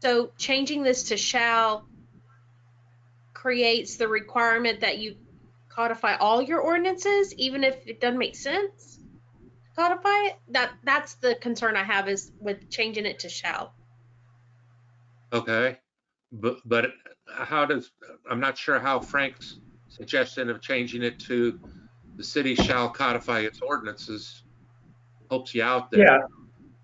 So changing this to shall creates the requirement that you codify all your ordinances, even if it doesn't make sense. Codify it. That's the concern I have, is with changing it to shall. Okay, but I'm not sure how Frank's suggestion of changing it to the city shall codify its ordinances helps you out there. Yeah.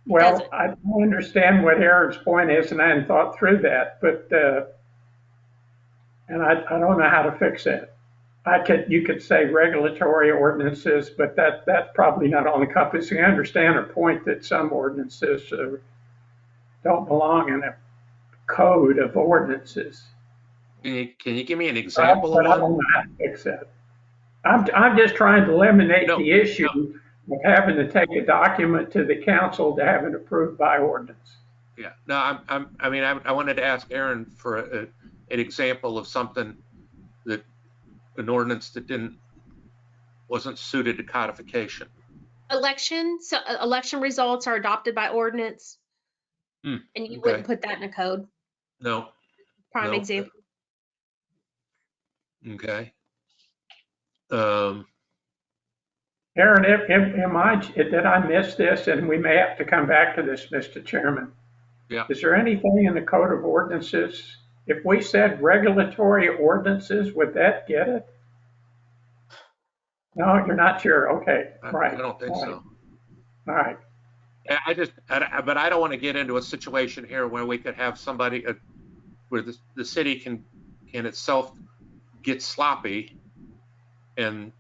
Well, I understand what Aaron's point is, and I hadn't thought through that, but and I don't know how to fix that. You could say regulatory ordinances, but that's probably not all encompassing. I understand her point that some ordinances don't belong in a code of ordinances. Can you give me an example But of I don't know how to fix that. I'm just trying to eliminate the issue of having to take a document to the council to have it approved by ordinance. Yeah, no, I wanted to ask Aaron for an example of something that, an ordinance that wasn't suited to codification. Election results are adopted by ordinance, and you Okay. wouldn't put that in a code. No, Prime No. example. okay. Aaron, did I miss this? And we may have to come back to this, Mr. Chairman. Yeah. Is there anything in the Code of Ordinances? If we said regulatory ordinances, would that get it? No, you're not sure. Okay, right. I don't think All so. right. But I don't want to get into a situation here where we could have somebody, where the city can itself get sloppy and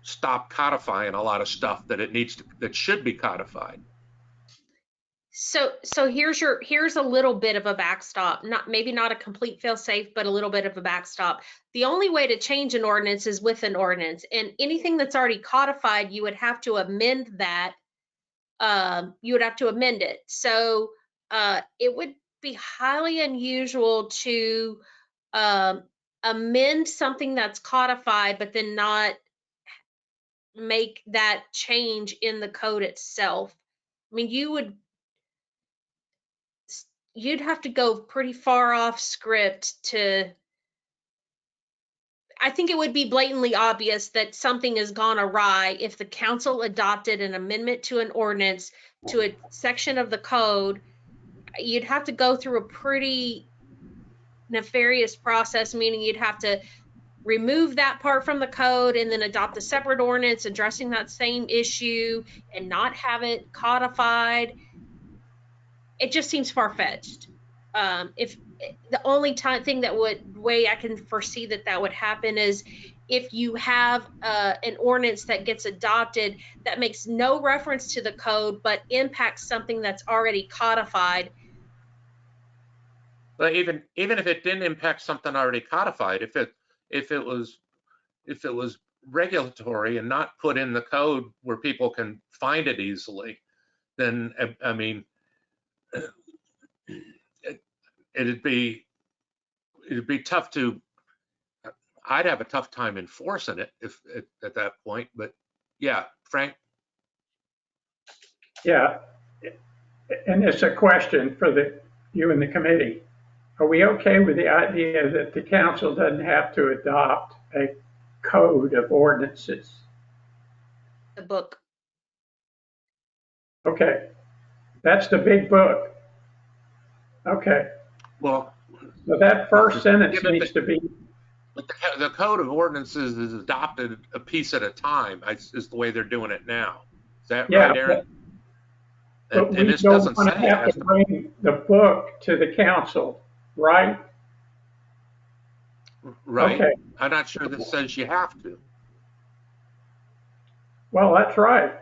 stop codifying a lot of stuff that should be codified. So here's a little bit of a backstop, maybe not a complete fail-safe, but a little bit of a backstop. The only way to change an ordinance is with an ordinance, and anything that's already codified, you would have to amend that. You would have to amend it. So it would be highly unusual to amend something that's codified, but then not make that change in the code itself. I mean, you'd have to go pretty far off script I think it would be blatantly obvious that something has gone awry if the council adopted an amendment to an ordinance to a section of the code. You'd have to go through a pretty nefarious process, meaning you'd have to remove that part from the code and then adopt a separate ordinance addressing that same issue and not have it codified. It just seems far-fetched. If the only way I can foresee that would happen is if you have an ordinance that gets adopted that makes no reference to the code but impacts something that's already codified. But even if it didn't impact something already codified, if it was regulatory and not put in the code where people can find it easily, then I mean, it'd be tough to. I'd have a tough time enforcing it at that point. But yeah, Frank. Yeah, and it's a question for you and the committee. Are we okay with the idea that the council doesn't have to adopt a code of ordinances? The book. Okay, that's the big book. Okay. Well, so that first sentence needs to be. The code of ordinances is adopted a piece at a time. Is the way they're doing it now. Is that right, Aaron? But we don't want to have to bring the book to the council, right? Right. Okay. I'm not sure this says you have to. Well, that's right.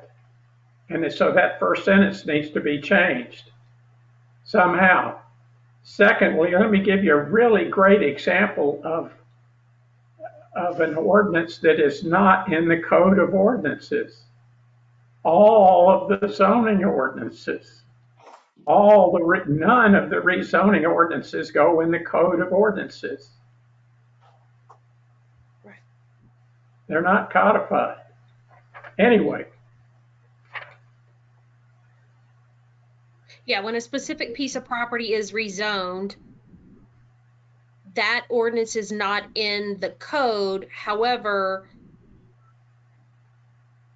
And so that first sentence needs to be changed somehow. Secondly, let me give you a really great example of an ordinance that is not in the Code of Ordinances. All of the zoning ordinances, none of the rezoning ordinances go in the Code of Ordinances. Right. They're not codified. Anyway. Yeah, when a specific piece of property is rezoned, that ordinance is not in the code. However,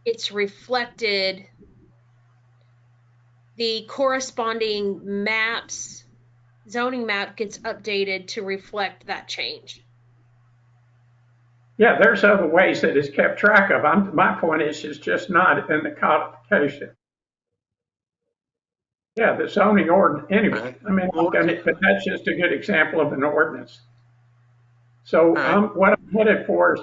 it's reflected, the corresponding zoning map gets updated to reflect that change. Yeah, there's other ways that it's kept track of. My point is it's just not in the codification. Yeah, the zoning ordinance, anyway, I mean, but that's just a good example of an ordinance. So what I'm headed for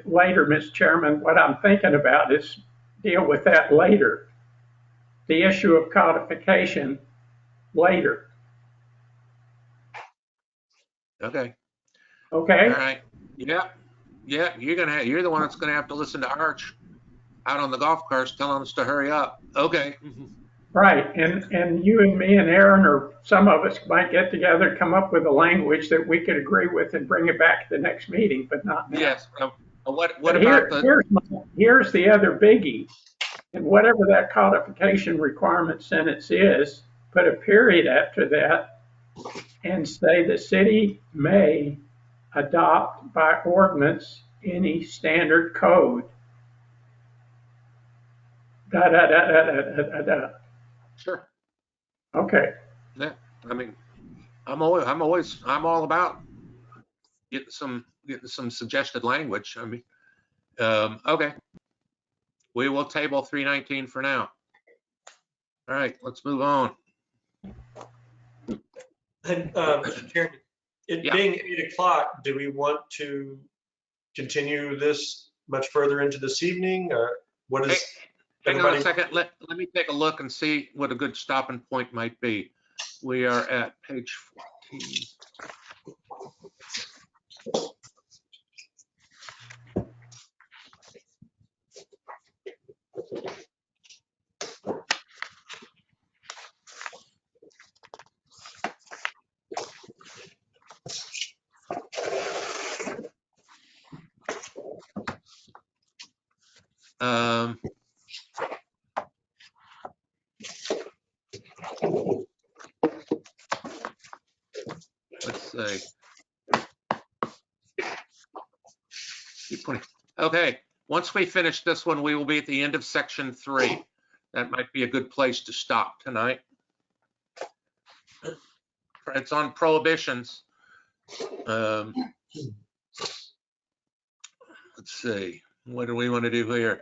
later, Mr. Chairman, what I'm thinking about is deal with that later. The issue of codification later. Okay. Okay. All right. Yeah. Yeah. You're the one that's gonna have to listen to Arch. out on the golf course telling us to hurry up. Okay. Right, and you and me and Aaron, or some of us might get together, come up with a language that we could agree with and bring it back to the next meeting, but not now. Yes. What But about the, here's the other biggie. And whatever that codification requirement sentence is, put a period after that and say the city may adopt by ordinance any standard code. Da, da, da, da, da, da, da. sure. Okay, Yeah. I mean, I'm all about getting some suggested language. I mean, okay. We will table 319 for now. All right, let's move on. And Mr. Chairman, it Yeah. being 8 o'clock, do we want to continue this much further into this evening, or what is? Hang on a everybody- second. Let me take a look and see what a good stopping point might be. We are at page 14. Let's see. Okay, once we finish this one, we will be at the end of section 3. That might be a good place to stop tonight. It's on prohibitions. Let's see, what do we want to do here?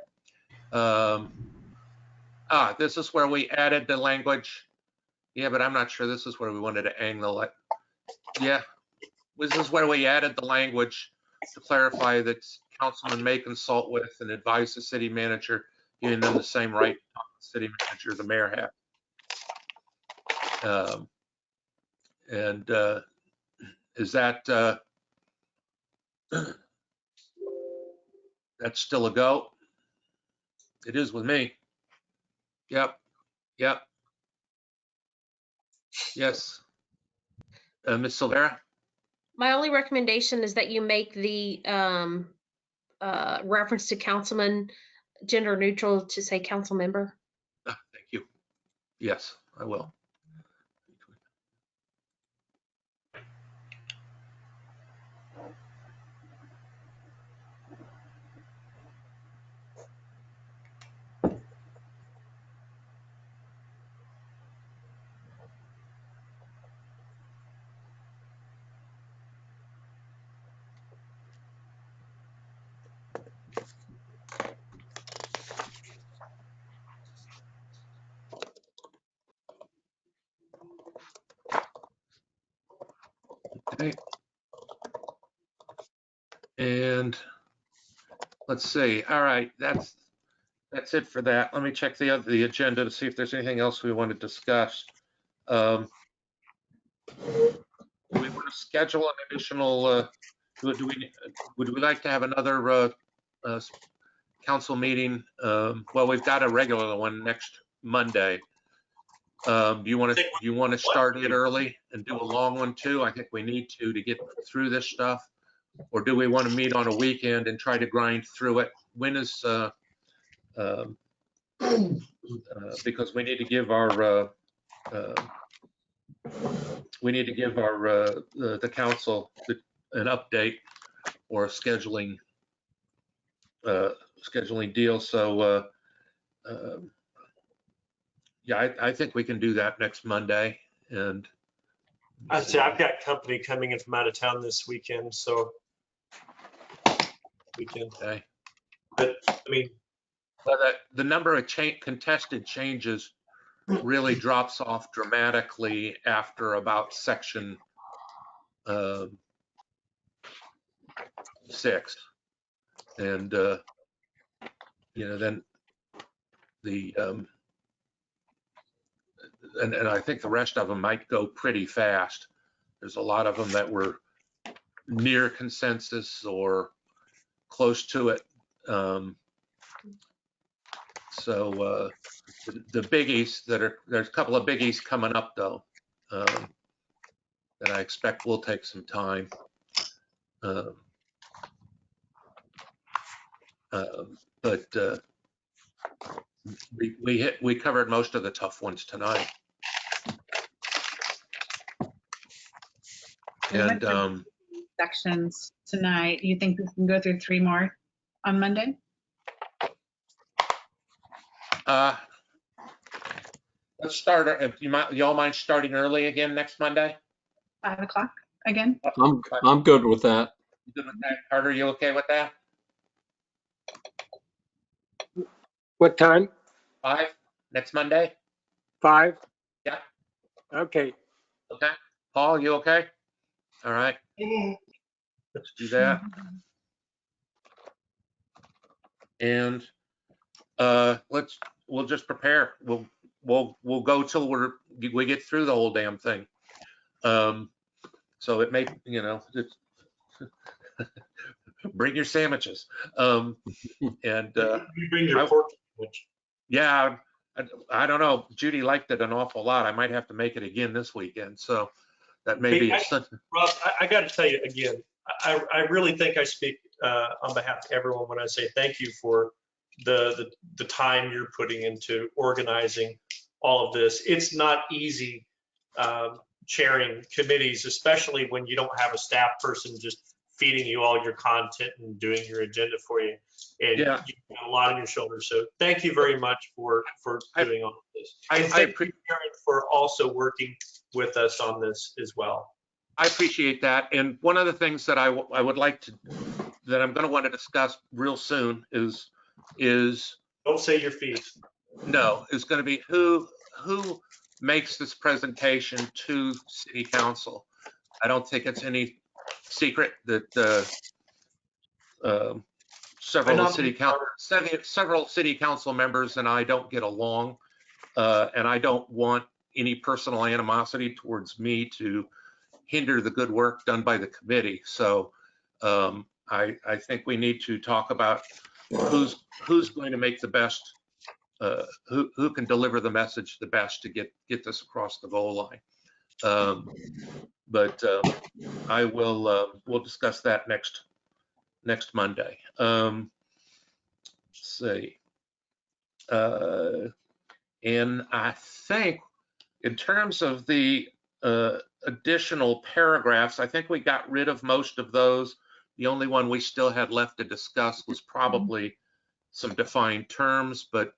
This is where we added the language. Yeah, but I'm not sure this is where we wanted to angle it. Yeah, this is where we added the language to clarify that councilman may consult with and advise the city manager, giving them the same right the city manager, the mayor have. Is that that's still a go? It is with me. Yep. Yes. Ms. Silvera? My only recommendation is that you make the reference to councilman gender neutral to say council member. Thank you. Yes, I will. Okay. And let's see. All right, that's it for that. Let me check the agenda to see if there's anything else we want to discuss. We want to schedule an additional. Would we like to have another council meeting? Well, we've got a regular one next Monday. Do you want to start it early and do a long one too? I think we need to get through this stuff. Or do we want to meet on a weekend and try to grind through it? When is because we need to give our the council an update or a scheduling deal. So yeah, I think we can do that next Monday. And I'd say I've got company coming in from out of town this weekend, so okay. But I mean, Well, the number of contested changes really drops off dramatically after about section 6, and then the and I think the rest of them might go pretty fast. There's a lot of them that were near consensus or close to it. So the biggies there's a couple of biggies coming up though, that I expect will take some time. But we covered most of the tough ones tonight. We went And through sections tonight. You think we can go through 3 more on Monday? let's start, if y'all mind starting early again next Monday? 5 o'clock again? I'm good with that. You good with that? Carter, you okay with that? What time? 5 next Monday? 5? Yeah. Okay. Okay. Paul, you okay? All right. Let's do that. And we'll just prepare. We'll go till we get through the whole damn thing. So it may, it's bring your sandwiches. And You bring your pork sandwich. yeah, I don't know. Judy liked it an awful lot. I might have to make it again this weekend. So that may be Rob, I got to tell you again, I really think I speak on behalf of everyone when I say thank you for the time you're putting into organizing all of this. It's not easy chairing committees, especially when you don't have a staff person just feeding you all your content and doing your agenda for you. And you've got a lot on your shoulders. So thank you very much for doing all of this. And thank you, Karen, for also working with us on this as well. I appreciate that. And one of the things that I would like to, that I'm going to want to discuss real soon is Don't say your fees. No, is going to be who makes this presentation to City Council. I don't think it's any secret that several city council members and I don't get along, and I don't want any personal animosity towards me to hinder the good work done by the committee. So I think we need to talk about who's going to make the best, who can deliver the message the best to get this across the goal line. But I will we'll discuss that next Monday. Let's see. And I think in terms of the additional paragraphs, I think we got rid of most of those. The only one we still had left to discuss was probably some defined terms, but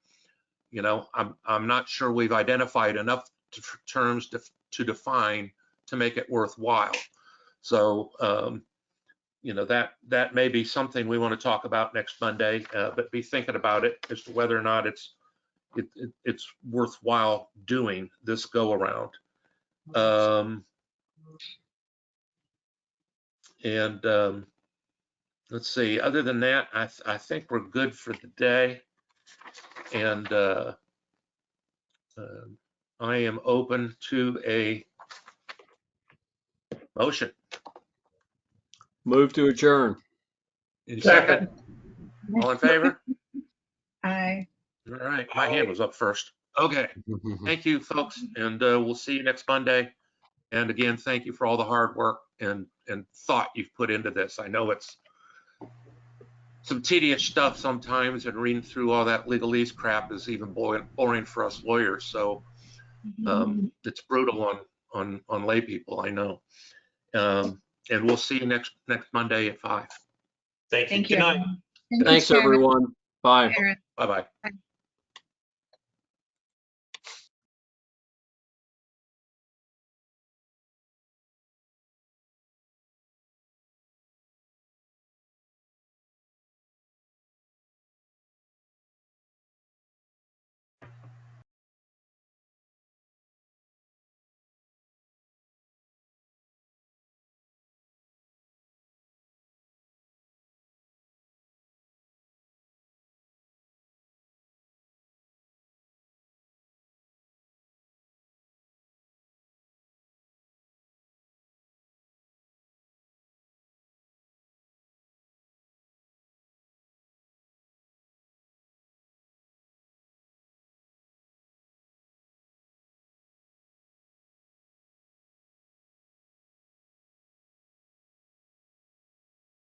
I'm not sure we've identified enough terms to define to make it worthwhile. So that may be something we want to talk about next Monday, but be thinking about it as to whether or not it's worthwhile doing this go around. Let's see, other than that, I think we're good for the day. And I am open to a motion. Move to adjourn. Second. All in favor? Aye. All right, my hand was up first. Okay, thank you, folks, and we'll see you next Monday. And again, thank you for all the hard work and thought you've put into this. I know it's some tedious stuff sometimes, and reading through all that legalese crap is even boring for us lawyers. So it's brutal on lay people, I know. And we'll see you next Monday at 5. Thank you. Thank you. Good night. Thanks, everyone. Bye. Aaron. Bye-bye.